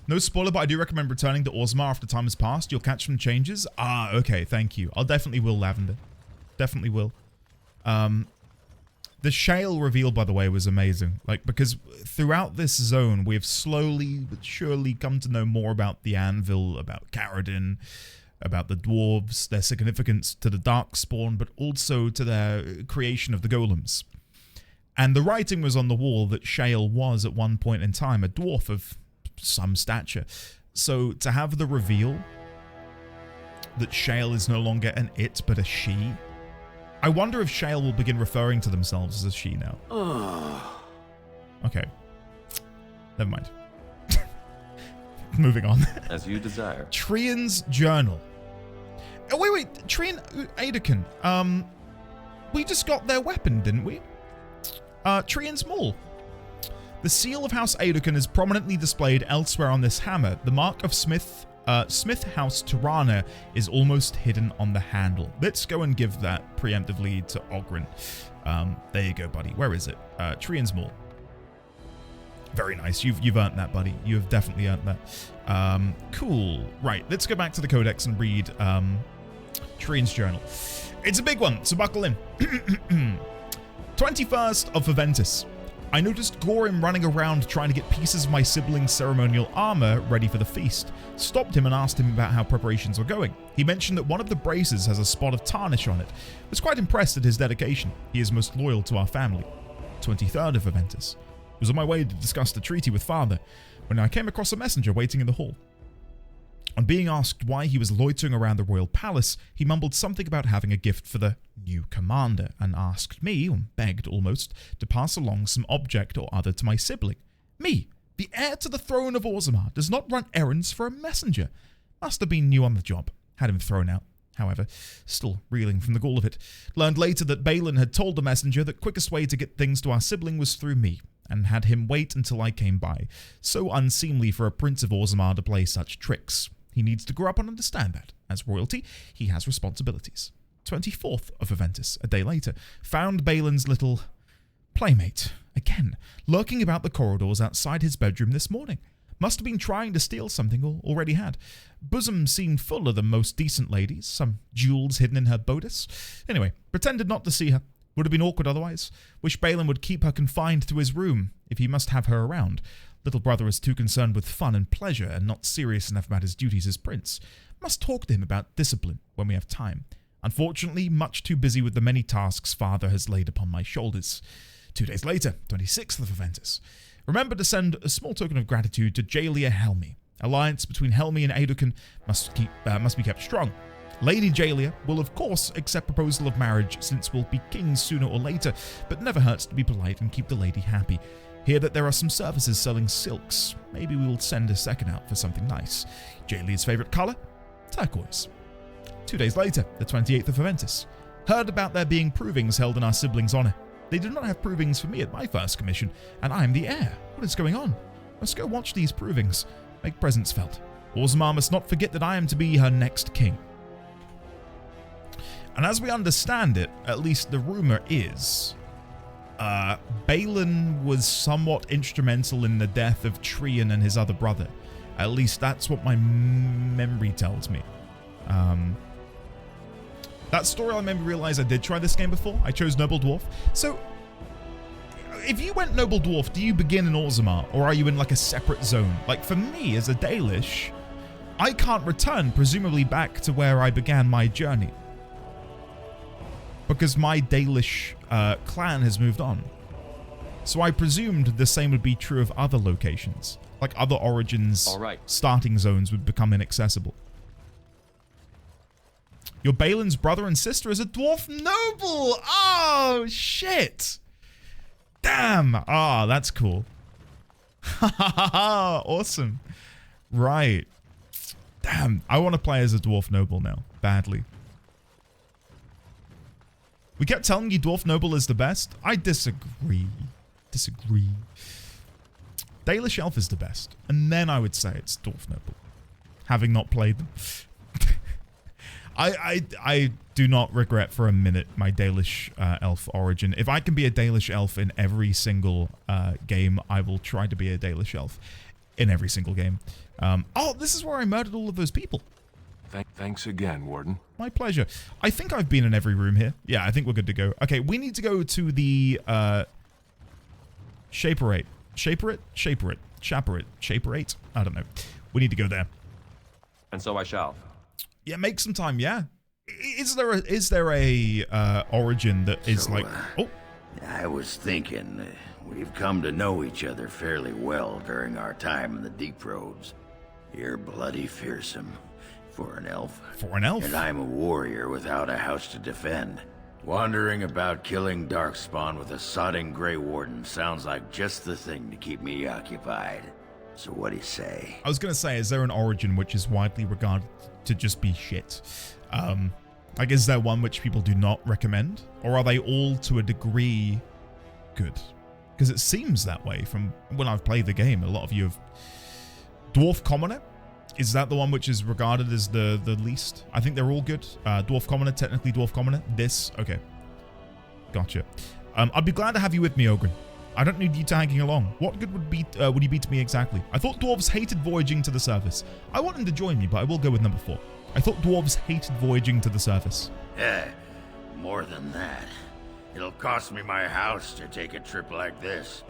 No spoiler, but I do recommend returning to Orzammar after time has passed. You'll catch some changes. Ah, okay, thank you. I'll definitely will, Lavender. Definitely will. The Shale reveal, by the way, was amazing. Like, because throughout this zone, we have slowly but surely come to know more about the Anvil, about Caradin, about the dwarves, their significance to the Darkspawn, but also to their creation of the golems. And the writing was on the wall that Shale was, at one point in time, a dwarf of some stature. So to have the reveal that Shale is no longer an it, but a she. I wonder if Shale will begin referring to themselves as a she now. Okay. Never mind. Moving on. As you desire. Trian's journal. Oh, wait. Trian Aedoken. We just got their weapon, didn't we? Trian's Maul. The seal of House Aedoken is prominently displayed elsewhere on this hammer. The mark of Smith House Tirana is almost hidden on the handle. Let's go and give that preemptively to Oghren. There you go, buddy. Where is it? Trian's Maul. Very nice. You've earned that, buddy. You have definitely earned that. Cool. Right, let's go back to the Codex and read Trian's journal. It's a big one, so buckle in. 21st of Aventus. I noticed Gorim running around trying to get pieces of my sibling's ceremonial armor ready for the feast. Stopped him and asked him about how preparations were going. He mentioned that one of the braces has a spot of tarnish on it. Was quite impressed at his dedication. He is most loyal to our family. 23rd of Aventus. Was on my way to discuss the treaty with father when I came across a messenger waiting in the hall. On being asked why he was loitering around the royal palace, he mumbled something about having a gift for the new commander and asked me, or begged almost, to pass along some object or other to my sibling. Me, the heir to the throne of Orzammar, does not run errands for a messenger. Must have been new on the job. Had him thrown out. However, still reeling from the gall of it. Learned later that Balin had told the messenger that quickest way to get things to our sibling was through me, and had him wait until I came by. So unseemly for a prince of Orzammar to play such tricks. He needs to grow up and understand that. As royalty, he has responsibilities. 24th of Aventus, a day later, found Balin's little playmate, again, lurking about the corridors outside his bedroom this morning. Must have been trying to steal something, or already had. Bosom seemed fuller than most decent ladies, some jewels hidden in her bodice. Anyway, pretended not to see her. Would have been awkward otherwise. Wish Balin would keep her confined to his room, if he must have her around. Little brother is too concerned with fun and pleasure, and not serious enough about his duties as prince. Must talk to him about discipline, when we have time. Unfortunately, much too busy with the many tasks father has laid upon my shoulders. 2 days later, 26th of Aventus. Remember to send a small token of gratitude to Jaelia Helmi. Alliance between Helmi and Aedoken must be kept strong. Lady Jaelia will of course accept proposal of marriage, since we'll be kings sooner or later, but never hurts to be polite and keep the lady happy. Hear that there are some services selling silks. Maybe we will send a second out for something nice. Jaelia's favourite colour? Turquoise. 2 days later, the 28th of Aventus. Heard about there being provings held in our siblings' honour. They did not have provings for me at my first commission, and I am the heir. What is going on? Must go watch these provings. Make presence felt. Orzammar must not forget that I am to be her next king. And as we understand it, at least the rumour is, Balin was somewhat instrumental in the death of Trian and his other brother. At least that's what my memory tells me. That story I made me realize I did try this game before. I chose Noble Dwarf. So, if you went Noble Dwarf, do you begin in Orzammar, or are you in like a separate zone? Like for me, as a Dalish, I can't return presumably back to where I began my journey. because my Dalish clan has moved on. So I presumed the same would be true of other locations. Like other origins, starting zones would become inaccessible. Your Balin's brother and sister is a dwarf noble! Oh, shit! Damn! Ah, that's cool. Awesome. Right. Damn, I want to play as a dwarf noble now. Badly. We kept telling you dwarf noble is the best. I disagree. Disagree. Dalish elf is the best. And then I would say it's dwarf noble. Having not played them. I do not regret for a minute my Dalish elf origin. If I can be a Dalish elf in every single game, I will try to be a Dalish elf in every single game. Oh, this is where I murdered all of those people. Thanks again, Warden. My pleasure. I think I've been in every room here. Yeah, I think we're good to go. Okay, we need to go to the Shaperate. Shaperate? Shaperate. Shaperate. Shaperate? I don't know. We need to go there. And so I shall. Yeah, make some time, yeah. Is there a origin that is like... Oh. I was thinking, we've come to know each other fairly well during our time in the Deep Roads. You're bloody fearsome for an elf. For an elf? And I'm a warrior without a house to defend. Wandering about killing Darkspawn with a sodding Grey Warden sounds like just the thing to keep me occupied. So what do you say? I was going to say, is there an origin which is widely regarded to just be shit? Like, is there one which people do not recommend? Or are they all, to a degree, good? Because it seems that way from when I've played the game. A lot of you have... Dwarf Commoner? Is that the one which is regarded as the least? I think they're all good. Dwarf Commoner, technically Dwarf Commoner. This, okay. Gotcha. I'd be glad to have you with me, Ogren. I don't need you tagging along. What good would you be to me exactly? I thought dwarves hated voyaging to the surface. I want him to join me, but I will go with number 4. I thought dwarves hated voyaging to the surface. More than that. It'll cost me my house to take a trip like this.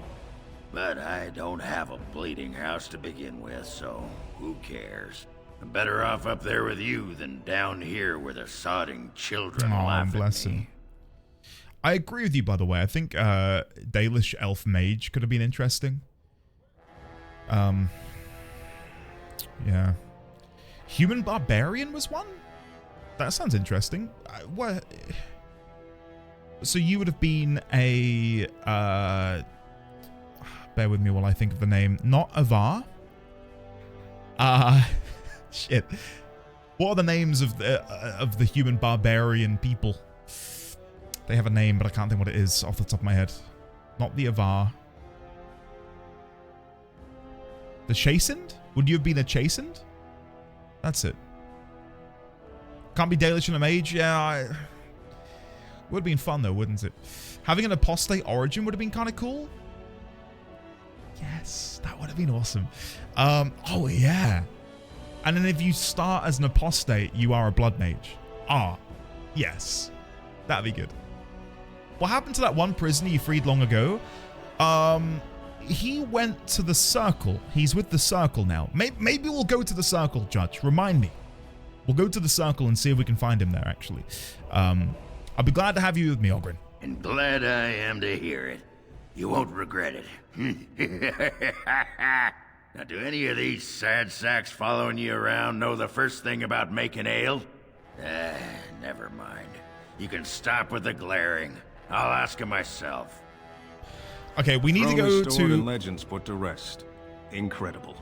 But I don't have a bleeding house to begin with, so who cares? I'm better off up there with you than down here where the sodding children laugh bless at me. him. I agree with you, by the way. I think Dalish Elf Mage could have been interesting. Yeah. Human Barbarian was one? That sounds interesting. What? So you would have been a... bear with me while I think of the name. Not Avar? Shit. What are the names of the Human Barbarian people? They have a name, but I can't think what it is off the top of my head. Not the Avar. The Chastened? Would you have been a Chastened? That's it. Can't be Dalish and a Mage? Yeah, would have been fun though, wouldn't it? Having an apostate origin would have been kind of cool. Yes, that would have been awesome. Oh yeah. And then if you start as an apostate, you are a blood mage. Ah, yes. That'd be good. What happened to that one prisoner you freed long ago? He went to the Circle. He's with the Circle now. Maybe we'll go to the Circle, Judge. Remind me. We'll go to the Circle and see if we can find him there, actually. I'll be glad to have you with me, Ogren. And glad I am to hear it. You won't regret it. Now, do any of these sad sacks following you around know the first thing about making ale? Never mind. You can stop with the glaring. I'll ask him myself. Okay, we need to go to... and legends put to rest. Incredible.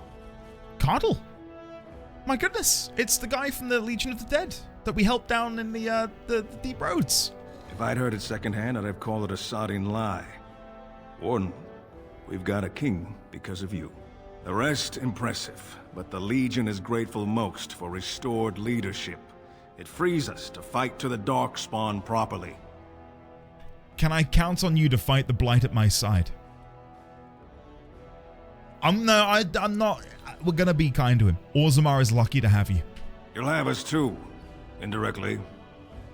Cardle? My goodness, it's the guy from the Legion of the Dead that we helped down in the Deep Roads. If I'd heard it secondhand, I'd have called it a sodding lie. Warden, we've got a king because of you. The rest, impressive, but the Legion is grateful most for restored leadership. It frees us to fight to the Darkspawn properly. Can I count on you to fight the Blight at my side? I'm not. We're gonna be kind to him. Orzammar is lucky to have you. You'll have us too, indirectly.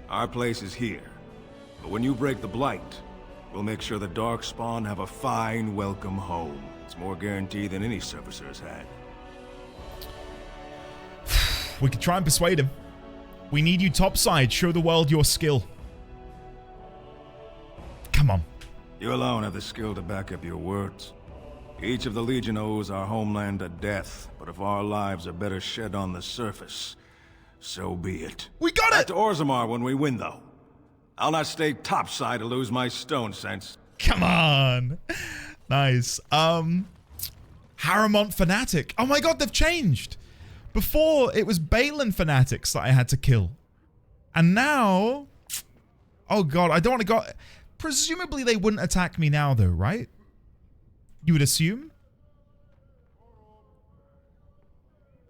Our place is here. But when you break the Blight, we'll make sure the Darkspawn have a fine welcome home. It's more guaranteed than any servicer's had. We could try and persuade him. We need you topside. Show the world your skill. Come on. You alone have the skill to back up your words. Each of the Legion owes our homeland a death, but if our lives are better shed on the surface, so be it. We got it! Back to Orzammar when we win, though. I'll not stay topside to lose my stone sense. Come on. Nice. Harrowmont Fanatic. Oh my god, they've changed. Before, it was Balin Fanatics that I had to kill. And now... Oh god, I don't want to go... Presumably they wouldn't attack me now though, right? You would assume?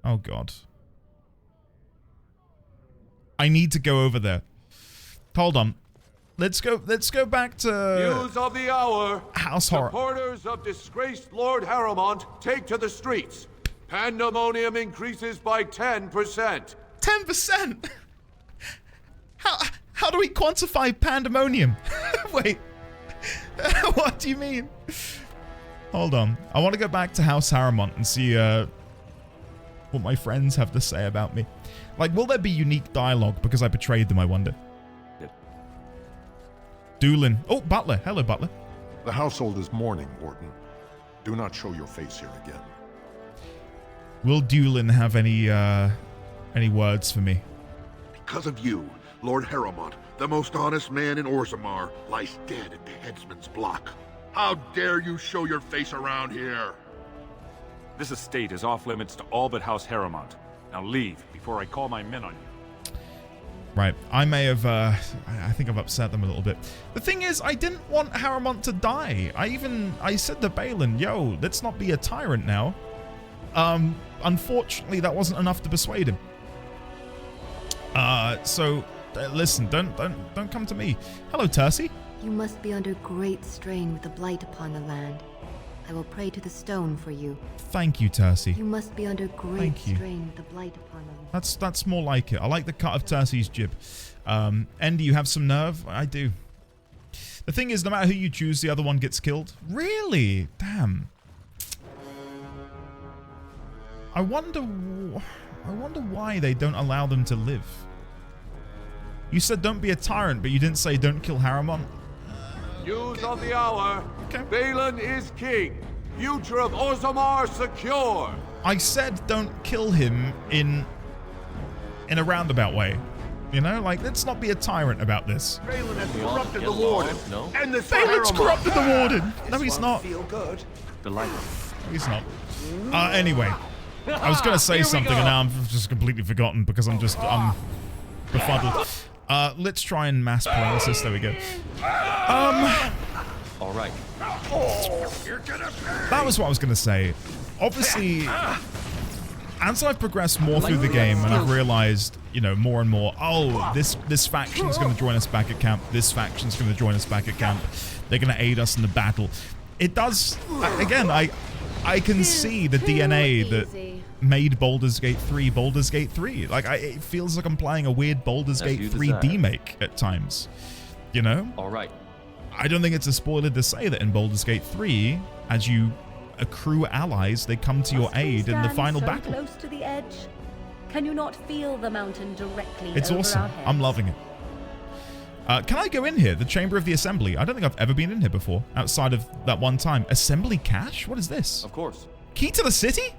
Oh god. I need to go over there. Hold on. Let's go back to... News of the hour. House Horror. Supporters of disgraced Lord Harrowmont take to the streets. Pandemonium increases by 10%. 10%? How do we quantify pandemonium? Wait. What do you mean? Hold on. I want to go back to House Harrowmont and see what my friends have to say about me. Like, will there be unique dialogue because I betrayed them, I wonder? Doolin. Oh, Butler. Hello, Butler. The household is mourning, Warden. Do not show your face here again. Will Doolin have any words for me? Because of you, Lord Harrowmont, the most honest man in Orzammar, lies dead at the headsman's block. How dare you show your face around here? This estate is off limits to all but House Harrowmont. Now leave before I call my men on you. Right, I may have, I think I've upset them a little bit. The thing is, I didn't want Harrowmont to die. I said to Balin, yo, let's not be a tyrant now. Unfortunately, that wasn't enough to persuade him. Listen, don't come to me. Hello, Tercy. You must be under great strain with the blight upon the land. I will pray to the stone for you. Thank you, Tercy. You must be under great strain with the blight upon the land. That's more like it. I like the cut of Tercy's jib. Endy, you have some nerve? I do. The thing is, no matter who you choose, the other one gets killed. Really? Damn. I wonder why they don't allow them to live. You said don't be a tyrant, but you didn't say don't kill Harrowmont. News of the hour. Balin is king. Future of Orzammar secure. I said don't kill him in a roundabout way. You know, like, let's not be a tyrant about this. Balin has corrupted the warden. No. And the Balin's corrupted the warden. No, he's not. Feel good. No, he's not. Anyway, I was gonna say something and now I've just completely forgotten because I'm befuddled. Let's try and mass paralysis. There we go. All right. That was what I was gonna say. Obviously, as I've progressed more through the game and I've realized, you know, more and more, oh, this faction's gonna join us back at camp. This faction's gonna join us back at camp. They're gonna aid us in the battle. It does. Again, I can see the DNA that made Baldur's Gate 3 Baldur's Gate 3. Like, it feels like I'm playing a weird Baldur's Gate 3 remake at times. You know? All right. I don't think it's a spoiler to say that in Baldur's Gate 3, as you accrue allies, they come to your aid in the final battle. Close to the edge. Can you not feel the mountain directly It's over awesome. our heads? I'm loving it. Can I go in here? The Chamber of the Assembly. I don't think I've ever been in here before, outside of that one time. Assembly cache? What is this? Of course. Key to the city?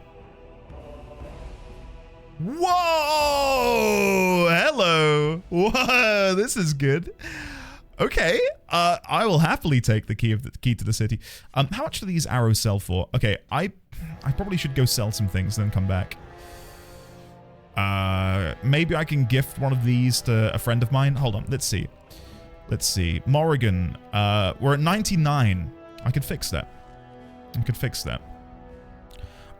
Whoa! Hello. Whoa, this is good. Okay, I will happily take the key to the city. How much do these arrows sell for? Okay, I probably should go sell some things and then come back. Maybe I can gift one of these to a friend of mine. Hold on, let's see. Let's see. Morrigan, we're at 99. I could fix that.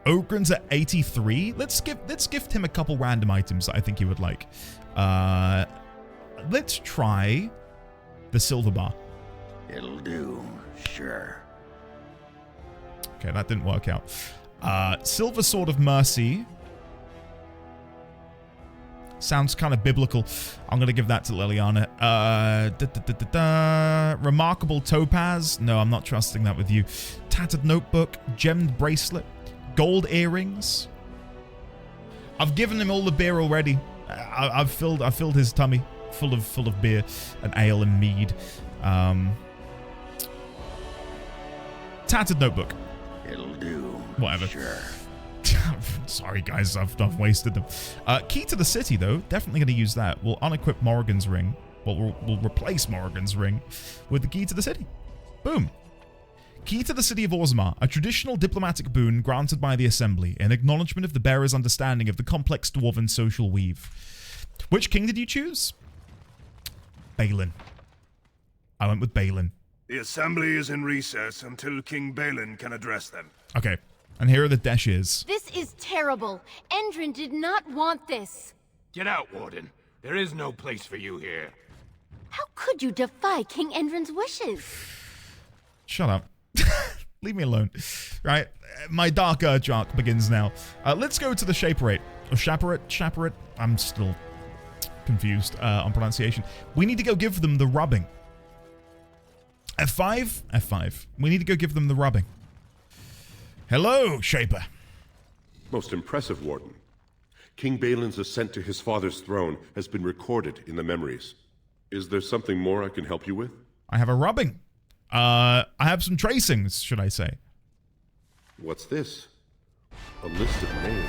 Ogren's at 83. Let's gift him a couple random items that I think he would like. Let's try the silver bar. It'll do, sure. Okay, that didn't work out. Silver Sword of Mercy. Sounds kind of biblical. I'm going to give that to Liliana. Remarkable Topaz. No, I'm not trusting that with you. Tattered Notebook. Gemmed Bracelet. Gold Earrings. I've given him all the beer already. I've filled his tummy full of beer and ale and mead. Tattered notebook. It'll do. Whatever. Sure. Sorry, guys, I've wasted them. Key to the city, though. Definitely going to use that. We'll unequip Morrigan's ring. Well, we'll replace Morrigan's ring with the key to the city. Boom. Key to the city of Orzammar, a traditional diplomatic boon granted by the Assembly in acknowledgement of the bearer's understanding of the complex dwarven social weave. Which king did you choose? Balin. I went with Balin. The Assembly is in recess until King Balin can address them. Okay, and here are the dashes. This is terrible. Endrin did not want this. Get out, Warden. There is no place for you here. How could you defy King Endrin's wishes? Shut up. Leave me alone. Right, my Dark Urge arc begins now. Let's go to the Shaperate. Or Shaperate? I'm still confused on pronunciation. We need to go give them the rubbing. F5? F5. We need to go give them the rubbing. Hello, Shaper. Most impressive, Warden. King Balin's ascent to his father's throne has been recorded in the memories. Is there something more I can help you with? I have a rubbing. I have some tracings, should I say. What's this? A list of names.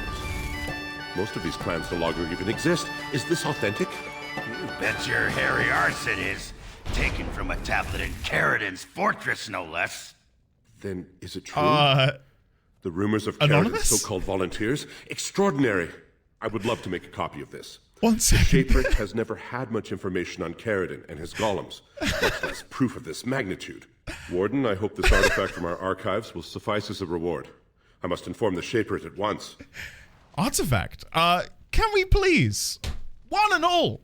Most of these clans no longer even exist. Is this authentic? You bet your hairy arse it is. Taken from a tablet in Caridin's fortress, no less. Then is it true? The rumors of Caridin's so-called volunteers? Extraordinary. I would love to make a copy of this. 1 second. Shaperate has never had much information on Caridin and his golems, much less proof of this magnitude. Warden, I hope this artifact from our archives will suffice as a reward. I must inform the Shaperate at once. Artifact? Can we please, one and all,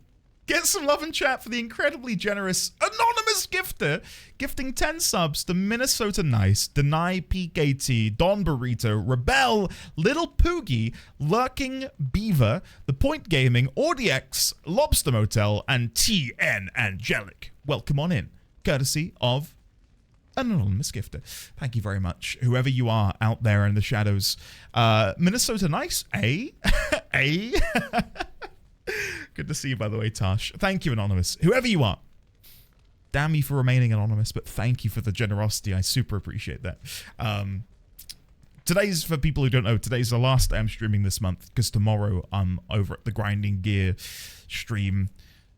get some love and chat for the incredibly generous anonymous gifter, gifting 10 subs to Minnesota Nice, Deny PKT, Don Burrito, Rebel, Little Poogie, Lurking Beaver, The Point Gaming, AudieX, Lobster Motel, and TN Angelic. Welcome on in, courtesy of an anonymous gifter. Thank you very much, whoever you are out there in the shadows. Minnesota Nice, eh? Eh? Good to see you, by the way, Tosh. Thank you, Anonymous. Whoever you are. Damn you for remaining anonymous, but thank you for the generosity. I super appreciate that. Today's, for people who don't know, today's the last day I'm streaming this month, because tomorrow I'm over at the Grinding Gear stream,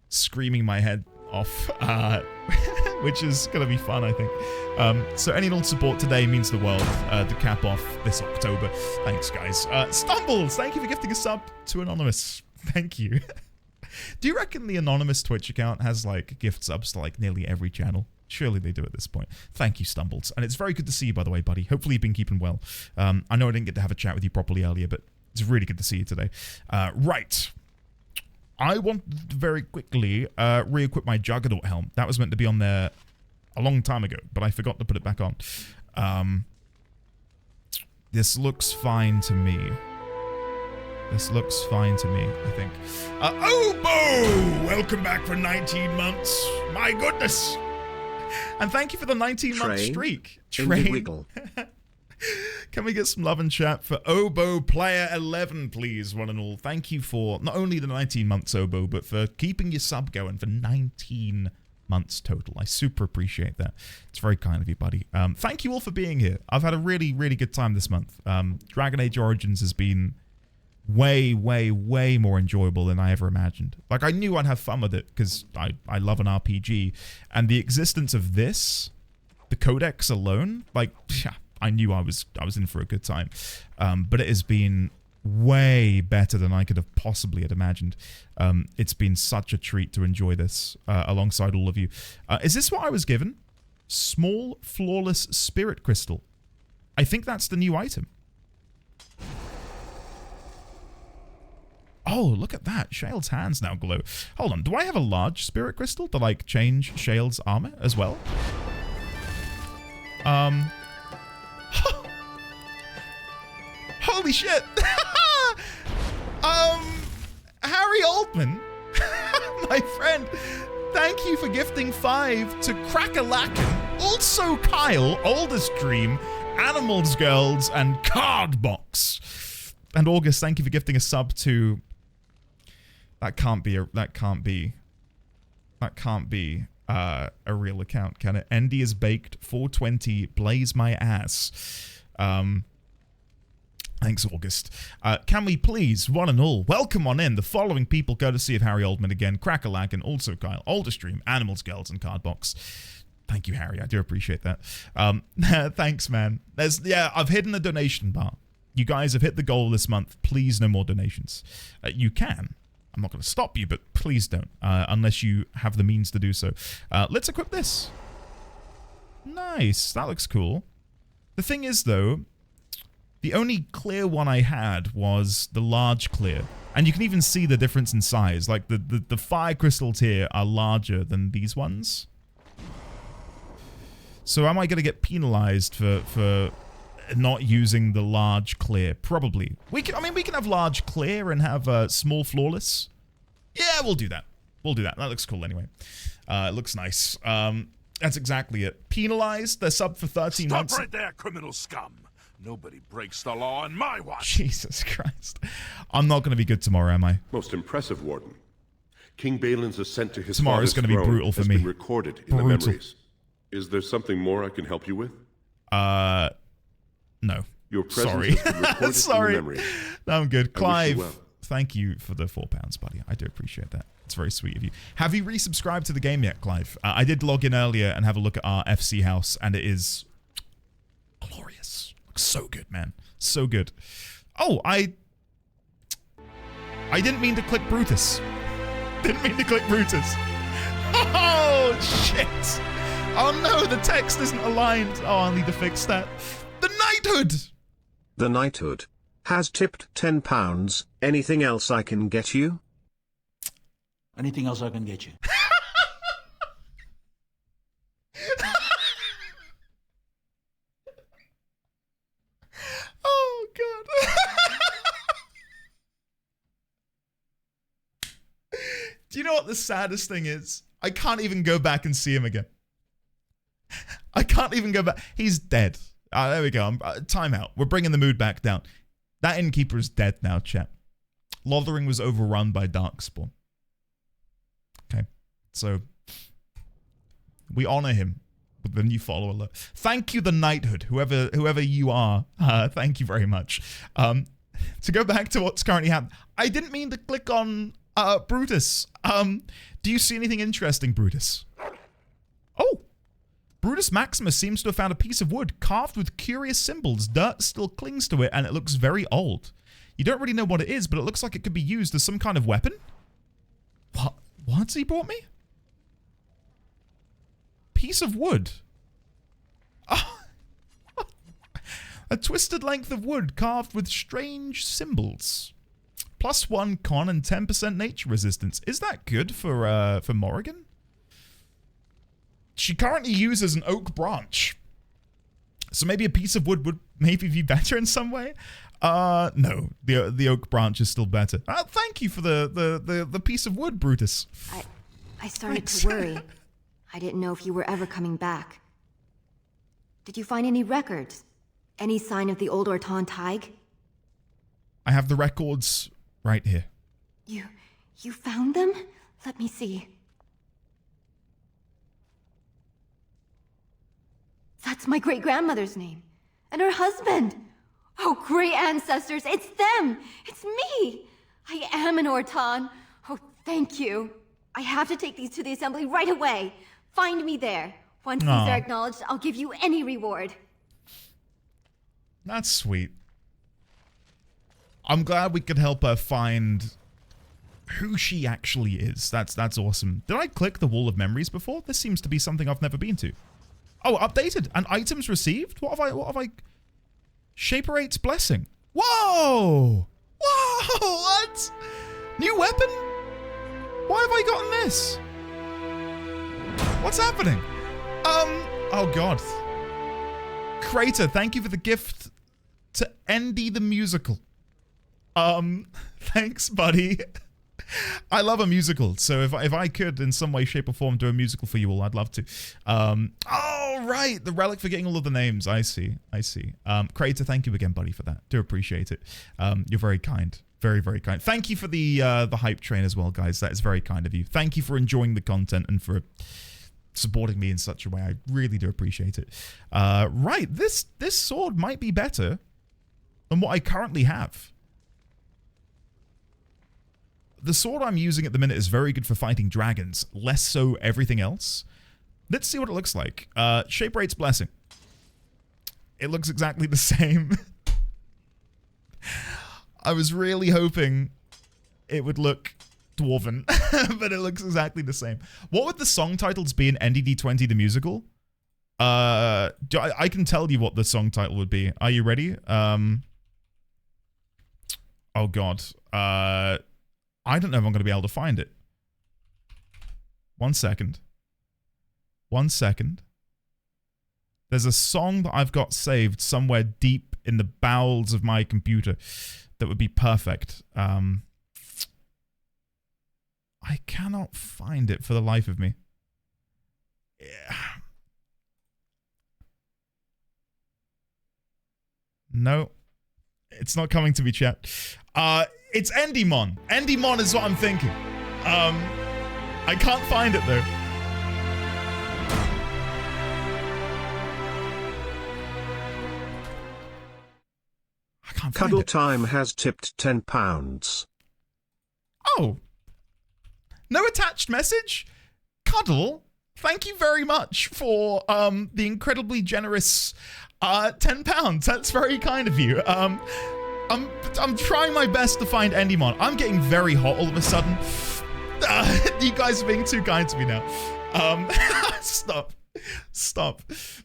screaming my head off, which is going to be fun, I think. So any little support today means the world to cap off this October. Thanks, guys. Stumbles, thank you for gifting a sub to Anonymous. Thank you. Do you reckon the anonymous Twitch account has like gift subs to like nearly every channel? Surely they do at this point. Thank you, Stumbles. And it's very good to see you, by the way, buddy. Hopefully you've been keeping well. I know I didn't get to have a chat with you properly earlier, but it's really good to see you today. Right. I want to very quickly re-equip my Juggernaut helm. That was meant to be on there a long time ago, but I forgot to put it back on. This looks fine to me. This looks fine to me, I think. Obo! Welcome back for 19 months. My goodness. And thank you for the 19-month streak. Train. Can we get some love and chat for Obo Player 11, please, one and all? Thank you for not only the 19 months, Obo, but for keeping your sub going for 19 months total. I super appreciate that. It's very kind of you, buddy. Thank you all for being here. I've had a really, really good time this month. Dragon Age Origins has been way, way, way more enjoyable than I ever imagined. Like, I knew I'd have fun with it because I love an RPG, and the existence of this, the codex alone, like, yeah, I knew I was in for a good time. But it has been way better than I could have possibly had imagined. It's been such a treat to enjoy this alongside all of you. Is this what I was given? Small, flawless spirit crystal. I think that's the new item. Oh, look at that. Shale's hands now glow. Hold on. Do I have a large spirit crystal to, like, change Shale's armor as well? Holy shit. Harry Altman, my friend, thank you for gifting 5 to Crackalacken, also Kyle, Oldest Dream, Animals Girls, and Cardbox. And August, thank you for gifting a sub to... That can't be a real account, can it? Endy is baked, 420, blaze my ass. Thanks, August. Can we please, one and all, welcome on in the following people, courtesy of Harry Oldman again, Crackerlag, and also Kyle, Alderstream, Animals, Girls, and Cardbox. Thank you, Harry. I do appreciate that. Thanks, man. I've hidden the donation bar. You guys have hit the goal this month. Please, no more donations. You can. I'm not going to stop you, but please don't, unless you have the means to do so. Let's equip this. Nice. That looks cool. The thing is, though, the only clear one I had was the large clear. And you can even see the difference in size. Like, the fire crystals here are larger than these ones. So am I going to get penalized for not using the large clear? Probably. We can have large clear and have small flawless. Yeah, we'll do that. We'll do that. That looks cool anyway. It looks nice. That's exactly it. Penalized. They're sub for 13 months. Stop right there, criminal scum. Nobody breaks the law on my watch. Jesus Christ. I'm not going to be good tomorrow, am I? Most impressive, Warden. King Balin's ascent to his Tomorrow's father's going to be throne brutal for has me. been recorded in the memories. Is there something more I can help you with? No. Your presence Sorry. has been recorded Sorry. in the memories. No, I'm good. I wish you Clive, well. thank you for the £4, buddy. I do appreciate that. It's very sweet of you. Have you resubscribed to the game yet, Clive? I did log in earlier and have a look at our FC house, and it is glorious. Looks so good, man. So good. Oh, I didn't mean to click Brutus. Didn't mean to click Brutus. Oh, shit. Oh, no, the text isn't aligned. Oh, I'll need to fix that. The knighthood! The knighthood has tipped £10. Anything else I can get you? Anything else I can get you? Oh, God. Do you know what the saddest thing is? I can't even go back and see him again. I can't even go back. He's dead. There we go. Time out. We're bringing the mood back down. That innkeeper is dead now, chat. Lothering was overrun by Darkspawn. Okay. So, we honor him with the new follower alert. Thank you, the knighthood, whoever you are. Thank you very much. To go back to what's currently happening, I didn't mean to click on Brutus. Do you see anything interesting, Brutus? Oh, Brutus Maximus seems to have found a piece of wood carved with curious symbols. Dirt still clings to it, and it looks very old. You don't really know what it is, but it looks like it could be used as some kind of weapon. What's he brought me? Piece of wood. Oh. A twisted length of wood carved with strange symbols. +1 con and 10% nature resistance. Is that good for Morrigan? She currently uses an oak branch. So maybe a piece of wood would maybe be better in some way? No. The oak branch is still better. Thank you for the piece of wood, Brutus. I started to worry. I didn't know if you were ever coming back. Did you find any records? Any sign of the old Orton Tig? I have the records right here. You found them? Let me see. That's my great-grandmother's name. And her husband. Oh, great ancestors, it's them! It's me! I am an Orton. Oh, thank you. I have to take these to the assembly right away. Find me there. Once these are acknowledged, I'll give you any reward. That's sweet. I'm glad we could help her find who she actually is. That's awesome. Did I click the Wall of Memories before? This seems to be something I've never been to. Oh, updated. And items received? What have I... Shaper 8's Blessing. Whoa! Whoa! What? New weapon? Why have I gotten this? What's happening? Oh God. Crater, thank you for the gift to Endy the Musical. Thanks, buddy. I love a musical, so if I could in some way, shape, or form do a musical for you all, I'd love to. Oh, right, the relic for getting all of the names. I see. Crater, thank you again, buddy, for that. Do appreciate it. You're very kind. Very, very kind. Thank you for the hype train as well, guys. That is very kind of you. Thank you for enjoying the content and for supporting me in such a way. I really do appreciate it. Right, this sword might be better than what I currently have. The sword I'm using at the minute is very good for fighting dragons, less so everything else. Let's see what it looks like. Shape Rate's Blessing. It looks exactly the same. I was really hoping it would look dwarven, but it looks exactly the same. What would the song titles be in NDD20 the musical? I can tell you what the song title would be. Are you ready? Oh god. I don't know if I'm going to be able to find it. 1 second. 1 second. There's a song that I've got saved somewhere deep in the bowels of my computer that would be perfect. I cannot find it for the life of me. Yeah. No. It's not coming to me, chat. It's Endymon. Endymon is what I'm thinking. I can't find it, though. I can't find Cuddle it. Time has tipped £10. Oh. No attached message? Cuddle, thank you very much for the incredibly generous £10. That's very kind of you. I'm trying my best to find Endymon. I'm getting very hot all of a sudden. You guys are being too kind to me now. Stop.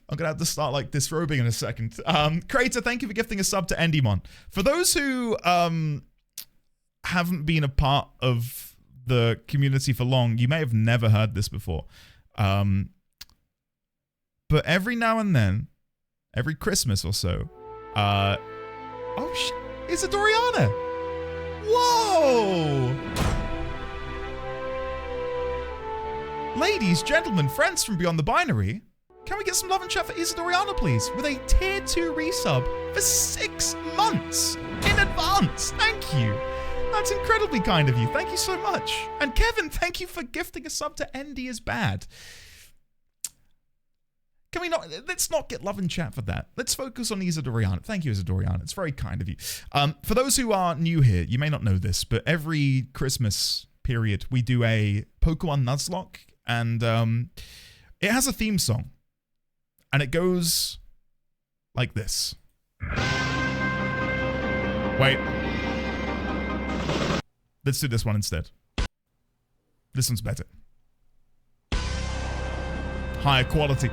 I'm gonna have to start like disrobing in a second. Crater, thank you for gifting a sub to Endymon. For those who haven't been a part of the community for long, you may have never heard this before. But every now and then, every Christmas or so, oh shit, it's a Doriana! Whoa! Ladies, gentlemen, friends from beyond the binary, can we get some love and chat for Isadoriana, please? With a tier 2 resub for 6 months in advance. Thank you. That's incredibly kind of you. Thank you so much. And Kevin, thank you for gifting a sub to Endy is Bad. Can we not? Let's not get love and chat for that. Let's focus on Isadoriana. Thank you, Isadoriana. It's very kind of you. For those who are new here, you may not know this, but every Christmas period, we do a Pokemon Nuzlocke, and it has a theme song. And it goes like this. Wait. Let's do this one instead. This one's better. Higher quality.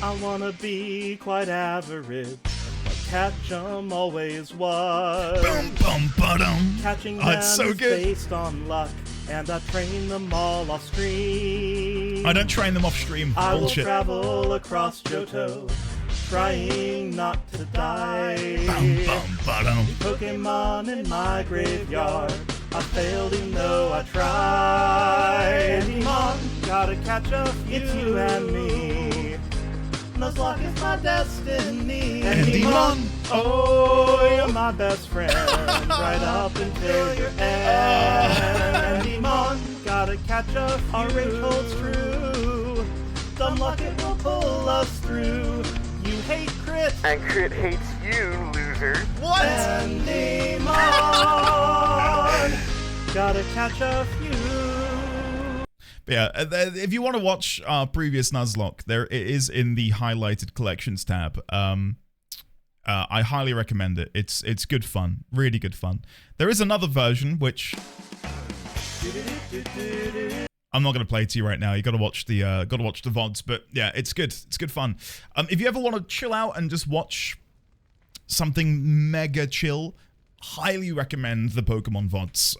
I wanna be quite average, like Catch'em always was. Boom, boom, ba-dum. Catching Oh, them it's so is good. based on luck, and I train them all off stream. I don't train them off stream. I will Bullshit. travel across Johto, trying not to die. Bum, bum, ba-dum. Pokemon in my graveyard, I failed even though I tried. Endymon, gotta catch a few. It's you and me. Nuzlocke is my destiny. Endymon, oh, you're my best friend, right up until your end. Endymon, gotta catch a few. Our rage holds true. Dumb luck, it will pull us through. You hate crit, and crit hates you, loser. What? Endymon, gotta catch a few. But yeah, if you want to watch our previous Nuzlocke, there it is in the highlighted collections tab. I highly recommend it. It's good fun, really good fun. There is another version which I'm not gonna play to you right now. You gotta watch the VODs. But yeah, it's good. It's good fun. If you ever want to chill out and just watch something mega chill, highly recommend the Pokemon VODs.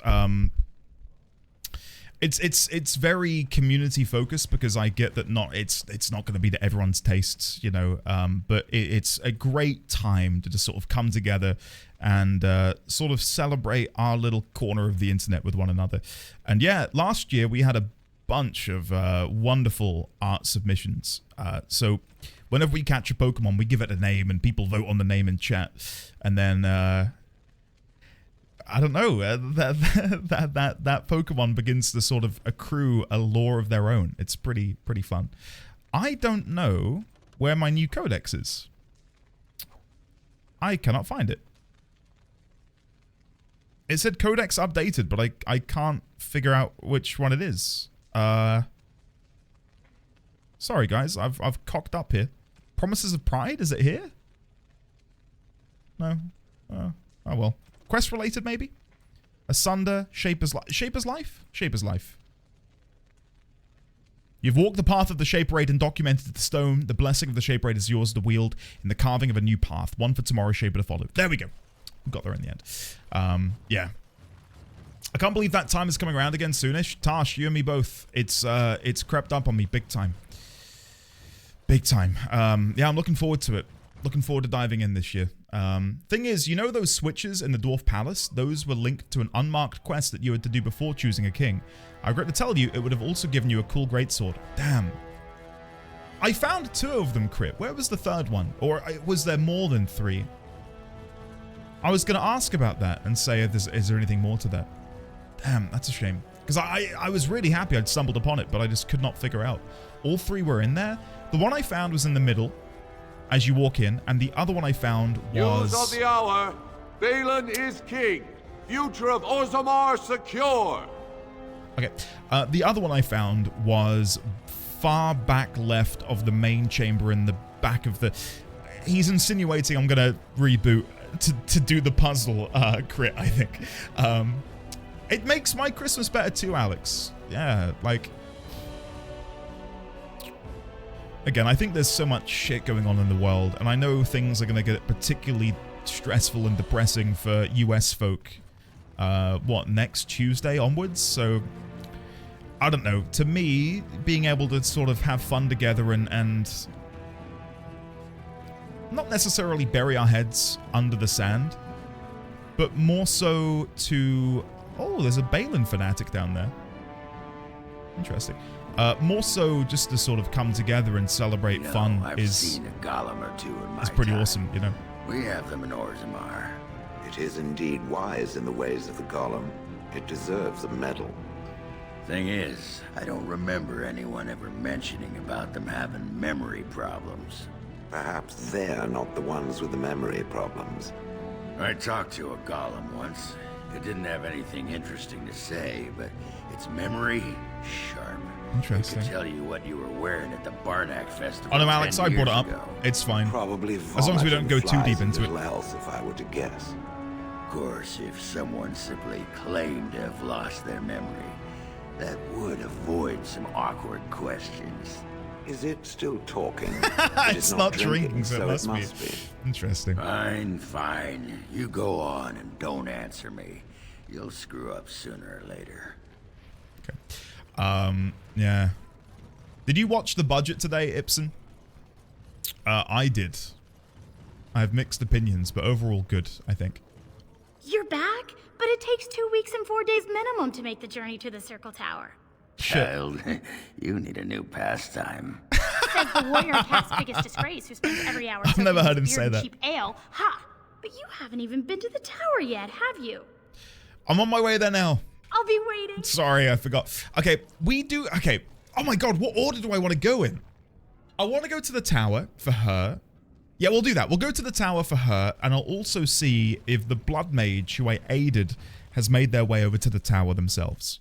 It's very community focused because I get that it's not going to be to everyone's tastes, you know. But it's a great time to just sort of come together and sort of celebrate our little corner of the internet with one another. And yeah, last year we had a bunch of wonderful art submissions. So whenever we catch a Pokemon, we give it a name and people vote on the name in chat, and then I don't know, that Pokemon begins to sort of accrue a lore of their own. It's pretty fun. I don't know where my new codex is. I cannot find it. It said codex updated, but I can't figure out which one it is. Sorry guys, I've cocked up here. Promises of Pride, is it here? No. Oh well. Quest related maybe? Asunder, Shaper's Life. Shaper's Life? Shaper's Life. You've walked the path of the Shaper Raid and documented the stone. The blessing of the Shaper Raid is yours to wield in the carving of a new path. One for tomorrow's Shaper to follow. There we go. We got there in the end. Yeah. I can't believe that time is coming around again soonish. Tash, you and me both. It's crept up on me big time. Big time. Yeah, I'm looking forward to it. Looking forward to diving in this year. Thing is, you know those switches in the Dwarf Palace? Those were linked to an unmarked quest that you had to do before choosing a king. I regret to tell you, it would have also given you a cool greatsword. Damn. I found 2 of them, Crip. Where was the 3rd one? Or was there more than 3? I was going to ask about that and say, is there anything more to that? Damn, that's a shame. Because I was really happy I'd stumbled upon it, but I just could not figure out. All 3 were in there. The one I found was in the middle, as you walk in, and the other one I found was... News of the hour. Balin is king. Future of Orzammar secure. Okay. The other one I found was far back left of the main chamber in the back of the... He's insinuating I'm going to reboot to do the puzzle crit, I think. It makes my Christmas better too, Alex. Yeah, like... Again, I think there's so much shit going on in the world, and I know things are going to get particularly stressful and depressing for US folk, next Tuesday onwards? So, I don't know. To me, being able to sort of have fun together and not necessarily bury our heads under the sand, but more so to... Oh, there's a Balin fanatic down there. Interesting. More so just to sort of come together and celebrate fun I've seen a golem or two in my is pretty time. awesome, you know. We have them in Orzammar. It is indeed wise in the ways of the golem. It deserves a medal. Thing is, I don't remember anyone ever mentioning about them having memory problems. Perhaps they're not the ones with the memory problems. I talked to a golem once. It didn't have anything interesting to say, but its memory, sharp. Interesting. I could tell you what you were wearing at the Barnack Festival. Oh no, Alex, I brought it up. Ago. It's fine. Probably as long as we don't go too deep into it. Else, if I were to guess. Of course, if someone simply claimed to have lost their memory, that would avoid some awkward questions. Is it still talking? It's not drinking, so it must be. Interesting. Fine, fine. You go on and don't answer me. You'll screw up sooner or later. Okay. Yeah. Did you watch The Budget today, Ibsen? I did. I have mixed opinions, but overall good, I think. You're back? But it takes 2 weeks and 4 days minimum to make the journey to the Circle Tower. Child, you need a new pastime. Says the warrior cat's biggest disgrace who spends every hour I've never heard him beer say and that. cheap ale. Ha! But you haven't even been to the tower yet, have you? I'm on my way there now. I'll be waiting. Sorry, I forgot. Okay, okay. Oh my god, what order do I want to go in? I want to go to the tower for her. Yeah, we'll do that. We'll go to the tower for her, and I'll also see if the Blood Mage, who I aided, has made their way over to the tower themselves.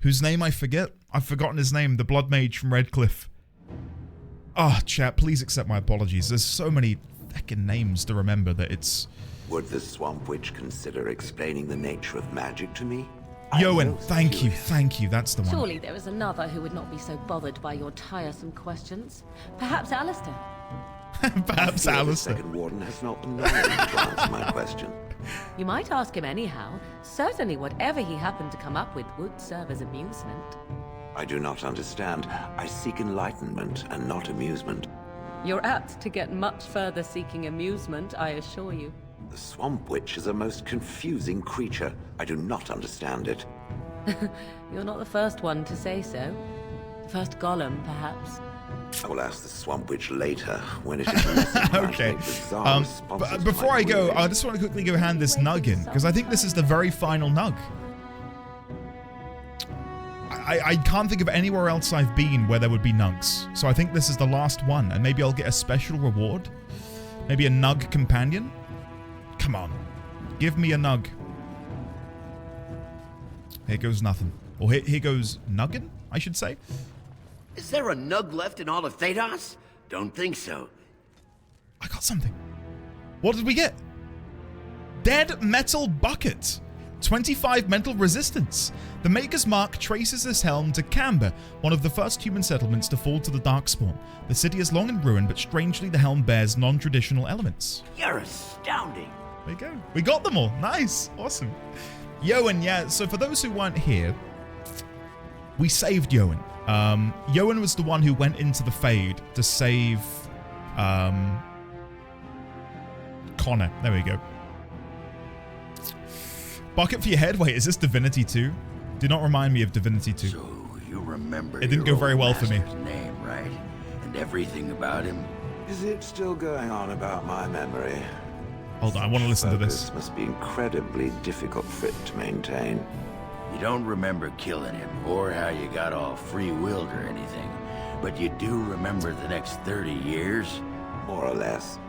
Whose name I forget. I've forgotten his name. The Blood Mage from Redcliffe. Oh, chat, please accept my apologies. There's so many fucking names to remember that it's... Would the Swamp Witch consider explaining the nature of magic to me? Yoan, thank you, that's the one. Surely there is another who would not be so bothered by your tiresome questions. Perhaps Alistair. Perhaps Alistair. The Second Warden has not the knowledge to answer my question. You might ask him anyhow. Certainly whatever he happened to come up with would serve as amusement. I do not understand. I seek enlightenment and not amusement. You're apt to get much further seeking amusement, I assure you. The Swamp Witch is a most confusing creature. I do not understand it. You're not the first one to say so. The first golem, perhaps. I will ask the Swamp Witch later when it is less okay. But before I go, I just want to quickly go hand this nug in, because I think this is the very final nug. I can't think of anywhere else I've been where there would be nugs. So I think this is the last one, and maybe I'll get a special reward. Maybe a nug companion? Come on. Give me a nug. Here goes nothing. Or here goes nuggin, I should say. Is there a nug left in all of Thedas? Don't think so. I got something. What did we get? Dead metal bucket. 25 mental resistance. The Maker's Mark traces this helm to Camber, one of the first human settlements to fall to the Darkspawn. The city is long in ruin, but strangely the helm bears non-traditional elements. You're astounding. There you go. We got them all. Nice. Awesome. Yoan, yeah. So for those who weren't here, we saved Yoan. Yoan was the one who went into the Fade to save Connor. There we go. Bucket for your head? Wait, is this Divinity 2? Do not remind me of Divinity 2. So you remember it didn't go very well for me. Name, right? And everything about him? Is it still going on about my memory? Hold on, I want to listen to this. This must be incredibly difficult for it to maintain. You don't remember killing him, or how you got all free-willed or anything, but you do remember the next 30 years? More or less.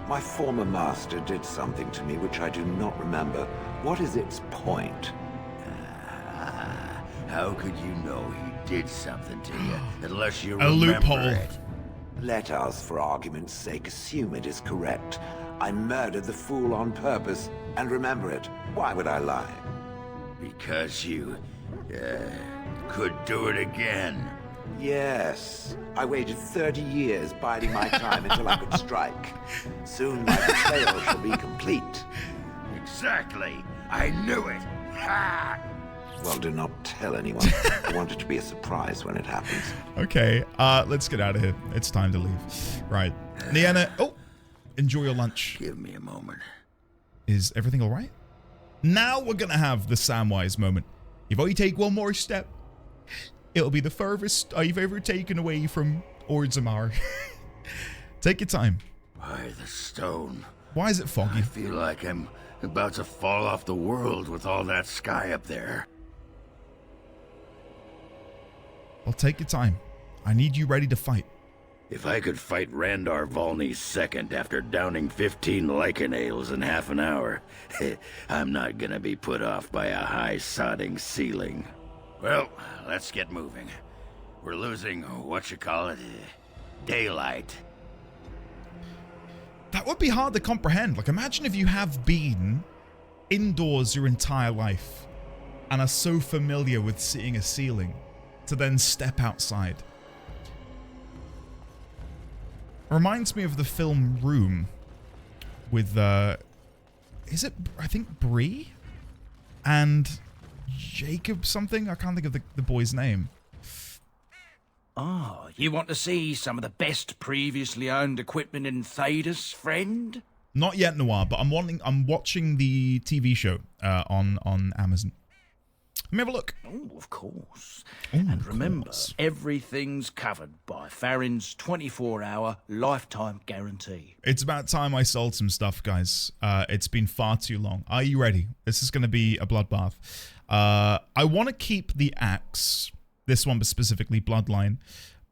My former master did something to me which I do not remember. What is its point? How could you know he did something to you, unless you remember loophole. It? Let us, for argument's sake, assume it is correct. I murdered the fool on purpose, and remember it. Why would I lie? Because you, could do it again. Yes. I waited 30 years biding my time until I could strike. Soon my betrayal shall be complete. Exactly. I knew it. Ha! Well, do not tell anyone. I want it to be a surprise when it happens. Okay, let's get out of here. It's time to leave. Right. Nienna, enjoy your lunch. Give me a moment. Is everything all right? Now we're going to have the Samwise moment. If I take one more step, it'll be the furthest I've ever taken away from Orzammar. Take your time. By the stone. Why is it foggy? I feel like I'm about to fall off the world with all that sky up there. Well, take your time. I need you ready to fight. If I could fight Randar Volney second after downing 15 Lycan ales in half an hour, I'm not gonna be put off by a high sodding ceiling. Well, let's get moving. We're losing, daylight. That would be hard to comprehend. Like, imagine if you have been indoors your entire life and are so familiar with seeing a ceiling to then step outside. Reminds me of the film Room with, is it, I think, Bree? And Jacob something? I can't think of the boy's name. Oh, you want to see some of the best previously owned equipment in Thedas, friend? Not yet, Noir, but I'm watching the TV show on Amazon. Let me have a look. Oh, of course. And remember, everything's covered by Farron's 24-hour lifetime guarantee. It's about time I sold some stuff, guys. It's been far too long. Are you ready? This is going to be a bloodbath. I want to keep the axe, this one specifically, Bloodline.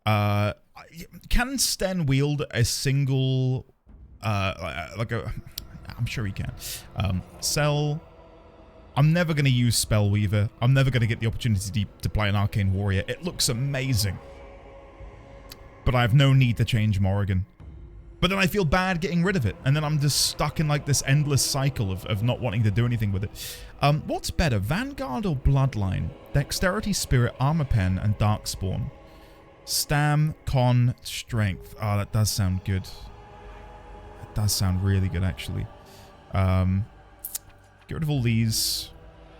Can Sten wield a single, I'm sure he can. Sell. I'm never going to use Spellweaver. I'm never going to get the opportunity to play an Arcane Warrior. It looks amazing. But I have no need to change Morrigan. But then I feel bad getting rid of it. And then I'm just stuck in like this endless cycle of not wanting to do anything with it. What's better, Vanguard or Bloodline? Dexterity, Spirit, Armor Pen, and Darkspawn. Stam, Con, Strength. Oh, that does sound good. That does sound really good, actually. Get rid of all these.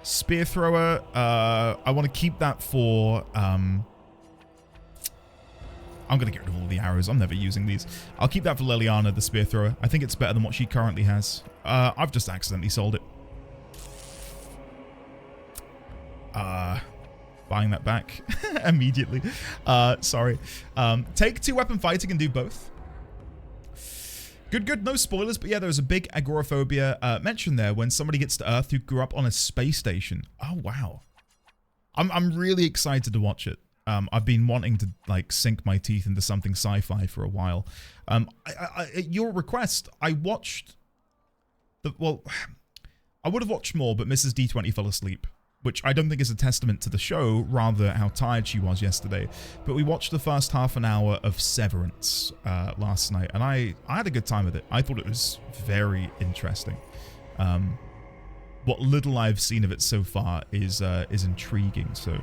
Spear Thrower. I want to keep that for... I'm going to get rid of all the arrows. I'm never using these. I'll keep that for Leliana, the Spear Thrower. I think it's better than what she currently has. I've just accidentally sold it. Buying that back immediately. Sorry. Take 2 weapon fighting and do both. Good. No spoilers, but yeah, there was a big agoraphobia mentioned there when somebody gets to Earth who grew up on a space station. Oh, wow. I'm really excited to watch it. I've been wanting to like sink my teeth into something sci-fi for a while. At your request, I watched I would have watched more, but Mrs. D20 fell asleep, which I don't think is a testament to the show, rather how tired she was yesterday. But we watched the first half an hour of Severance last night, and I had a good time with it. I thought it was very interesting. What little I've seen of it so far is intriguing. So,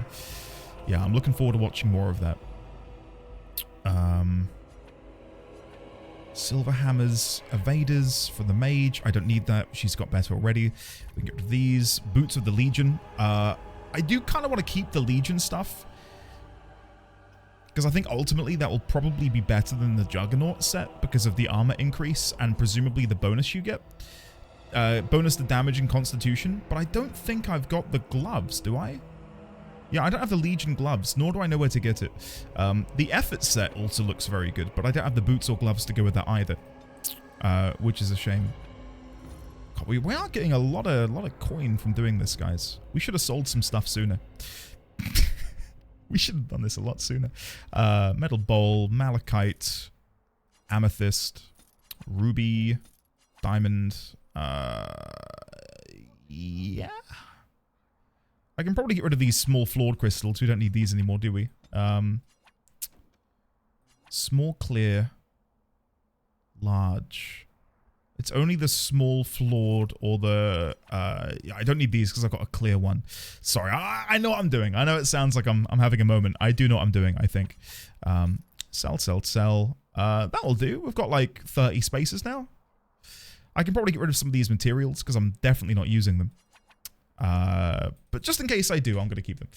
yeah, I'm looking forward to watching more of that. Silver hammers, evaders for the mage. I don't need that. She's got better already. We can get rid of these. Boots of the Legion. I do kind of want to keep the Legion stuff, because I think ultimately that will probably be better than the Juggernaut set because of the armor increase and presumably the bonus you get. Bonus the damage and constitution, but I don't think I've got the gloves, do I? Yeah, I don't have the Legion gloves, nor do I know where to get it. The effort set also looks very good, but I don't have the boots or gloves to go with that either, which is a shame. God, we are getting a lot of coin from doing this, guys. We should have sold some stuff sooner. We should have done this a lot sooner. Metal bowl, malachite, amethyst, ruby, diamond. Yeah. I can probably get rid of these small flawed crystals. We don't need these anymore, do we? Small, clear, large. It's only the small flawed or the... I don't need these because I've got a clear one. Sorry, I know what I'm doing. I know it sounds like I'm having a moment. I do know what I'm doing, I think. Sell. That'll do. We've got like 30 spaces now. I can probably get rid of some of these materials because I'm definitely not using them. But just in case I do, I'm going to keep them.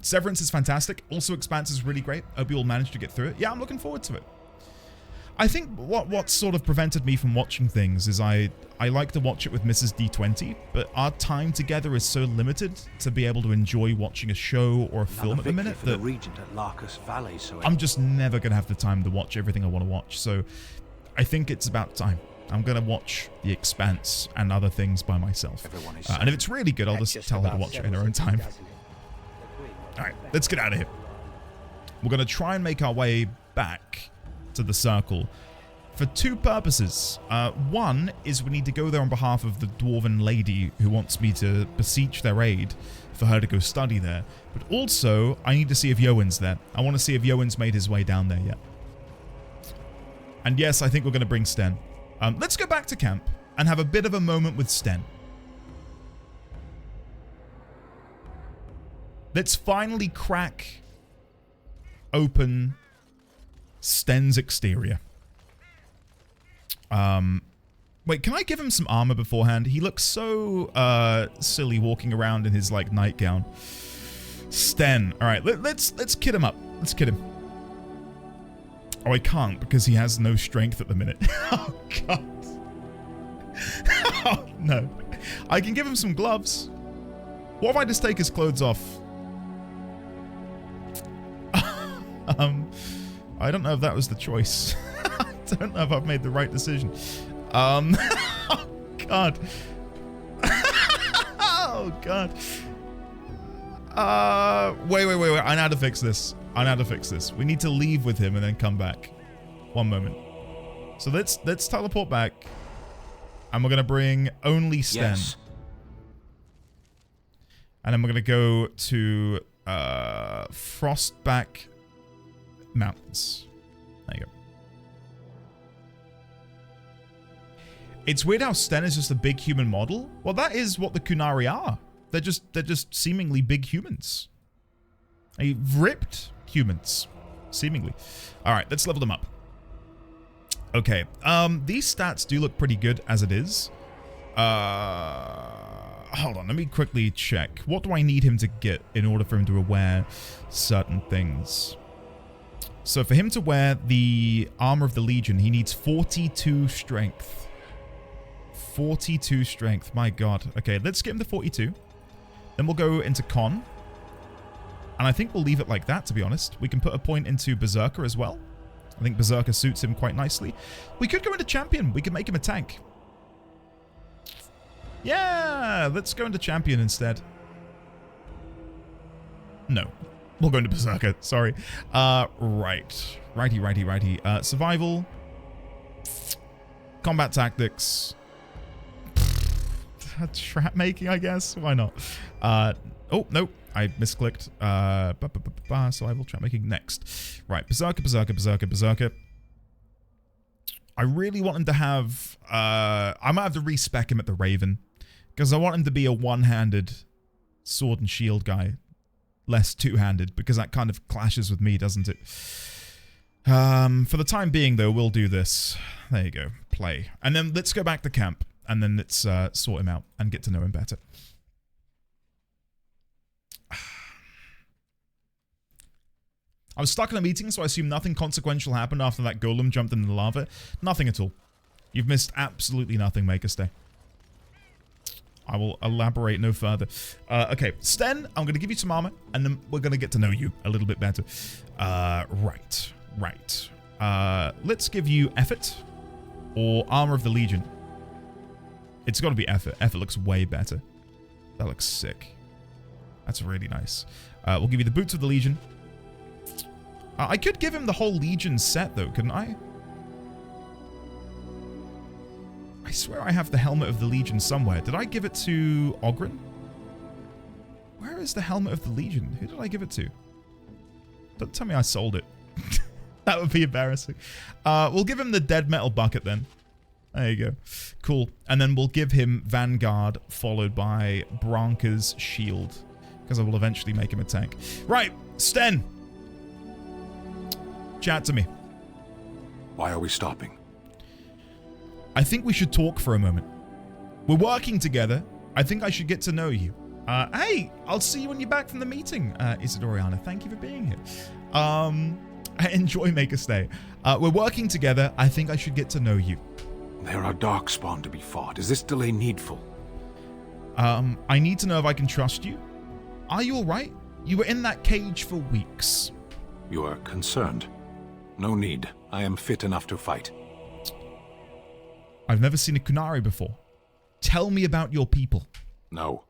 Severance is fantastic. Also, Expanse is really great. Hope you all managed to get through it. Yeah, I'm looking forward to it. I think what sort of prevented me from watching things is I like to watch it with Mrs. D20, but our time together is so limited to be able to enjoy watching a show or a film at the minute that Regent at Larkus Valley, so I'm just never going to have the time to watch everything I want to watch. So I think it's about time. I'm going to watch The Expanse and other things by myself. And if it's really good, I'll just tell her to watch it in her own time. Alright, let's get out of here. We're going to try and make our way back to the circle for 2 purposes. One is we need to go there on behalf of the Dwarven lady who wants me to beseech their aid for her to go study there. But also, I need to see if Yowen's there. I want to see if Yowen's made his way down there yet. And yes, I think we're going to bring Sten. Let's go back to camp and have a bit of a moment with Sten. Let's finally crack open Sten's exterior. Wait, can I give him some armor beforehand? He looks so silly walking around in his like nightgown. Sten. All right, let's kit him up. Let's kit him. Oh, I can't because he has no strength at the minute. Oh, God. Oh, no. I can give him some gloves. What if I just take his clothes off? I don't know if that was the choice. I don't know if I've made the right decision. Oh, God. Oh, God. Wait. I know how to fix this. We need to leave with him and then come back. One moment. So let's teleport back. And we're going to bring only Sten. Yes. And then we're going to go to Frostback Mountains. There you go. It's weird how Sten is just a big human model. Well, that is what the Kunari are. They're just seemingly big humans. Ripped humans, seemingly. All right, let's level them up. Okay, these stats do look pretty good as it is. Hold on, let me quickly check. What do I need him to get in order for him to wear certain things? So for him to wear the armor of the Legion, he needs 42 strength. 42 strength, my God. Okay, let's get him to 42. Then we'll go into con. And I think we'll leave it like that, to be honest. We can put a point into Berserker as well. I think Berserker suits him quite nicely. We could go into Champion. We could make him a tank. Yeah, let's go into Champion instead. No. We'll go into Berserker. Sorry. Right. Righty. Survival. Combat tactics. Trap making, I guess. Why not? Oh, no. I misclicked. Survival, trap making. Next. Right. Berserker. I really want him to have... I might have to respec him at the Raven. Because I want him to be a one-handed sword and shield guy. Less two-handed. Because that kind of clashes with me, doesn't it? For the time being, though, we'll do this. There you go. Play. And then let's go back to camp. And then let's sort him out and get to know him better. I was stuck in a meeting, so I assume nothing consequential happened after that golem jumped into the lava. Nothing at all. You've missed absolutely nothing, Maker Stay. I will elaborate no further. Okay, Sten, I'm going to give you some armor, and then we're going to get to know you a little bit better. Right. Let's give you Effort or Armor of the Legion. It's got to be Effort. Effort looks way better. That looks sick. That's really nice. We'll give you the Boots of the Legion. I could give him the whole Legion set, though, couldn't I? I swear I have the Helmet of the Legion somewhere. Did I give it to Oghren? Where is the Helmet of the Legion? Who did I give it to? Don't tell me I sold it. That would be embarrassing. We'll give him the Dead Metal Bucket, then. There you go. Cool. And then we'll give him Vanguard, followed by Branka's Shield. Because I will eventually make him a tank. Right, Sten. Chat to me. Why are we stopping? I think we should talk for a moment. We're working together. I think I should get to know you. Hey, I'll see you when you're back from the meeting, Isidoriana. Thank you for being here. Enjoy Maker Stay. We're working together. I think I should get to know you. There are Darkspawn to be fought. Is this delay needful? I need to know if I can trust you. Are you alright? You were in that cage for weeks. You are concerned. No need. I am fit enough to fight. I've never seen a Qunari before. Tell me about your people. No.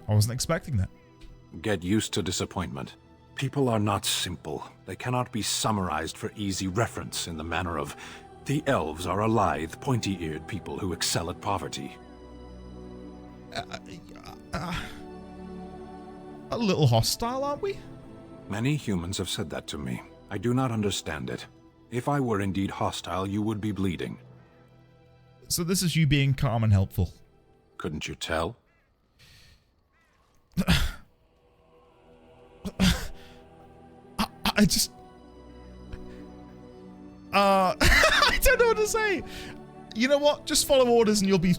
I wasn't expecting that. Get used to disappointment. People are not simple. They cannot be summarized for easy reference in the manner of, the elves are a lithe, pointy-eared people who excel at poverty. A little hostile, aren't we? Many humans have said that to me. I do not understand it. If I were indeed hostile, you would be bleeding. So this is you being calm and helpful. Couldn't you tell? I just... I don't know what to say. You know what? Just follow orders and you'll be...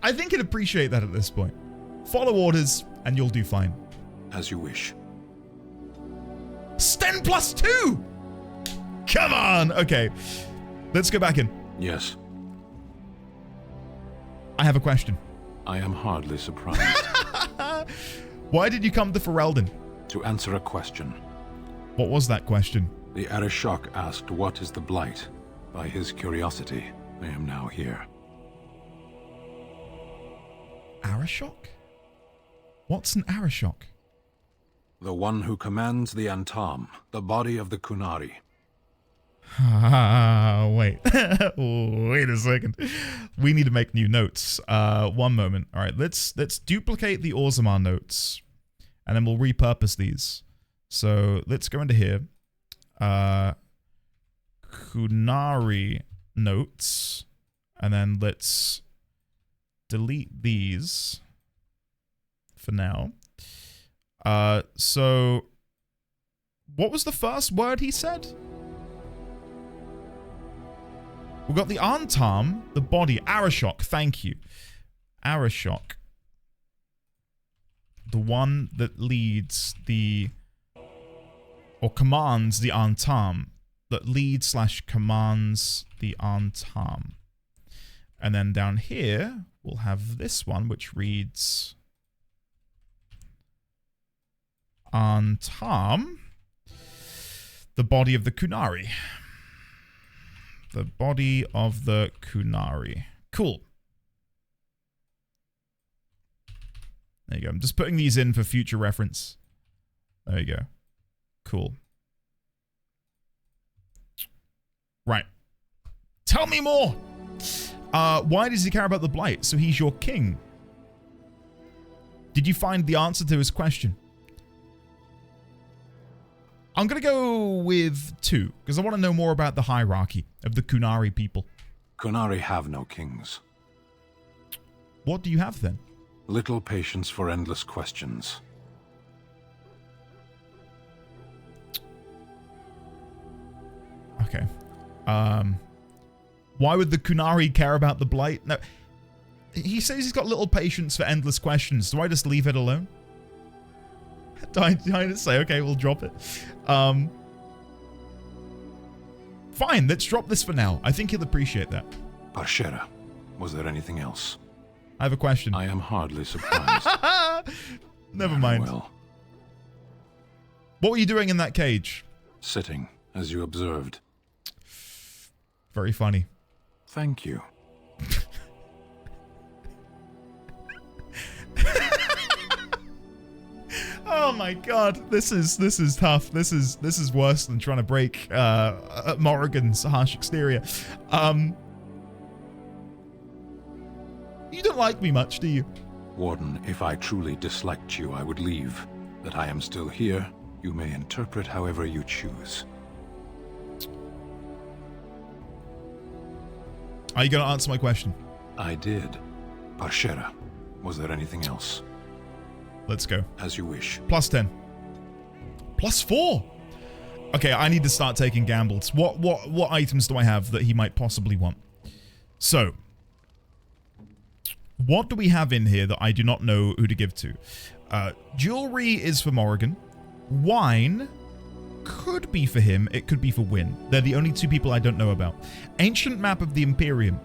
I think he'd appreciate that at this point. Follow orders and you'll do fine. As you wish. Sten +2! Come on! Okay. Let's go back in. Yes. I have a question. I am hardly surprised. Why did you come to Ferelden? To answer a question. What was that question? The Arishok asked what is the Blight. By his curiosity, I am now here. Arishok? What's an Arishok? The one who commands the Antam, the body of the Qunari. Wait. Wait a second. We need to make new notes. One moment. All right, let's duplicate the Orzammar notes, and then we'll repurpose these. So let's go into here. Qunari notes, and then let's delete these for now. So what was the first word he said? We've got the Antam, the body, Arishok, thank you. Arishok. the one that leads the, or commands the Antam, that leads / commands the Antam. And then down here, we'll have this one, which reads Antam, the body of the Kunari. The body of the Kunari. Cool. There you go. I'm just putting these in for future reference. There you go. Cool. Right. Tell me more! Why does he care about the Blight? So he's your king. Did you find the answer to his question? I'm going to go with 2, because I want to know more about the hierarchy of the Kunari people. Kunari have no kings. What do you have then? Little patience for endless questions. Okay. Why would the Kunari care about the Blight? No. He says he's got little patience for endless questions. Do I just leave it alone? Do I just say, okay, we'll drop it? Fine, let's drop this for now. I think he'll appreciate that. Parshera, was there anything else? I have a question. I am hardly surprised. Never mind. Well. What were you doing in that cage? Sitting, as you observed. Very funny. Thank you. Oh my god, this is tough. This is worse than trying to break Morrigan's harsh exterior. You don't like me much, do you? Warden, if I truly disliked you, I would leave. That I am still here, you may interpret however you choose. Are you going to answer my question? I did. Parshera, was there anything else? Let's go. As you wish. Plus 10. Plus 4. Okay, I need to start taking gambles. What items do I have that he might possibly want? So, what do we have in here that I do not know who to give to? Jewelry is for Morrigan. Wine could be for him. It could be for Wynne. They're the only 2 people I don't know about. Ancient map of the Imperium.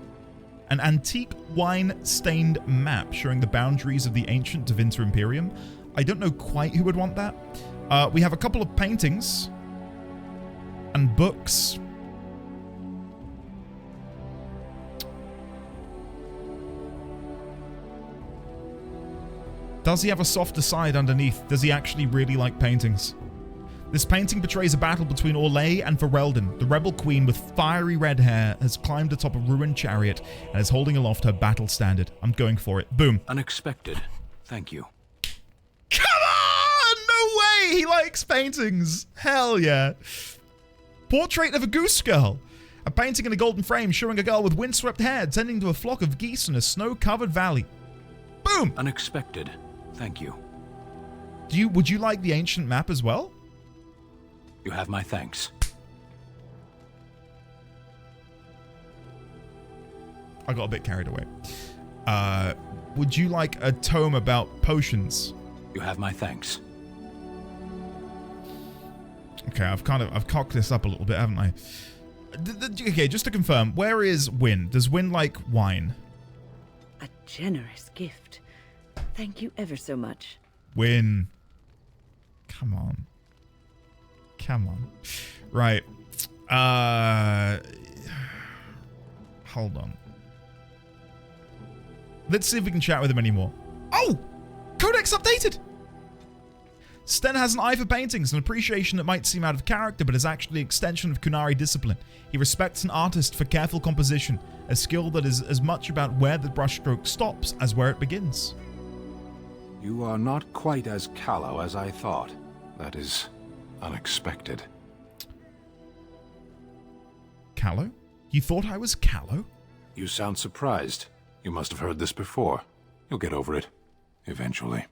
An antique wine-stained map showing the boundaries of the ancient Tevinter Imperium. I don't know quite who would want that. We have a couple of paintings and books. Does he have a softer side underneath? Does he actually really like paintings? This painting portrays a battle between Orlais and Ferelden. The rebel queen with fiery red hair has climbed atop a ruined chariot and is holding aloft her battle standard. I'm going for it. Boom. Unexpected. Thank you. Come on! No way! He likes paintings. Hell yeah. Portrait of a goose girl. A painting in a golden frame showing a girl with windswept hair tending to a flock of geese in a snow-covered valley. Boom! Unexpected. Thank you. Would you like the ancient map as well? You have my thanks. I got a bit carried away. Would you like a tome about potions? You have my thanks. Okay, I've cocked this up a little bit, haven't I? Okay, just to confirm, where is Wynne? Does Wynne like wine? A generous gift. Thank you ever so much. Wynne. Come on. Come on. Right. Hold on. Let's see if we can chat with him anymore. Oh! Codex updated! Sten has an eye for paintings, an appreciation that might seem out of character, but is actually an extension of Kunari discipline. He respects an artist for careful composition, a skill that is as much about where the brushstroke stops as where it begins. You are not quite as callow as I thought. That is unexpected. Callow? You thought I was callow? You sound surprised. You must have heard this before. You'll get over it. Eventually.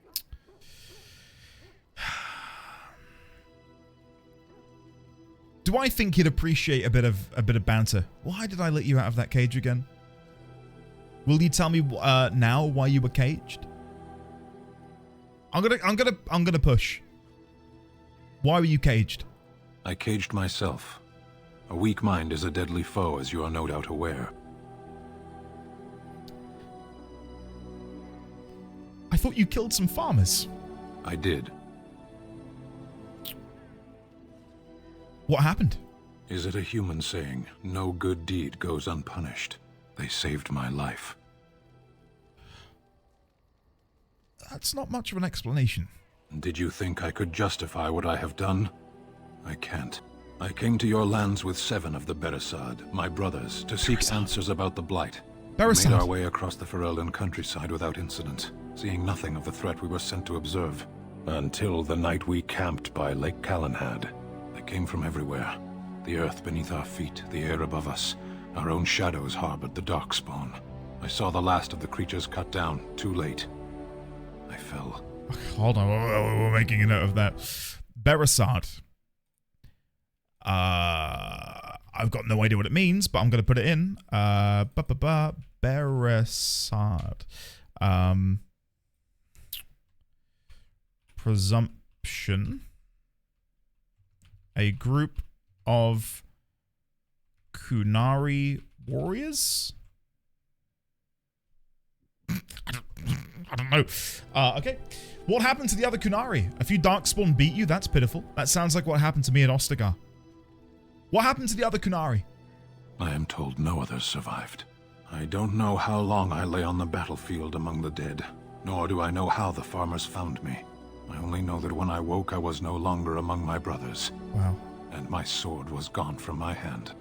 Do I think he'd appreciate a bit of banter? Why did I let you out of that cage again? Will you tell me now why you were caged? I'm gonna push. Why were you caged? I caged myself. A weak mind is a deadly foe, as you are no doubt aware. I thought you killed some farmers. I did. What happened? Is it a human saying, no good deed goes unpunished? They saved my life. That's not much of an explanation. Did you think I could justify what I have done? I can't. I came to your lands with 7 of the Beresad, my brothers, to seek answers about the Blight. We made our way across the Ferelden countryside without incident, seeing nothing of the threat we were sent to observe. Until the night we camped by Lake Calenhad. They came from everywhere. The earth beneath our feet, the air above us. Our own shadows harbored the Darkspawn. I saw the last of the creatures cut down, too late. I fell. Hold on, we're making a note of that. Beresad. I've got no idea what it means, but I'm going to put it in. Beresad. Presumption. A group of Qunari warriors? I don't know. Okay. What happened to the other Qunari? A few Darkspawn beat you? That's pitiful. That sounds like what happened to me at Ostagar. What happened to the other Qunari? I am told no others survived. I don't know how long I lay on the battlefield among the dead, nor do I know how the farmers found me. I only know that when I woke, I was no longer among my brothers. Wow. And my sword was gone from my hand.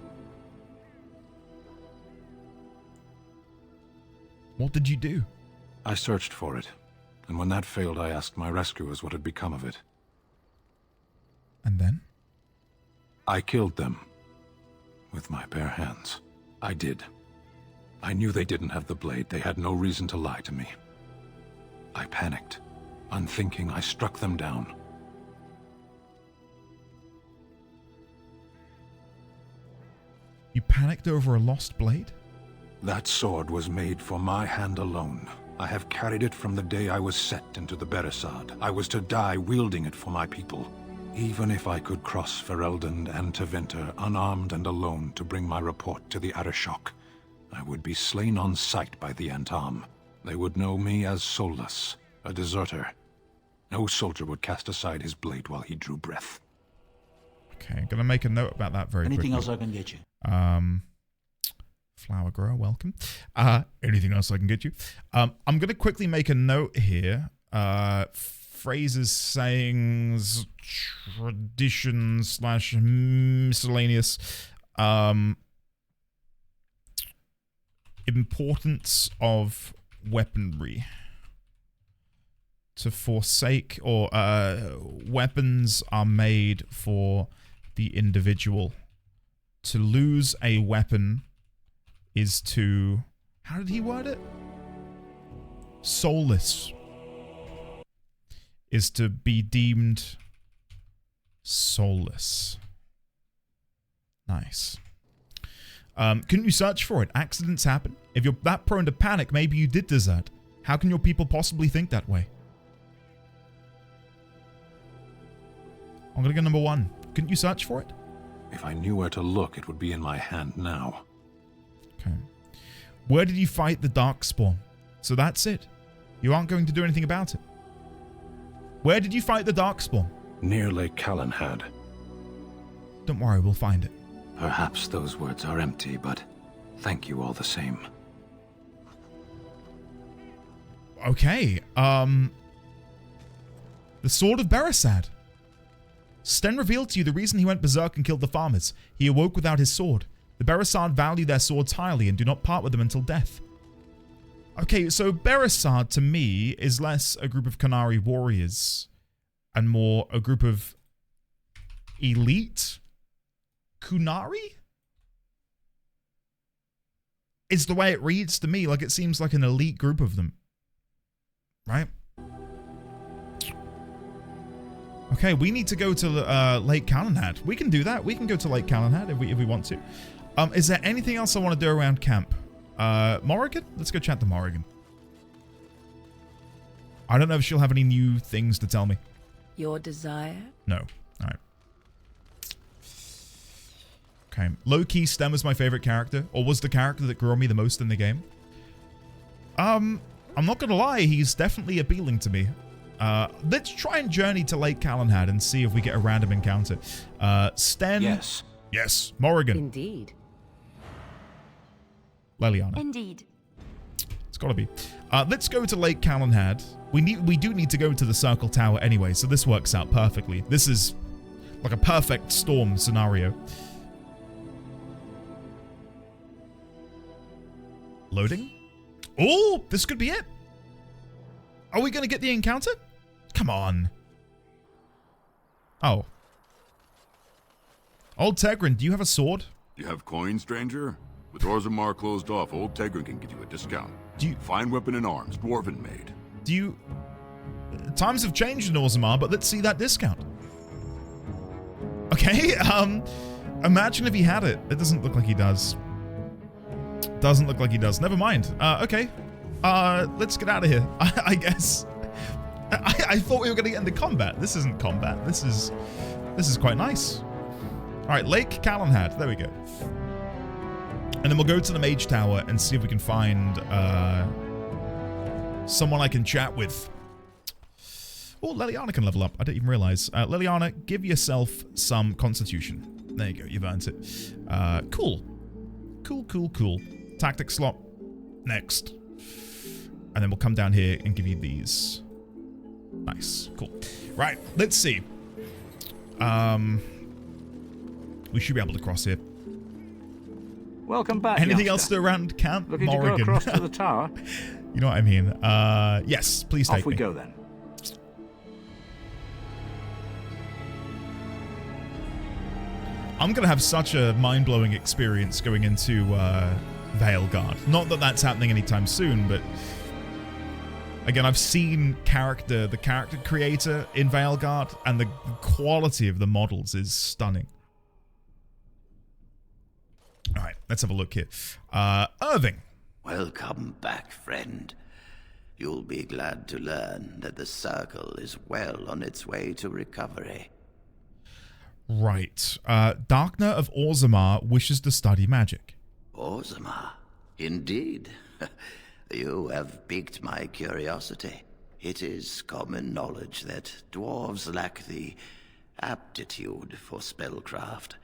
What did you do? I searched for it, and when that failed, I asked my rescuers what had become of it. And then? I killed them. With my bare hands. I did. I knew they didn't have the blade. They had no reason to lie to me. I panicked. Unthinking, I struck them down. You panicked over a lost blade? That sword was made for my hand alone. I have carried it from the day I was set into the Beresad. I was to die wielding it for my people. Even if I could cross Ferelden and Tevinter unarmed and alone to bring my report to the Arishok, I would be slain on sight by the Antam. They would know me as soulless, a deserter. No soldier would cast aside his blade while he drew breath. Okay, I'm gonna make a note about that very quickly. Anything else I can get you? Flower grower, welcome. Anything else I can get you? I'm gonna quickly make a note here. Phrases, sayings, tradition / miscellaneous. Importance of weaponry. To forsake, or weapons are made for the individual. To lose a weapon is to... How did he word it? Soulless. Is to be deemed soulless. Nice. Couldn't you search for it? Accidents happen. If you're that prone to panic, maybe you did desert. How can your people possibly think that way? I'm gonna go number 1. Couldn't you search for it? If I knew where to look, it would be in my hand now. Okay. Where did you fight the Darkspawn? So that's it. You aren't going to do anything about it. Where did you fight the Darkspawn? Near Lake Calenhad. Don't worry, we'll find it. Perhaps those words are empty, but thank you all the same. Okay, the Sword of Beresad. Sten revealed to you the reason he went berserk and killed the farmers. He awoke without his sword. The Beresad value their swords highly and do not part with them until death. Okay, so Beresad to me is less a group of Qunari warriors and more a group of elite Qunari? It's the way it reads to me, like it seems like an elite group of them. Right? Okay, we need to go to Lake Calenhad. We can do that. We can go to Lake Calenhad if we want to. Is there anything else I want to do around camp? Morrigan? Let's go chat to Morrigan. I don't know if she'll have any new things to tell me. Your desire? No. All right. Okay. Low-key, Stem was my favorite character, or was the character that grew on me the most in the game. I'm not gonna lie, he's definitely appealing to me. Let's try and journey to Lake Calenhad and see if we get a random encounter. Sten. Yes. Yes. Morrigan. Indeed. Leliana. Indeed. It's gotta be. Let's go to Lake Calenhad. We do need to go to the Circle Tower anyway, so this works out perfectly. This is like a perfect storm scenario. Loading. Oh, this could be it. Are we gonna get the encounter? Come on. Oh. Old Tegrin, do you have a sword? You have coin, stranger? With Orzammar closed off, Old Tegrin can give you a discount. Fine weapon and arms, dwarven made. Do you... Times have changed in Orzammar, but let's see that discount. Okay, imagine if he had it. It doesn't look like he does. Doesn't look like he does. Never mind. Okay. Let's get out of here, I guess. I thought we were going to get into combat. This isn't combat. This is quite nice. All right, Lake Calenhad. There we go. And then we'll go to the Mage Tower and see if we can find someone I can chat with. Oh, Leliana can level up. I didn't even realize. Leliana, give yourself some Constitution. There you go. You've earned it. Cool. Cool. Tactic slot. Next. And then we'll come down here and give you these. Nice. Cool. Right. Let's see. We should be able to cross here. Welcome back. Anything youngster. else to around Camp Looking Morrigan? to go across to the tower? You know what I mean? Yes. Please take me. Off we go then. I'm going to have such a mind-blowing experience going into Veilguard. Not that that's happening anytime soon, but again, I've seen the character creator in Veilguard, and the quality of the models is stunning. All right, let's have a look here. Irving. Welcome back, friend. You'll be glad to learn that the Circle is well on its way to recovery. Right. Darkner of Orzammar wishes to study magic. Orzammar? Indeed. You have piqued my curiosity. It is common knowledge that dwarves lack the aptitude for spellcraft.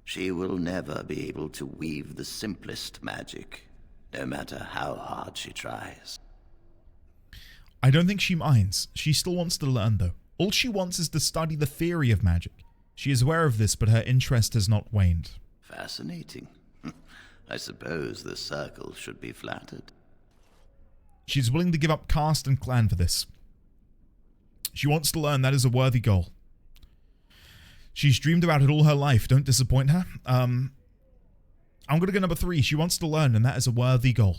She will never be able to weave the simplest magic, no matter how hard she tries. I don't think she minds. She still wants to learn, though. All she wants is to study the theory of magic. She is aware of this, but her interest has not waned. Fascinating. I suppose the Circle should be flattered. She's willing to give up caste and clan for this. She wants to learn. That is a worthy goal. She's dreamed about it all her life. Don't disappoint her. I'm going to go number 3. She wants to learn, and that is a worthy goal.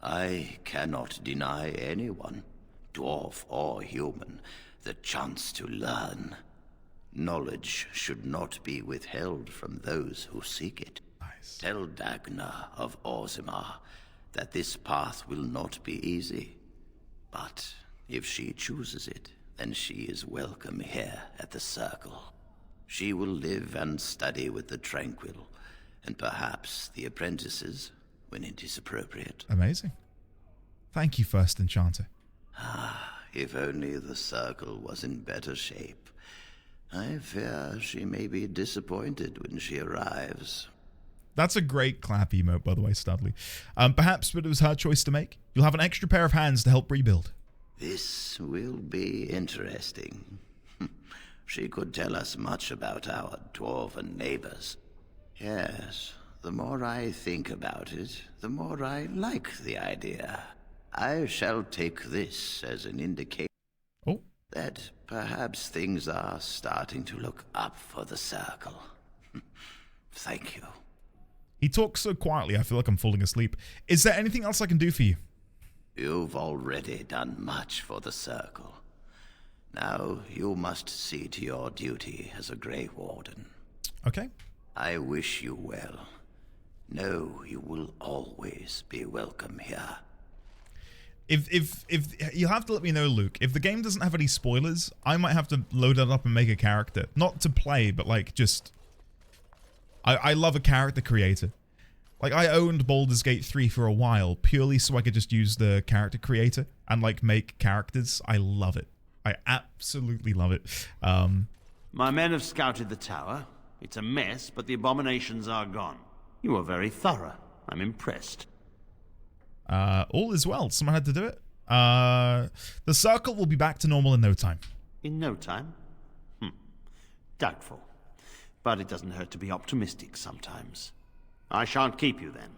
I cannot deny anyone, dwarf or human, the chance to learn. Knowledge should not be withheld from those who seek it. Nice. Tell Dagna of Orzammar that this path will not be easy. But if she chooses it, then she is welcome here at the Circle. She will live and study with the Tranquil, and perhaps the apprentices, when it is appropriate. Amazing. Thank you, First Enchanter. If only the Circle was in better shape. I fear she may be disappointed when she arrives. That's a great clap emote, by the way, Studley. Perhaps, but it was her choice to make. You'll have an extra pair of hands to help rebuild. This will be interesting. She could tell us much about our dwarven neighbors. Yes, the more I think about it, the more I like the idea. I shall take this as an indication that perhaps things are starting to look up for the Circle. Thank you. He talks so quietly, I feel like I'm falling asleep. Is there anything else I can do for you? You've already done much for the Circle. Now you must see to your duty as a Grey Warden. Okay. I wish you well. Know you will always be welcome here. If you'll have to let me know, Luke, if the game doesn't have any spoilers, I might have to load it up and make a character. Not to play, but like just... I love a character creator. Like, I owned Baldur's Gate 3 for a while, purely so I could just use the character creator and, like, make characters. I love it. I absolutely love it. My men have scouted the tower. It's a mess, but the abominations are gone. You are very thorough. I'm impressed. All is well. Someone had to do it. The circle will be back to normal in no time. In no time? Doubtful. But it doesn't hurt to be optimistic sometimes. I shan't keep you then.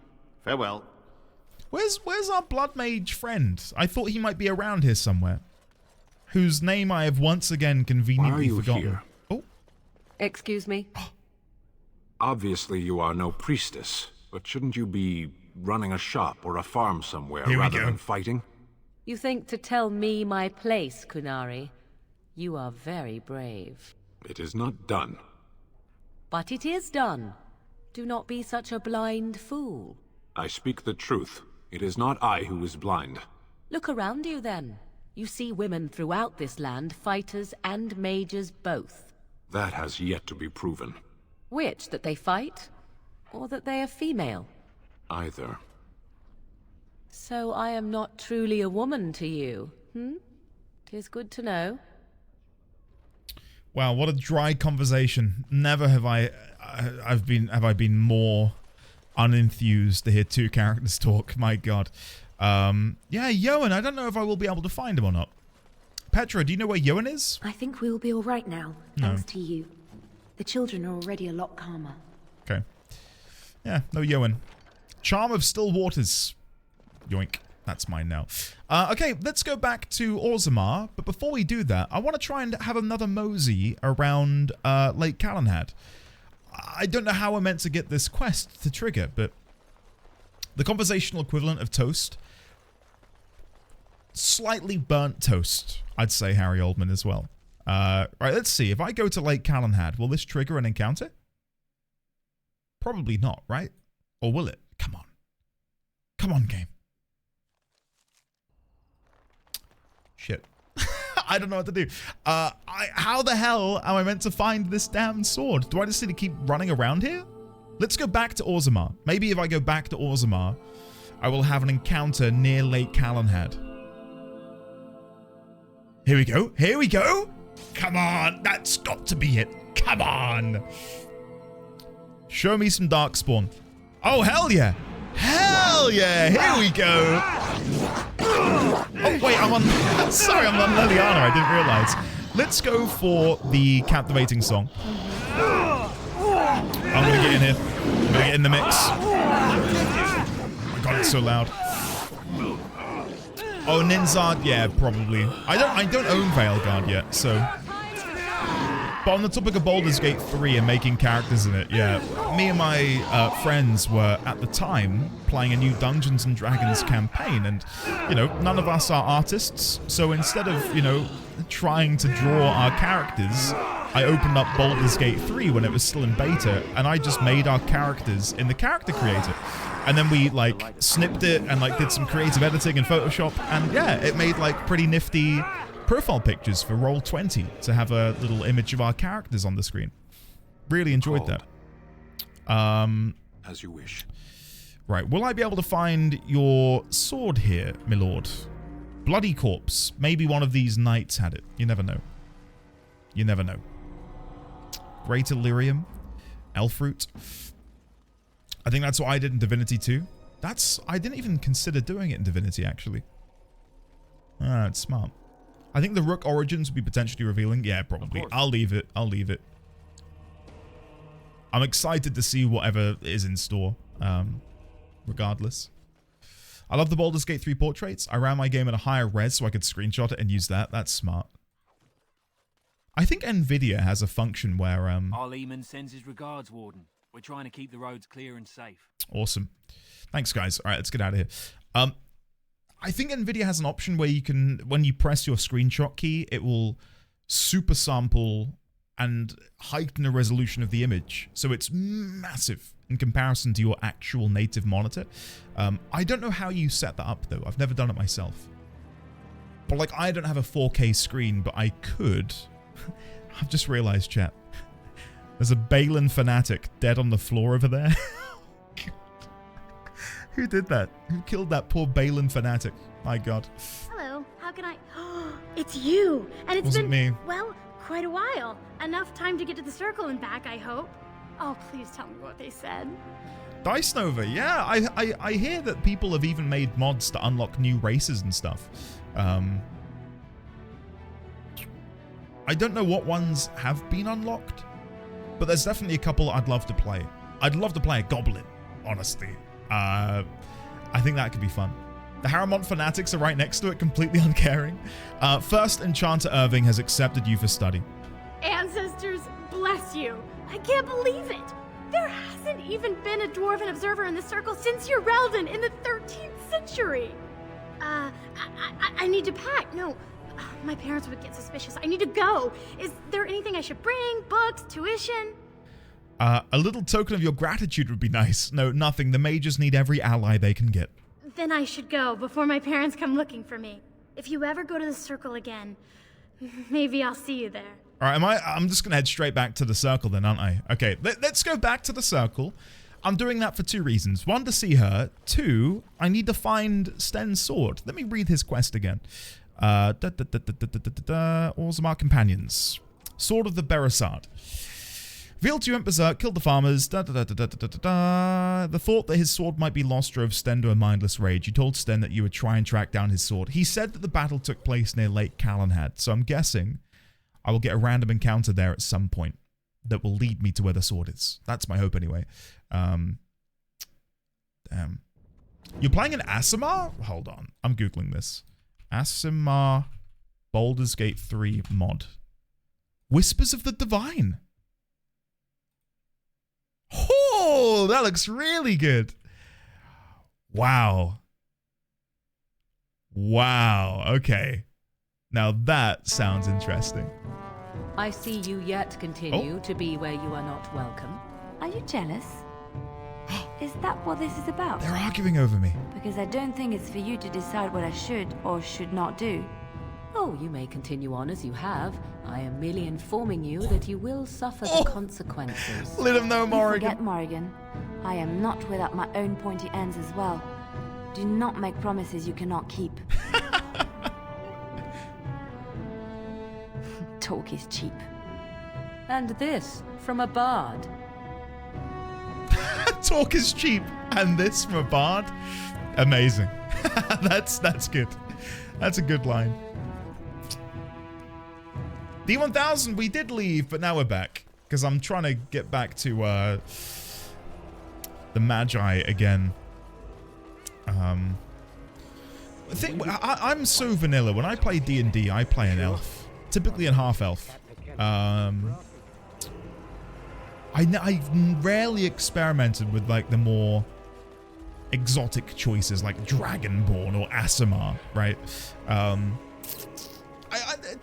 Farewell. Where's our blood mage friend? I thought he might be around here somewhere. Whose name I have once again conveniently forgotten. Here? Oh. Excuse me? Obviously you are no priestess, but shouldn't you be running a shop or a farm somewhere Here rather than fighting? You think to tell me my place, Kunari? You are very brave. It is not done. But it is done. Do not be such a blind fool. I speak the truth. It is not I who is blind. Look around you then. You see women throughout this land, fighters and mages both. That has yet to be proven. Which, that they fight? Or that they are female? Either. So I am not truly a woman to you, 'Tis good to know. Wow, what a dry conversation. Never have I been more unenthused to hear two characters talk. My god. Yeah, Yoan, I don't know if I will be able to find him or not. Petra, do you know where Yoan is? I think we'll be all right now, thanks to you. The children are already a lot calmer. Okay. Yeah, no Yoan. Charm of Still Waters. Yoink. That's mine now. Okay, let's go back to Orzammar. But before we do that, I want to try and have another mosey around Lake Calenhad. I don't know how we're meant to get this quest to trigger, but the conversational equivalent of toast. Slightly burnt toast, I'd say, Harry Oldman as well. Right, let's see. If I go to Lake Calenhad, will this trigger an encounter? Probably not, right? Or will it? Come on. Come on, game. Shit. I don't know what to do. How the hell am I meant to find this damn sword? Do I just need to keep running around here? Let's go back to Orzammar. Maybe if I go back to Orzammar, I will have an encounter near Lake Calenhad. Here we go. Here we go. Come on. That's got to be it. Come on. Show me some Darkspawn. Oh, hell yeah. Hell yeah. Here we go. Oh, wait, I'm on... Sorry, I'm on Leliana. I didn't realize. Let's go for the captivating song. I'm going to get in here. I'm going to get in the mix. Oh my god, it's so loud. Oh, Ninzard? Yeah, probably. I don't own Veilguard yet, so... But on the topic of Baldur's Gate 3 and making characters in it, yeah, me and my friends were, at the time, playing a new Dungeons & Dragons campaign, and, you know, none of us are artists, so instead of, you know, trying to draw our characters, I opened up Baldur's Gate 3 when it was still in beta, and I just made our characters in the character creator. And then we, like, snipped it and, like, did some creative editing in Photoshop, and, yeah, it made, like, pretty nifty profile pictures for Roll20 to have a little image of our characters on the screen. Really enjoyed that. As you wish. Right, will I be able to find your sword here, my lord? Bloody corpse. Maybe one of these knights had it. You never know. You never know. Great Illyrium. Elfroot. I think that's what I did in Divinity 2. I didn't even consider doing it in Divinity, actually. Ah, it's smart. I think the Rook Origins would be potentially revealing. Yeah, probably. I'll leave it. I'll leave it. I'm excited to see whatever is in store, regardless. I love the Baldur's Gate 3 portraits. I ran my game at a higher res so I could screenshot it and use that. That's smart. I think Nvidia has a function where... Arleman sends his regards, Warden. We're trying to keep the roads clear and safe. Awesome. Thanks, guys. All right, let's get out of here. I think Nvidia has an option where you can, when you press your screenshot key, it will super sample and heighten the resolution of the image. So it's massive in comparison to your actual native monitor. I don't know how you set that up, though. I've never done it myself. But like, I don't have a 4K screen, but I could. I've just realized, chat. There's a Balin fanatic dead on the floor over there. Who did that? Who killed that poor Balin fanatic? My God. Hello, how can I... It's you! And it's Wasn't been, me. well, quite a while. Enough time to get to the circle and back, I hope. Oh, please tell me what they said. Dice Nova, yeah. I hear that people have even made mods to unlock new races and stuff. I don't know what ones have been unlocked, but there's definitely a couple I'd love to play. I'd love to play a Goblin, honestly. I think that could be fun. The Harrowmont fanatics are right next to it, completely uncaring. First Enchanter Irving has accepted you for study. Ancestors, bless you. I can't believe it. There hasn't even been a dwarven observer in the circle since Urelden in the 13th century. I need to pack. No, my parents would get suspicious. I need to go. Is there anything I should bring? Books? Tuition? A little token of your gratitude would be nice. No, nothing. The mages need every ally they can get. Then I should go before my parents come looking for me. If you ever go to the circle again, maybe I'll see you there. All right, I'm just going to head straight back to the circle then, aren't I? Okay, let's go back to the circle. I'm doing that for 2 reasons. 1, to see her. 2, I need to find Sten's sword. Let me read his quest again. Orzammar Companions. Sword of the Beresard. Veiled went berserk, killed the farmers. The thought that his sword might be lost drove Sten to a mindless rage. You told Sten that you would try and track down his sword. He said that the battle took place near Lake Calenhad, so I'm guessing I will get a random encounter there at some point that will lead me to where the sword is. That's my hope anyway. Damn. You're playing an Aasimar? Hold on. I'm Googling this. Aasimar Baldur's Gate 3 mod. Whispers of the Divine. Oh, that looks really good. Wow. Wow. Okay. Now that sounds interesting. I see you yet continue to be where you are not welcome. Are you jealous? Is that what this is about? They're arguing over me. Because I don't think it's for you to decide what I should or should not do. Oh, you may continue on as you have. I am merely informing you that you will suffer the consequences. Let him know, Morrigan. Forget Morrigan. I am not without my own pointy ends as well. Do not make promises you cannot keep. Talk is cheap. And this from a bard. Talk is cheap, and this from a bard. Amazing. That's good. That's a good line. D1000, we did leave, but now we're back because I'm trying to get back to the Magi again. I'm so vanilla. When I play D&D, I play an elf, typically an half elf. I've rarely experimented with like the more exotic choices like Dragonborn or Aasimar, right?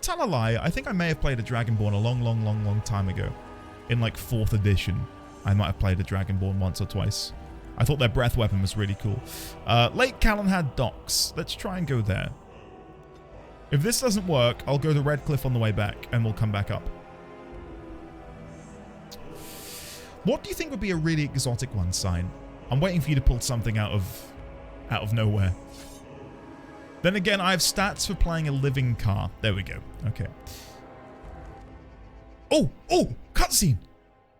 Tell a lie, I think I may have played a Dragonborn a long time ago. In like 4th edition, I might have played a Dragonborn once or twice. I thought their breath weapon was really cool. Lake Calenhad docks. Let's try and go there. If this doesn't work, I'll go to Redcliffe on the way back and we'll come back up. What do you think would be a really exotic one, Sign? I'm waiting for you to pull something out of nowhere. Then again, I have stats for playing a living car. There we go. Okay. Oh, cutscene.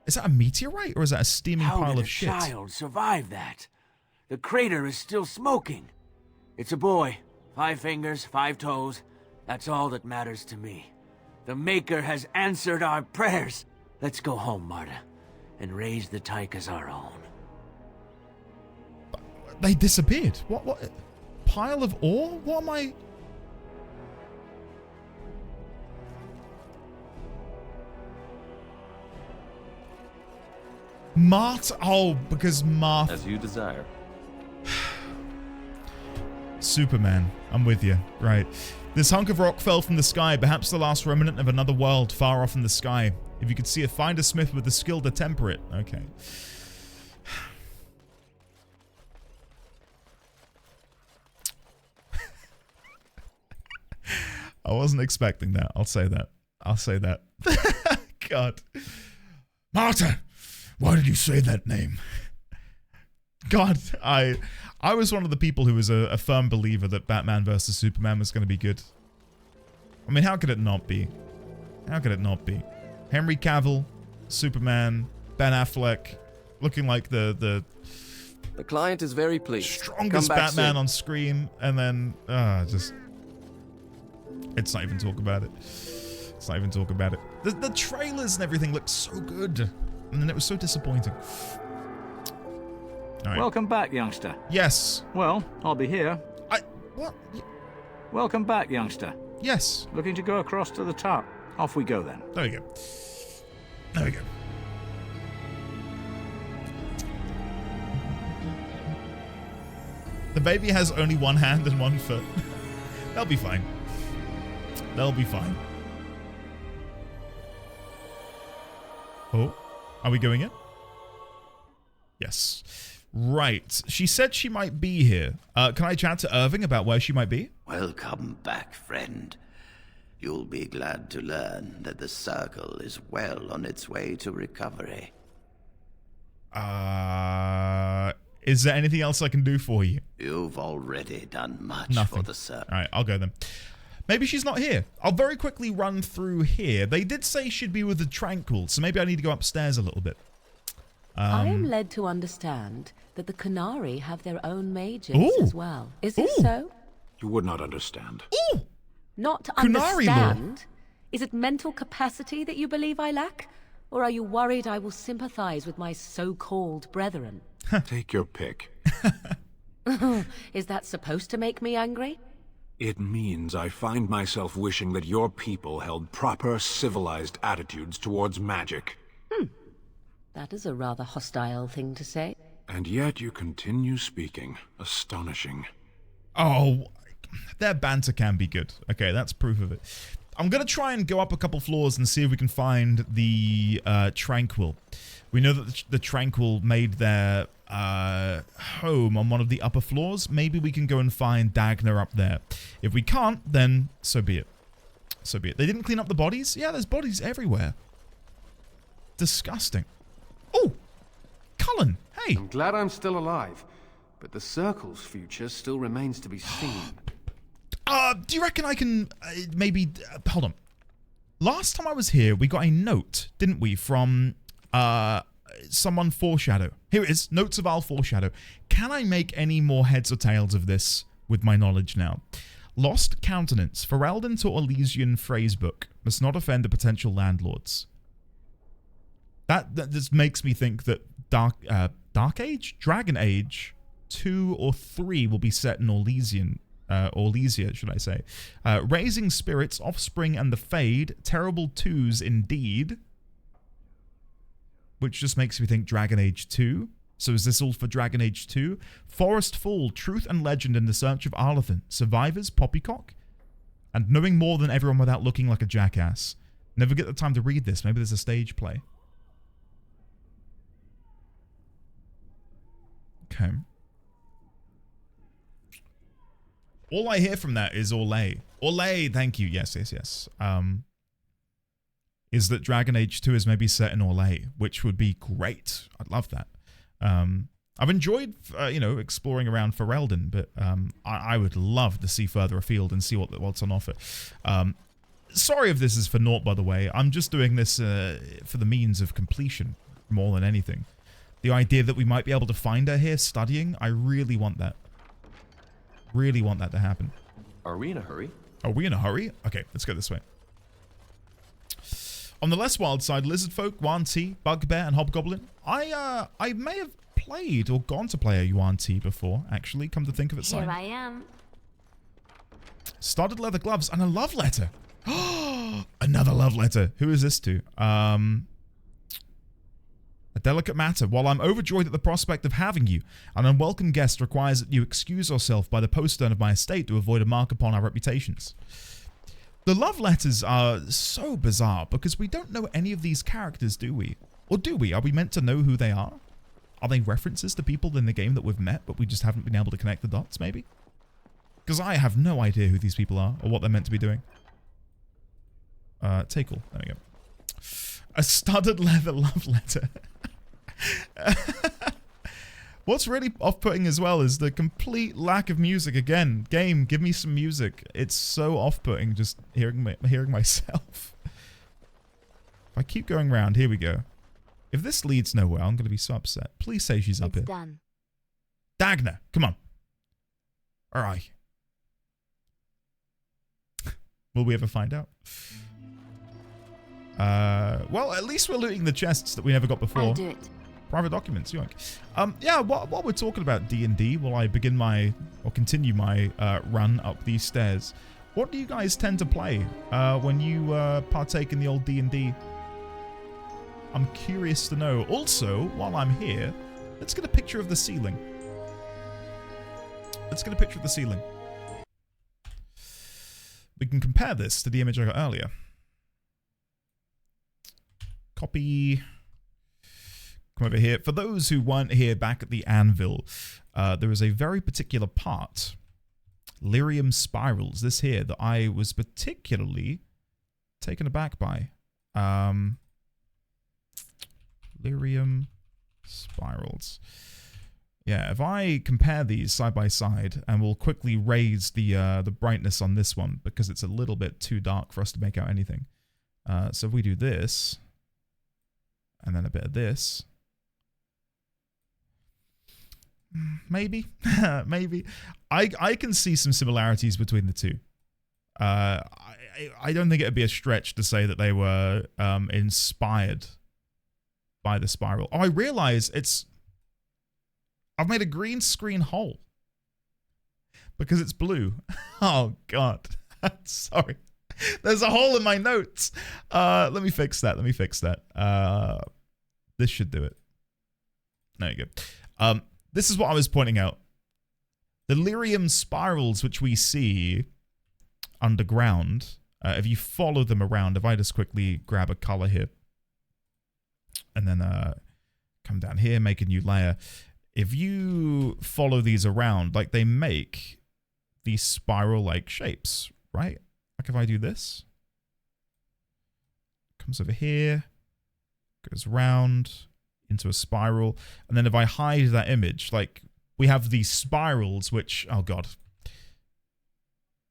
Is that a meteorite or is that a steaming pile of shit? How did a child survive that? The crater is still smoking. It's a boy. 5 fingers, 5 toes. That's all that matters to me. The Maker has answered our prayers. Let's go home, Marta, and raise the Tyke as our own. They disappeared. What? Pile of ore? What am I... Martha? Oh, because Martha... As you desire. Superman. I'm with you. Right. This hunk of rock fell from the sky, perhaps the last remnant of another world far off in the sky. If you could see it, find a smith with the skill to temper it. Okay. I wasn't expecting that. I'll say that. I'll say that. God. Marta, why did you say that name? God, I was one of the people who was a firm believer that Batman vs. Superman was going to be good. I mean, how could it not be? How could it not be? Henry Cavill, Superman, Ben Affleck, looking like the client is very pleased. Strongest Batman on screen, and then just let's not even talk about it. Let's not even talk about it. The trailers and everything looked so good, and then it was so disappointing. All right. Welcome back, youngster. Yes. Well, I'll be here. What? Welcome back, youngster. Yes. Looking to go across to the top. Off we go then. There we go. There we go. The baby has only one hand and one foot. They'll be fine. They'll be fine. Oh, are we going in? Yes. Right. She said she might be here. Can I chat to Irving about where she might be? Welcome back, friend. You'll be glad to learn that the Circle is well on its way to recovery. Is there anything else I can do for you? You've already done much Nothing. for the Circle. All right, I'll go then. Maybe she's not here. I'll very quickly run through here. They did say she'd be with the Tranquil, so maybe I need to go upstairs a little bit. I am led to understand that the Qunari have their own mages Ooh. as well. Is this so? You would not understand. Ooh! Not to Qunari lore. understand? Is it mental capacity that you believe I lack? Or are you worried I will sympathize with my so-called brethren? Take your pick. Is that supposed to make me angry? It means I find myself wishing that your people held proper, civilized attitudes towards magic. That is a rather hostile thing to say. And yet you continue speaking. Astonishing. Oh, their banter can be good. Okay, that's proof of it. I'm going to try and go up a couple floors and see if we can find the Tranquil. We know that the Tranquil made their home on one of the upper floors. Maybe we can go and find Dagner up there. If we can't, then so be it. So be it. They didn't clean up the bodies? Yeah, there's bodies everywhere. Disgusting. Oh, Cullen, hey. I'm glad I'm still alive, but the Circle's future still remains to be seen. Do you reckon I can maybe... hold on. Last time I was here, we got a note, didn't we, from someone Foreshadow. Here it is, Notes of Al Foreshadow. Can I make any more heads or tails of this with my knowledge now? Lost Countenance. Ferelden to Elysian phrasebook. Must not offend the potential landlords. That just makes me think that Dark Age? Dragon Age 2 or 3 will be set in Elysian. Orlesia, should I say. Raising Spirits, Offspring and the Fade. Terrible Twos indeed. Which just makes me think Dragon Age 2. So is this all for Dragon Age 2? Forest Fall, Truth and Legend in the Search of Arlathan. Survivors, Poppycock. And Knowing More Than Everyone Without Looking Like a Jackass. Never get the time to read this. Maybe there's a stage play. Okay. All I hear from that is Orlais. Orlais, thank you. Yes, yes, yes. Is that Dragon Age 2 is maybe set in Orlais, which would be great. I'd love that. I've enjoyed, exploring around Ferelden, but I would love to see further afield and see what's on offer. Sorry if this is for naught, by the way. I'm just doing this for the means of completion more than anything. The idea that we might be able to find her here studying, I really want that. Really want that to happen. Are we in a hurry? Are we in a hurry? Okay, let's go this way. On the less wild side, Lizardfolk, Yuan Ti, Bugbear, and Hobgoblin. I may have played or gone to play a Yuan Ti before, actually, come to think of it. Here I am. Studded leather gloves and a love letter. Another love letter. Who is this to? A delicate matter. While I'm overjoyed at the prospect of having you, an unwelcome guest requires that you excuse yourself by the postern of my estate to avoid a mark upon our reputations. The love letters are so bizarre because we don't know any of these characters, do we? Or do we? Are we meant to know who they are? Are they references to people in the game that we've met, but we just haven't been able to connect the dots, maybe? Because I have no idea who these people are or what they're meant to be doing. Take all. There we go. A studded leather love letter. What's really off-putting as well is the complete lack of music. Again, game, give me some music. It's so off-putting just hearing myself. If I keep going round, here we go. If this leads nowhere, I'm going to be so upset. Please say she's up here. It's done. Dagna, come on. All right. Will we ever find out? Well, at least we're looting the chests that we never got before. I'll do it. Private documents, yoink. Yeah, while we're talking about D&D, while I begin or continue my run up these stairs, what do you guys tend to play when you partake in the old D&D? I'm curious to know. Also, while I'm here, let's get a picture of the ceiling. Let's get a picture of the ceiling. We can compare this to the image I got earlier. Copy. Come over here. For those who weren't here back at the anvil, there is a very particular part, lyrium spirals, this here, that I was particularly taken aback by. Lyrium spirals. Yeah, if I compare these side by side, and we'll quickly raise the brightness on this one because it's a little bit too dark for us to make out anything. So if we do this, and then a bit of this. Maybe. Maybe. I can see some similarities between the two. I don't think it would be a stretch to say that they were inspired by the spiral. Oh, I realize I've made a green screen hole. Because it's blue. Oh, God. Sorry. There's a hole in my notes. Let me fix that. This should do it. There you go. This is what I was pointing out. The lyrium spirals which we see underground, if you follow them around, if I just quickly grab a color here, and then come down here, make a new layer. If you follow these around, like they make these spiral-like shapes, right? Like if I do this, comes over here, goes round into a spiral, and then if I hide that image, like we have these spirals which, oh god,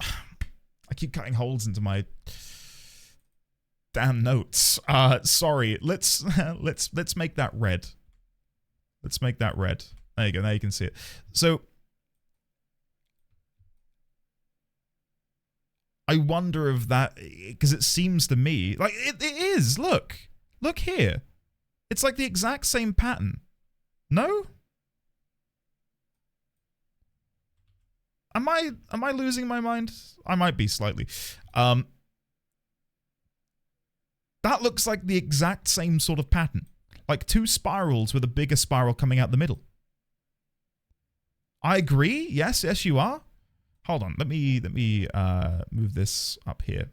I keep cutting holes into my damn notes. Sorry, let's make that red. Let's make that red. There you go, now you can see it. So I wonder if that, because it seems to me like it is. Look here. It's like the exact same pattern. No? Am I losing my mind? I might be slightly. That looks like the exact same sort of pattern. Like two spirals with a bigger spiral coming out the middle. I agree. Yes, you are. Hold on. Let me move this up here.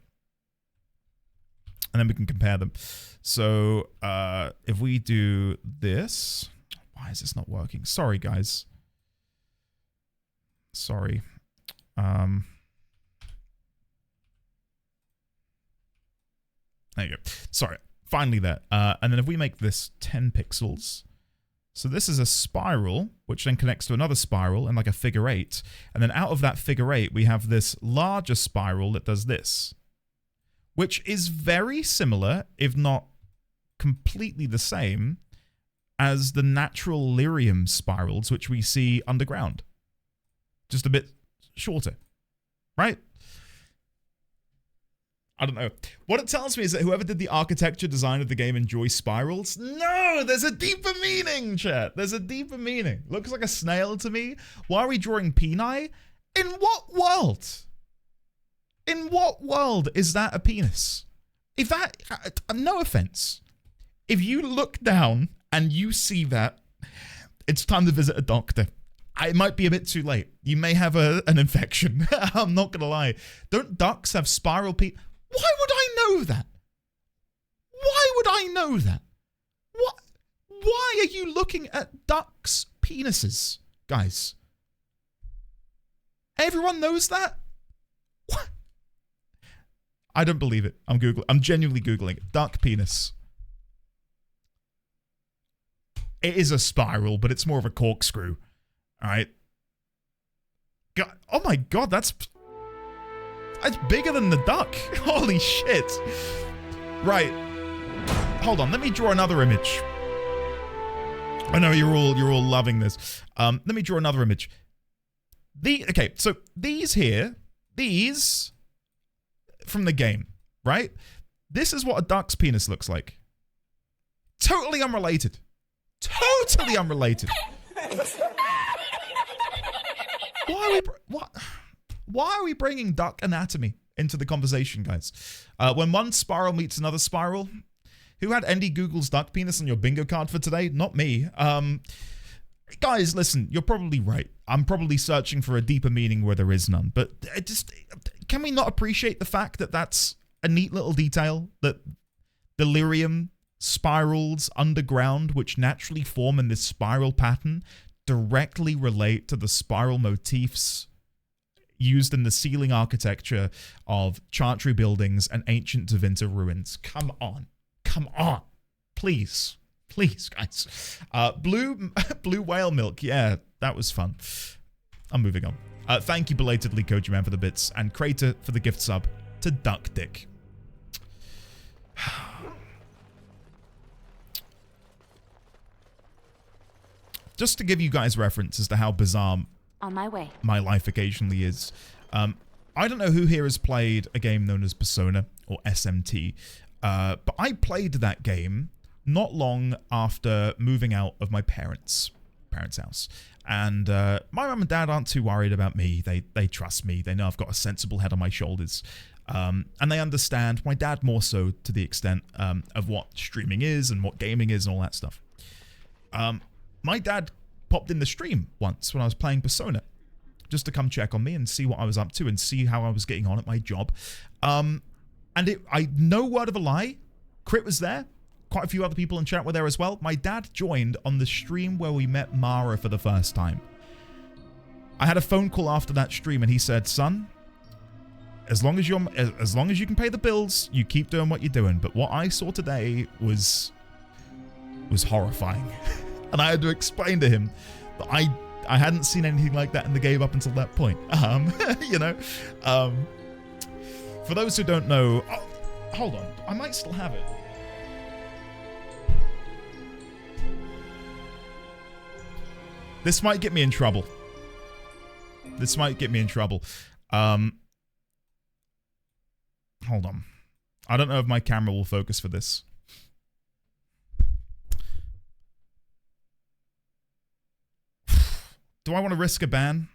And then we can compare them. So, if we do this... Why is this not working? Sorry, guys. Sorry. There you go. Sorry. Finally there. And then if we make this 10 pixels... So this is a spiral, which then connects to another spiral and like a figure 8. And then out of that figure 8, we have this larger spiral that does this. Which is very similar, if not completely the same, as the natural lyrium spirals, which we see underground. Just a bit shorter. Right? I don't know. What it tells me is that whoever did the architecture design of the game enjoys spirals. No, there's a deeper meaning, chat. There's a deeper meaning. Looks like a snail to me. Why are we drawing peni? In what world? In what world is that a penis? If that, no offense. If you look down and you see that, it's time to visit a doctor. It might be a bit too late. You may have an infection. I'm not going to lie. Don't ducks have spiral penis? Why would I know that? Why would I know that? What? Why are you looking at ducks' penises, guys? Everyone knows that? What? I don't believe it. I'm genuinely Googling it. Duck penis. It is a spiral, but it's more of a corkscrew. All right. God, oh my God, that's bigger than the duck. Holy shit. Right. Hold on. Let me draw another image. I know you're all loving this. Let me draw another image. Okay, so these from the game, right? This is what a duck's penis looks like. Totally unrelated. Totally unrelated. Why are we bringing duck anatomy into the conversation, guys? When one spiral meets another spiral, who had Andy Google's duck penis on your bingo card for today? Not me. Guys, listen, you're probably right. I'm probably searching for a deeper meaning where there is none. But can we not appreciate the fact that that's a neat little detail? That delirium spirals underground, which naturally form in this spiral pattern, directly relate to the spiral motifs used in the ceiling architecture of Chantry buildings and ancient Tevinter ruins. Come on. Come on. Please. Please, guys. Blue whale milk. Yeah, that was fun. I'm moving on. Thank you belatedly, Koji Man, for the bits, and Crater for the gift sub to Duck Dick. Just to give you guys reference as to how bizarre on my way my life occasionally is. I don't know who here has played a game known as Persona or SMT, but I played that game not long after moving out of my parents' house. And my mum and dad aren't too worried about me. They trust me. They know I've got a sensible head on my shoulders. And they understand, my dad more so, to the extent of what streaming is and what gaming is and all that stuff. My dad popped in the stream once when I was playing Persona, just to come check on me and see what I was up to and see how I was getting on at my job. And no word of a lie, Crit was there. Quite a few other people in chat were there as well. My dad joined on the stream where we met Mara for the first time. I had a phone call after that stream and he said, son, as long as you can pay the bills, you keep doing what you're doing. But what I saw today was horrifying. And I had to explain to him that I hadn't seen anything like that in the game up until that point. You know, for those who don't know, hold on, I might still have it. This might get me in trouble. This might get me in trouble. Hold on. I don't know if my camera will focus for this. Do I want to risk a ban?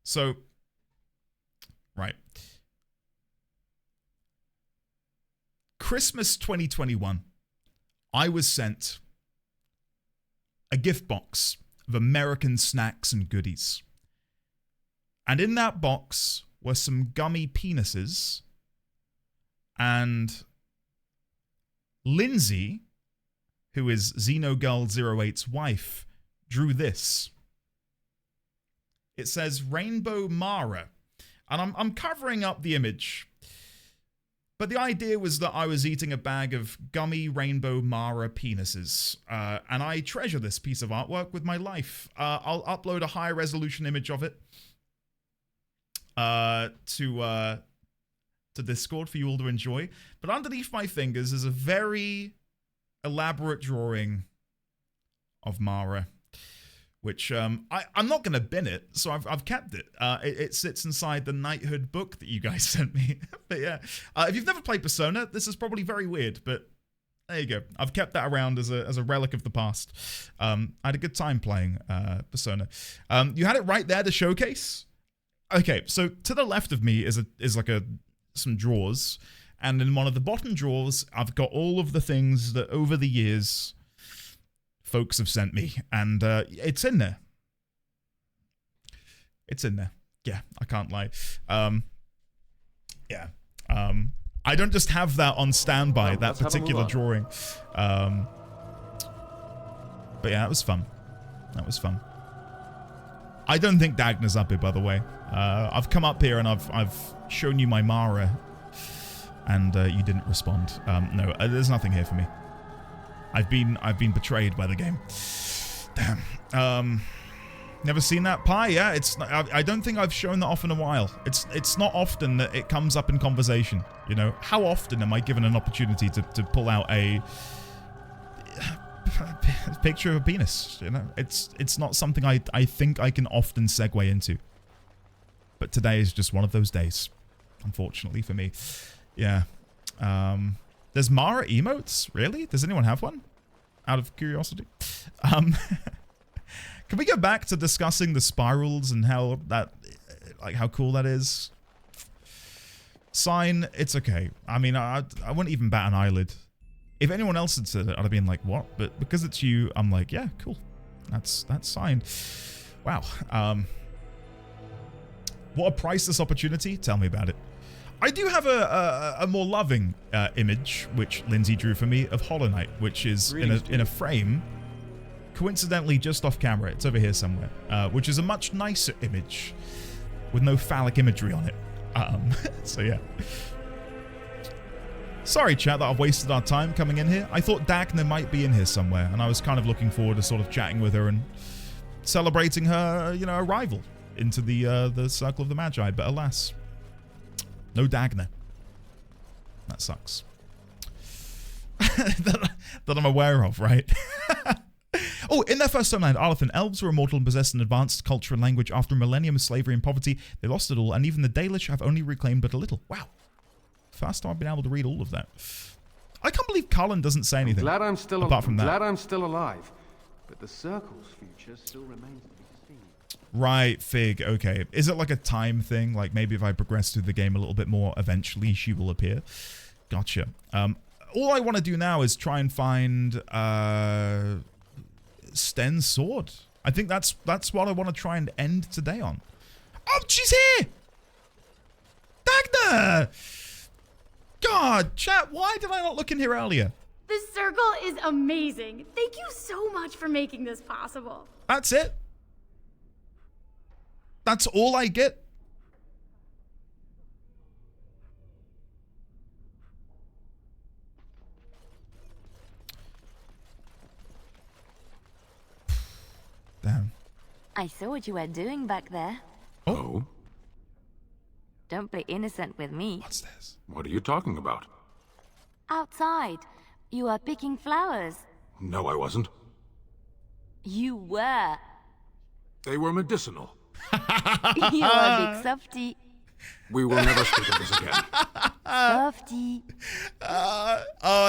So, right. Christmas 2021. I was sent a gift box of American snacks and goodies. And in that box were some gummy penises. And Lindsay, who is Xenogirl08's wife, drew this. It says Rainbow Mara. And I'm covering up the image. But the idea was that I was eating a bag of gummy Rainbow Mara penises. And I treasure this piece of artwork with my life. I'll upload a high resolution image of it to Discord for you all to enjoy. But underneath my fingers is a very elaborate drawing of Mara, which I'm not going to bin it, so I've kept it. It sits inside the Knighthood book that you guys sent me. But yeah, if you've never played Persona, this is probably very weird, but there you go. I've kept that around as a relic of the past. I had a good time playing Persona. You had it right there, the showcase. Okay, so to the left of me is like some drawers, and in one of the bottom drawers, I've got all of the things that over the years folks have sent me, and it's in there. It's in there. Yeah, I can't lie. Yeah. I don't just have that on standby, that particular drawing. But yeah, that was fun. That was fun. I don't think Dagna's up here, by the way. I've come up here and I've shown you my Mara, and you didn't respond. No, there's nothing here for me. I've been betrayed by the game. Damn. Never seen that pie? Yeah, I don't think I've shown that off in a while. It's not often that it comes up in conversation. You know, how often am I given an opportunity to pull out a picture of a penis? You know, it's not something I think I can often segue into. But today is just one of those days, unfortunately for me. Yeah. There's Mara emotes? Really? Does anyone have one? Out of curiosity. Can we go back to discussing the spirals and how that, like, how cool that is? Sign, it's okay. I mean, I wouldn't even bat an eyelid. If anyone else had said it, I'd have been like, what? But because it's you, I'm like, yeah, cool. That's signed. Wow. What a priceless opportunity. Tell me about it. I do have a more loving image, which Lindsay drew for me, of Hollow Knight, which is in a frame, coincidentally just off camera. It's over here somewhere, which is a much nicer image with no phallic imagery on it. So yeah. Sorry, chat, that I've wasted our time coming in here. I thought Dagna might be in here somewhere, and I was kind of looking forward to sort of chatting with her and celebrating her, you know, arrival into the Circle of the Magi, but alas, no Dagna. That sucks. that I'm aware of, right? Oh, in their first homeland, Arlathan, elves were immortal and possessed an advanced culture and language. After a millennium of slavery and poverty, they lost it all, and even the Dalish have only reclaimed but a little. Wow. First time I've been able to read all of that. I can't believe Cullen doesn't say anything. Glad I'm still apart from that. Glad I'm still alive, but the Circle's future still remains to be seen. Right, Fig. Okay. Is it like a time thing? Like maybe if I progress through the game a little bit more, eventually she will appear. Gotcha. All I want to do now is try and find Sten's sword. I think that's what I want to try and end today on. Oh, she's here! Dagna! God, chat, why did I not look in here earlier? This circle is amazing. Thank you so much for making this possible. That's it? That's all I get? Damn. I saw what you were doing back there. Oh? Don't play innocent with me. What's this? What are you talking about? Outside, you were picking flowers. No, I wasn't. You were. They were medicinal. You're a big softie. We will never speak of this again. Softie.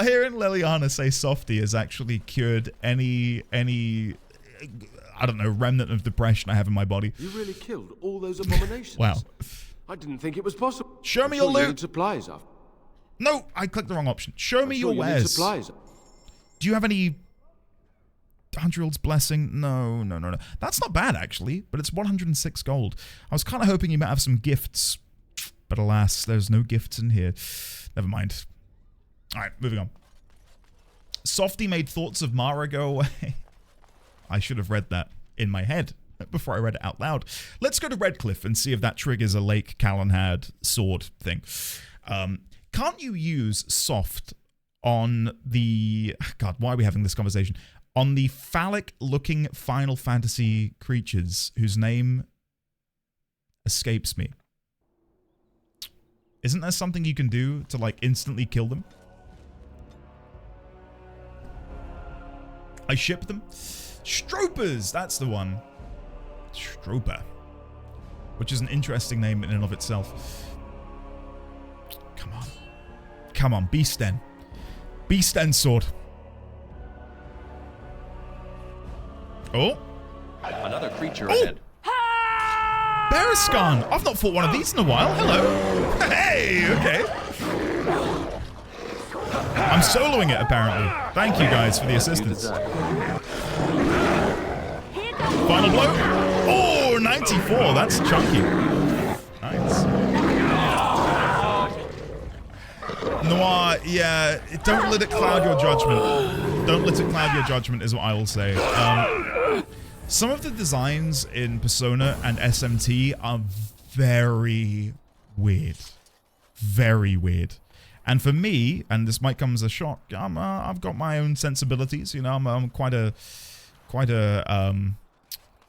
Hearing Liliana say softie has actually cured any I don't know, remnant of depression I have in my body. You really killed all those abominations? Wow. I didn't think it was possible. Show me your loot. Supplies up. No, I clicked the wrong option. Show me your wares. Supplies. Do you have any 100-year-old's blessing? No. That's not bad, actually, but it's 106 gold. I was kind of hoping you might have some gifts, but alas, there's no gifts in here. Never mind. All right, moving on. Softie made thoughts of Mara go away. I should have read that in my head before I read it out loud. Let's go to Redcliffe and see if that triggers a Lake Callanhad sword thing. Can't you use soft on the... God, why are we having this conversation? On the phallic-looking Final Fantasy creatures whose name escapes me. Isn't there something you can do to, like, instantly kill them? I ship them. Stropers, that's the one. Stroper. Which is an interesting name in and of itself. Come on. Come on, be Sten. Be Sten's sword. Oh. Another creature ahead. Berescan! I've not fought one of these in a while. Hello. Hey, okay. I'm soloing it, apparently. Thank you guys for the assistance. Final blow. Oh, 94. That's chunky. Nice. Noir, yeah. Don't let it cloud your judgment. Don't let it cloud your judgment is what I will say. Some of the designs in Persona and SMT are very weird. Very weird. And for me, and this might come as a shock, I've got my own sensibilities. You know, I'm quite a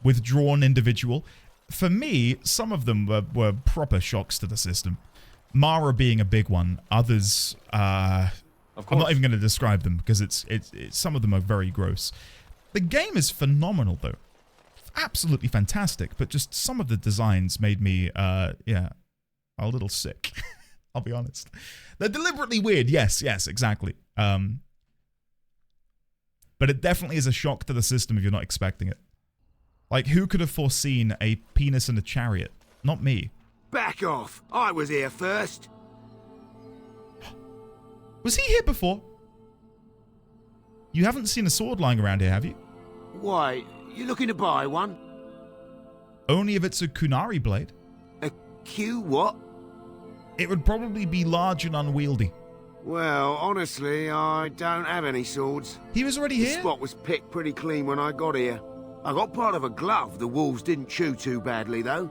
withdrawn individual. For me, some of them were proper shocks to the system. Mara being a big one. Others, I'm not even going to describe them because it's some of them are very gross. The game is phenomenal though. Absolutely fantastic, but just some of the designs made me, yeah, a little sick. I'll be honest. They're deliberately weird. Yes, exactly. But it definitely is a shock to the system if you're not expecting it. Like, who could have foreseen a penis in a chariot? Not me. Back off! I was here first. Was he here before? You haven't seen a sword lying around here, have you? Why, you looking to buy one? Only if it's a Kunari blade. A Q what? It would probably be large and unwieldy. Well, honestly, I don't have any swords. He was already here? The spot was picked pretty clean when I got here. I got part of a glove the wolves didn't chew too badly, though.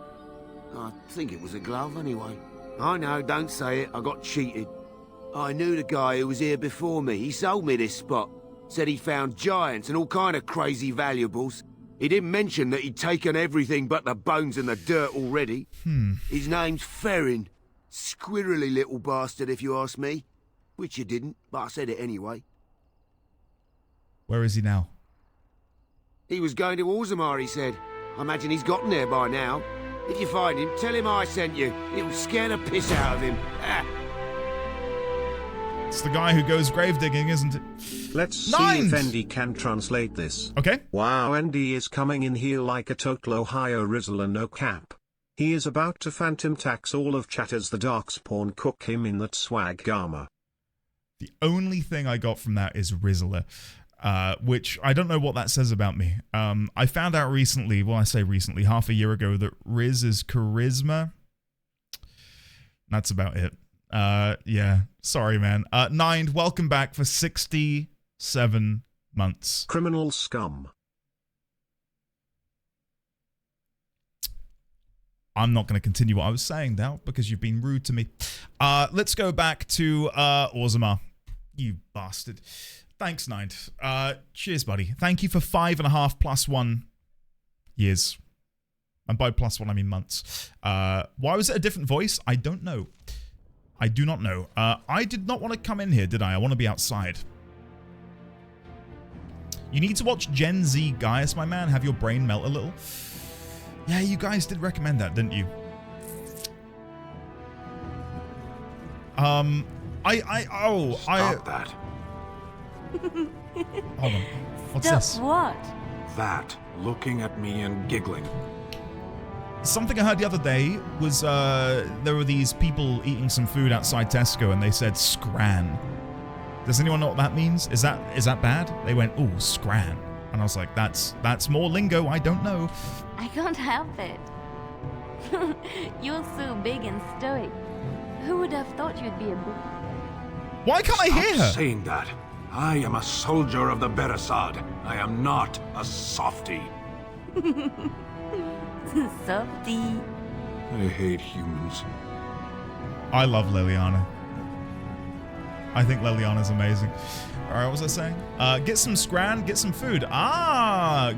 I think it was a glove, anyway. I know, don't say it, I got cheated. I knew the guy who was here before me. He sold me this spot. Said he found giants and all kind of crazy valuables. He didn't mention that he'd taken everything but the bones and the dirt already. His name's Ferrin. Squirrely little bastard, if you ask me. Which you didn't, but I said it anyway. Where is he now? He was going to Orzammar, he said. I imagine he's gotten there by now. If you find him, tell him I sent you. It'll scare the piss out of him. It's the guy who goes grave digging, isn't it? Let's see if Andy can translate this. Okay. Wow, Andy is coming in here like a total Ohio Rizzler, no cap. He is about to phantom tax all of chat as the Darkspawn cook him in that swag armor. The only thing I got from that is Rizzler, which I don't know what that says about me. I found out recently, well I say recently, half a year ago, that Riz is charisma. That's about it. Yeah, sorry man. Nine, welcome back for 67 months. Criminal scum. I'm not going to continue what I was saying now because you've been rude to me. Let's go back to Orzammar. You bastard. Thanks, Nine. Cheers, buddy. Thank you for 5.5 plus 1 years. And by plus 1, I mean months. Why was it a different voice? I don't know. I do not know. I did not want to come in here, did I? I want to be outside. You need to watch Gen Z, Gaius, my man. Have your brain melt a little. Yeah, you guys did recommend that, didn't you? Stop that. Hold on. What's Stop this? What? That, looking at me and giggling. Something I heard the other day was there were these people eating some food outside Tesco and they said scran. Does anyone know what that means? Is that bad? They went, ooh, scran. And I was like, that's more lingo, I don't know. I can't help it. You're so big and stoic. Who would have thought you'd be a big... Why can't I hear her? Stop saying that. I am a soldier of the Beresad. I am not a softie. Softie. I hate humans. I love Liliana. I think Liliana's amazing. Alright, what was I saying? Get some scran, get some food.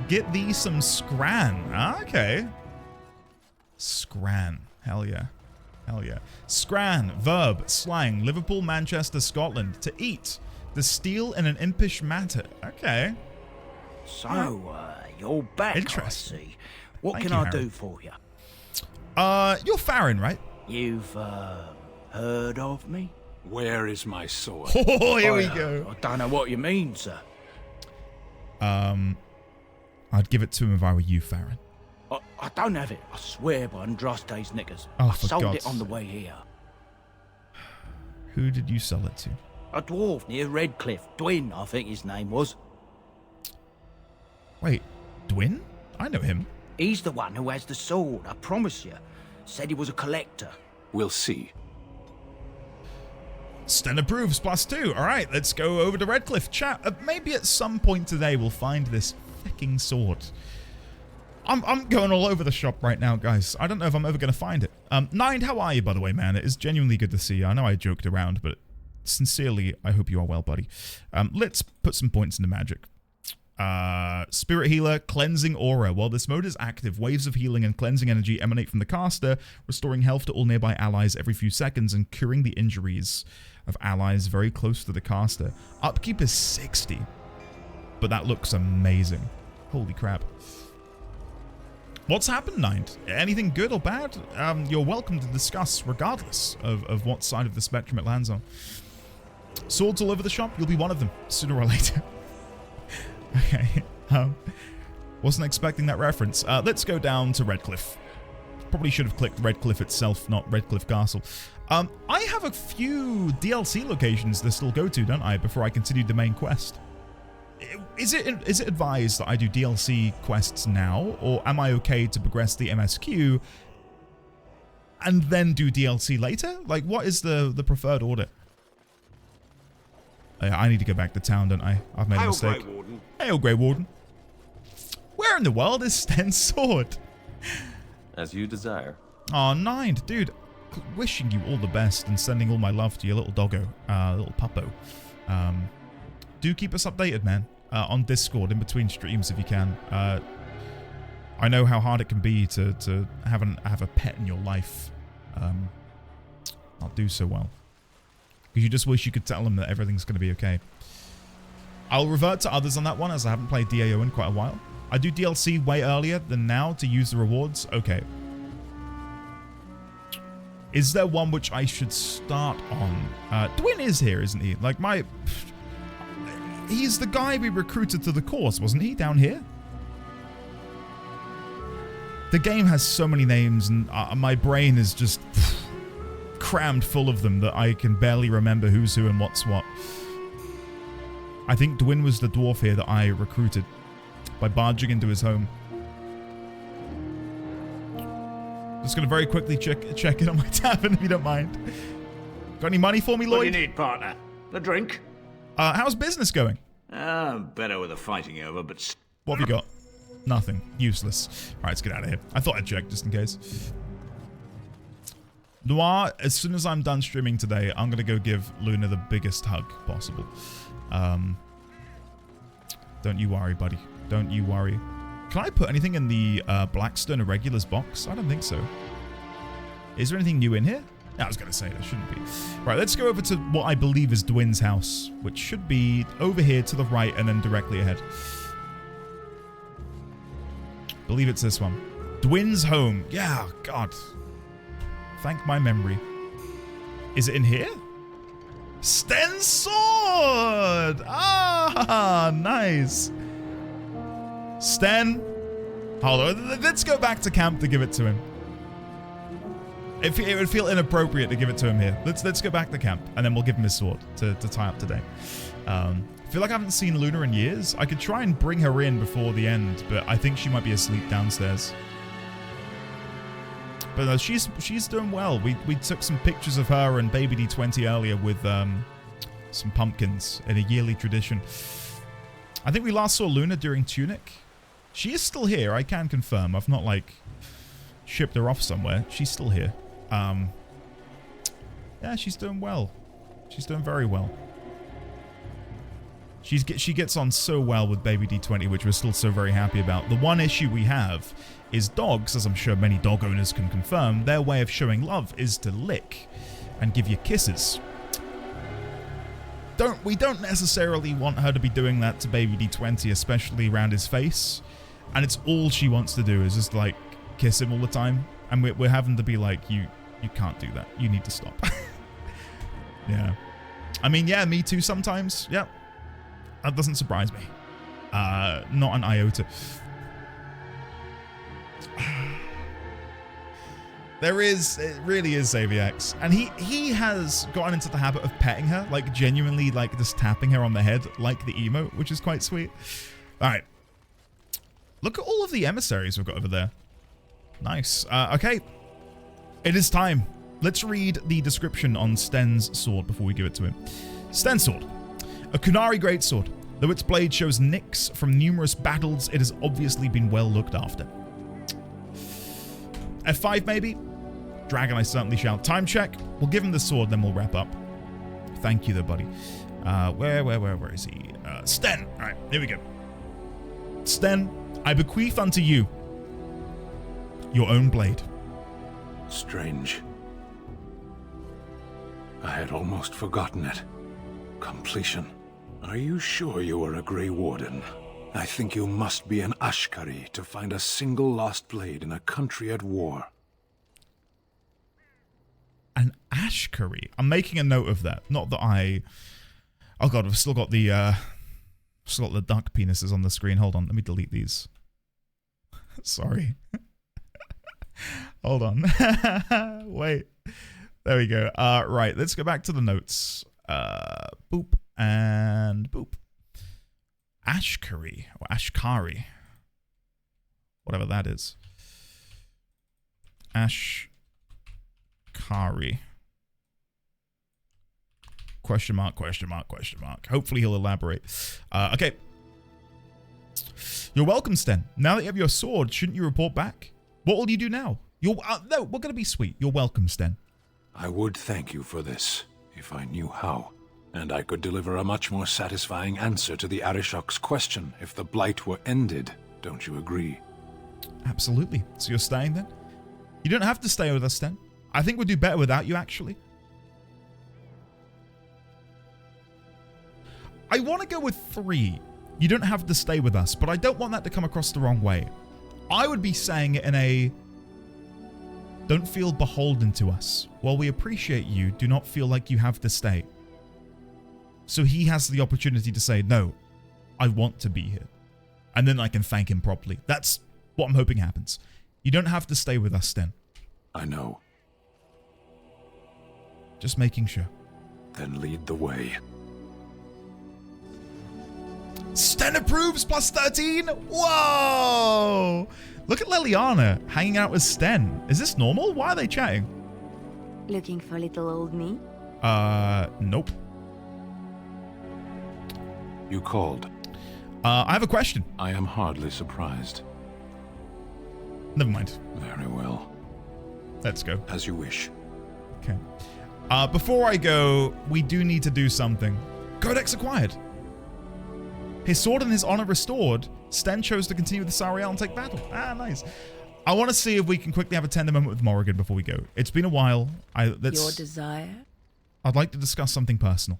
Get thee some scran. Okay. Scran. Hell yeah. Hell yeah. Scran, verb, slang, Liverpool, Manchester, Scotland. To eat. To steal in an impish matter. Okay. So, you're back, interesting. I see. What Thank can you, I Harry. do for you? You're Farron, right? You've, heard of me? Where is my sword? Oh, here we go. I don't know what you mean, sir. I'd give it to him if I were you, Farron. I don't have it, I swear by Andraste's knickers. Oh, I for sold God's it on the way here. Who did you sell it to? A dwarf near Redcliffe. Dwin, I think his name was. Wait, Dwin? I know him. He's the one who has the sword, I promise you. Said he was a collector. We'll see. Sten approves, +2. Alright, let's go over to Redcliffe. Chat, maybe at some point today we'll find this fucking sword. I'm going all over the shop right now, guys. I don't know if I'm ever going to find it. Nine, how are you, by the way, man? It is genuinely good to see you. I know I joked around, but sincerely, I hope you are well, buddy. Let's put some points into magic. Spirit Healer, Cleansing Aura. While this mode is active, waves of healing and cleansing energy emanate from the caster, restoring health to all nearby allies every few seconds and curing the injuries of allies very close to the caster. Upkeep is 60, but that looks amazing. Holy crap. What's happened, Nine? Anything good or bad? You're welcome to discuss, regardless of what side of the spectrum it lands on. Swords all over the shop, you'll be one of them, sooner or later. Okay, wasn't expecting that reference. Let's go down to Redcliffe. Probably should have clicked Redcliffe itself, not Redcliffe Castle. I have a few DLC locations to still go to, don't I, before I continue the main quest? Is it advised that I do DLC quests now, or am I okay to progress the MSQ and then do DLC later? Like, what is the preferred order? I need to go back to town, don't I? I've made a mistake. Hail, Grey Warden. Where in the world is Sten's sword? As you desire. Oh, Nine, dude. Wishing you all the best and sending all my love to your little doggo, little puppo. Do keep us updated, man, on Discord in between streams if you can. I know how hard it can be to have a pet in your life. Not do so well. Because you just wish you could tell them that everything's going to be okay. I'll revert to others on that one, as I haven't played DAO in quite a while. I do DLC way earlier than now to use the rewards. Okay. Is there one which I should start on? Dwin is here, isn't he? Like, he's the guy we recruited to the course, wasn't he? Down here? The game has so many names, and my brain is just crammed full of them that I can barely remember who's who and what's what. I think Dwin was the dwarf here that I recruited by barging into his home. Just gonna very quickly check in on my tavern if you don't mind. Got any money for me, Lloyd? What do you need, partner? A drink? How's business going? Better with the fighting over, but... What have you got? Nothing. Useless. Alright, let's get out of here. I thought I'd check just in case. Noir, as soon as I'm done streaming today, I'm gonna go give Luna the biggest hug possible. Don't you worry, buddy. Don't you worry. Can I put anything in the Blackstone Irregulars box? I don't think so. Is there anything new in here? Yeah, I was going to say there shouldn't be. Right, let's go over to what I believe is Dwin's house, which should be over here to the right and then directly ahead. Believe it's this one. Dwin's home. Yeah, God. Thank my memory. Is it in here? Sten's sword! Ah, nice. Sten, hold on. Let's go back to camp to give it to him. It would feel inappropriate to give it to him here. Let's go back to camp, and then we'll give him his sword to tie up today. I feel like I haven't seen Luna in years. I could try and bring her in before the end, but I think she might be asleep downstairs. But no, she's doing well. We took some pictures of her and Baby D20 earlier with some pumpkins in a yearly tradition. I think we last saw Luna during Tunic. She is still here, I can confirm. I've not, like, shipped her off somewhere. She's still here. Yeah, she's doing well. She's doing very well. She gets on so well with Baby D20, which we're still so very happy about. The one issue we have is dogs, as I'm sure many dog owners can confirm, their way of showing love is to lick and give you kisses. We don't necessarily want her to be doing that to Baby D20, especially around his face. And it's all she wants to do is just, like, kiss him all the time. And we're having to be like, you can't do that. You need to stop. Yeah. I mean, yeah, me too sometimes. Yeah. That doesn't surprise me. Not an iota. It really is Xavierx. And he has gotten into the habit of petting her, like genuinely like just tapping her on the head like the emote, which is quite sweet. Alright. Look at all of the emissaries we've got over there. Nice. Okay. It is time. Let's read the description on Sten's sword before we give it to him. Sten's sword. A Kunari greatsword. Though its blade shows nicks from numerous battles, it has obviously been well looked after. F5 maybe? Dragon, I certainly shall. Time check. We'll give him the sword, then we'll wrap up. Thank you, though, buddy. Where is he? Sten. All right, here we go. Sten, I bequeath unto you your own blade. Strange. I had almost forgotten it. Completion. Are you sure you are a Grey Warden? I think you must be an Ashkari to find a single lost blade in a country at war. An Ashkari? I'm making a note of that. Not that I... Oh god, I've still got the duck penises on the screen. Hold on, let me delete these. Sorry. Hold on. Wait. There we go. Right, let's go back to the notes. Boop and boop. Ashkari or Ashkari. Whatever that is. Ashkari. Question mark, question mark, question mark. Hopefully he'll elaborate. Okay. You're welcome, Sten. Now that you have your sword, shouldn't you report back? What will you do now? No, we're going to be sweet. You're welcome, Sten. I would thank you for this, if I knew how. And I could deliver a much more satisfying answer to the Arishok's question if the Blight were ended. Don't you agree? Absolutely. So you're staying then? You don't have to stay with us, Sten. I think we'd do better without you, actually. I want to go with 3. You don't have to stay with us, but I don't want that to come across the wrong way. I would be saying it in a... Don't feel beholden to us. While we appreciate you, do not feel like you have to stay. So he has the opportunity to say, no, I want to be here. And then I can thank him properly. That's what I'm hoping happens. You don't have to stay with us, Sten. I know. Just making sure. Then lead the way. Sten approves, plus 13. Whoa! Look at Leliana hanging out with Sten. Is this normal? Why are they chatting? Looking for little old me? Nope. You called. I have a question. I am hardly surprised. Never mind. Very well. Let's go. As you wish. Okay. Before I go, we do need to do something. Codex acquired. His sword and his honor restored. Sten chose to continue with the Sariel and take battle. Ah, nice. I want to see if we can quickly have a tender moment with Morrigan before we go. It's been a while. Your desire? I'd like to discuss something personal.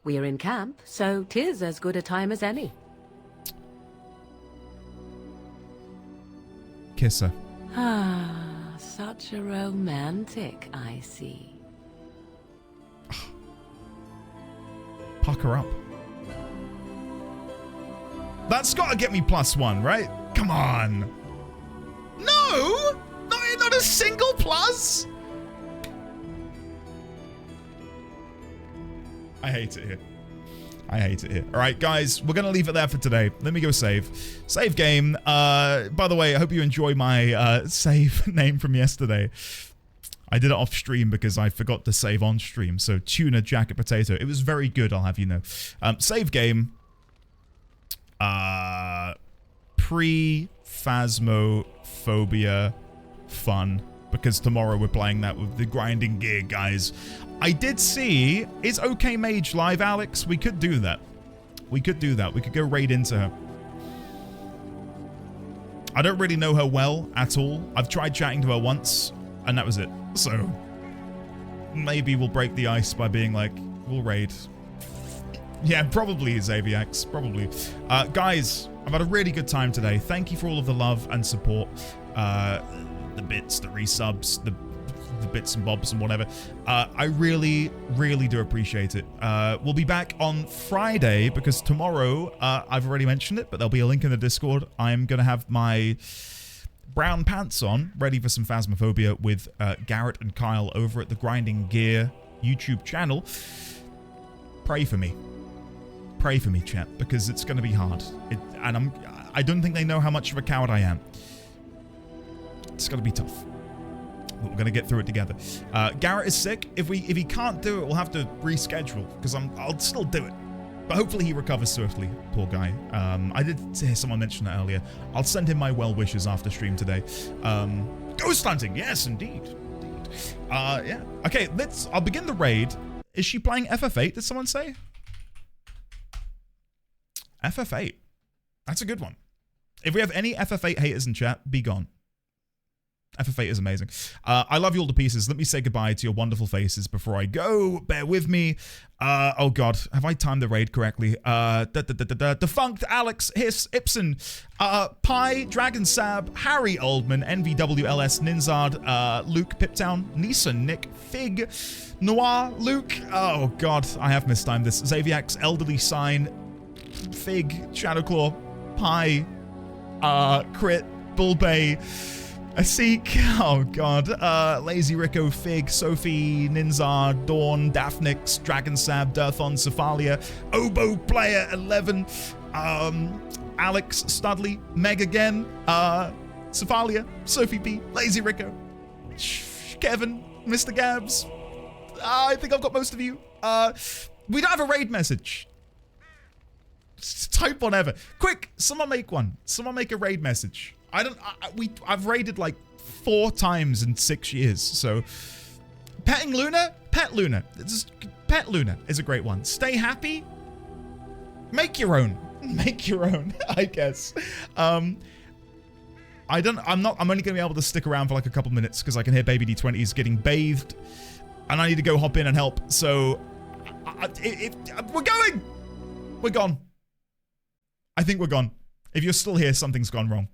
We're in camp, so 'tis as good a time as any. Kiss her. Ah, such a romantic, I see. Pucker up. That's got to get me +1, right? Come on. No! Not a single plus? I hate it here. I hate it here. All right, guys, we're going to leave it there for today. Let me go save. Save game. By the way, I hope you enjoy my save name from yesterday. I did it off stream because I forgot to save on stream. So tuna jacket potato. It was very good, I'll have you know. Save game. Pre-Phasmophobia fun. Because tomorrow we're playing that with the grinding gear, guys. I did see, is OK Mage live, Alex? We could do that. We could do that. We could go raid into her. I don't really know her well at all. I've tried chatting to her once, and that was it. So, maybe we'll break the ice by being like, we'll raid. Yeah, probably, Xaviax. Probably. Guys, I've had a really good time today. Thank you for all of the love and support. The bits, the resubs, the bits and bobs and whatever. I really, really do appreciate it. We'll be back on Friday because tomorrow, I've already mentioned it, but there'll be a link in the Discord. I'm going to have my brown pants on, ready for some Phasmophobia with Garrett and Kyle over at the Grinding Gear YouTube channel. Pray for me. Pray for me, chat, because it's going to be hard. I don't think they know how much of a coward I am. It's going to be tough. But we're going to get through it together. Garrett is sick. If he can't do it, we'll have to reschedule because I'll still do it. But hopefully he recovers swiftly. Poor guy. I did hear someone mention that earlier. I'll send him my well wishes after stream today. Ghost hunting, yes, indeed. Yeah. Okay, I'll begin the raid. Is she playing FF8, did someone say? FF8. That's a good one. If we have any FF8 haters in chat, be gone. FF8 is amazing. I love you all to pieces. Let me say goodbye to your wonderful faces before I go. Bear with me. Oh god, have I timed the raid correctly? Defunct Alex, Hiss, Ipson, Pi, Dragon Sab, Harry Oldman, NVWLS, Ninzard, Luke, Piptown, Nisa, Nick, Fig, Noir, Luke. Oh god, I have mistimed this. Xaviax, Elderly Sign, Fig, Shadowclaw, Pi, Crit, Bullbay, Asik, oh god, Lazy Rico, Fig, Sophie, Ninzar, Dawn, Daphnix, Dragonsab, Durthon, Cephalia, Oboe Player 11, Alex, Studley, Meg again, Cephalia, Sophie P, Lazy Rico, Kevin, Mr. Gabs. I think I've got most of you. We don't have a raid message. Type one ever. Quick, someone make one. Someone make a raid message. I've raided like 4 times in 6 years, so petting Luna, pet Luna. Pet Luna is a great one. Stay happy. Make your own. Make your own, I guess. I'm only gonna be able to stick around for like a couple minutes because I can hear Baby D20's getting bathed, and I need to go hop in and help. So we're going. We're gone. I think we're gone. If you're still here, something's gone wrong.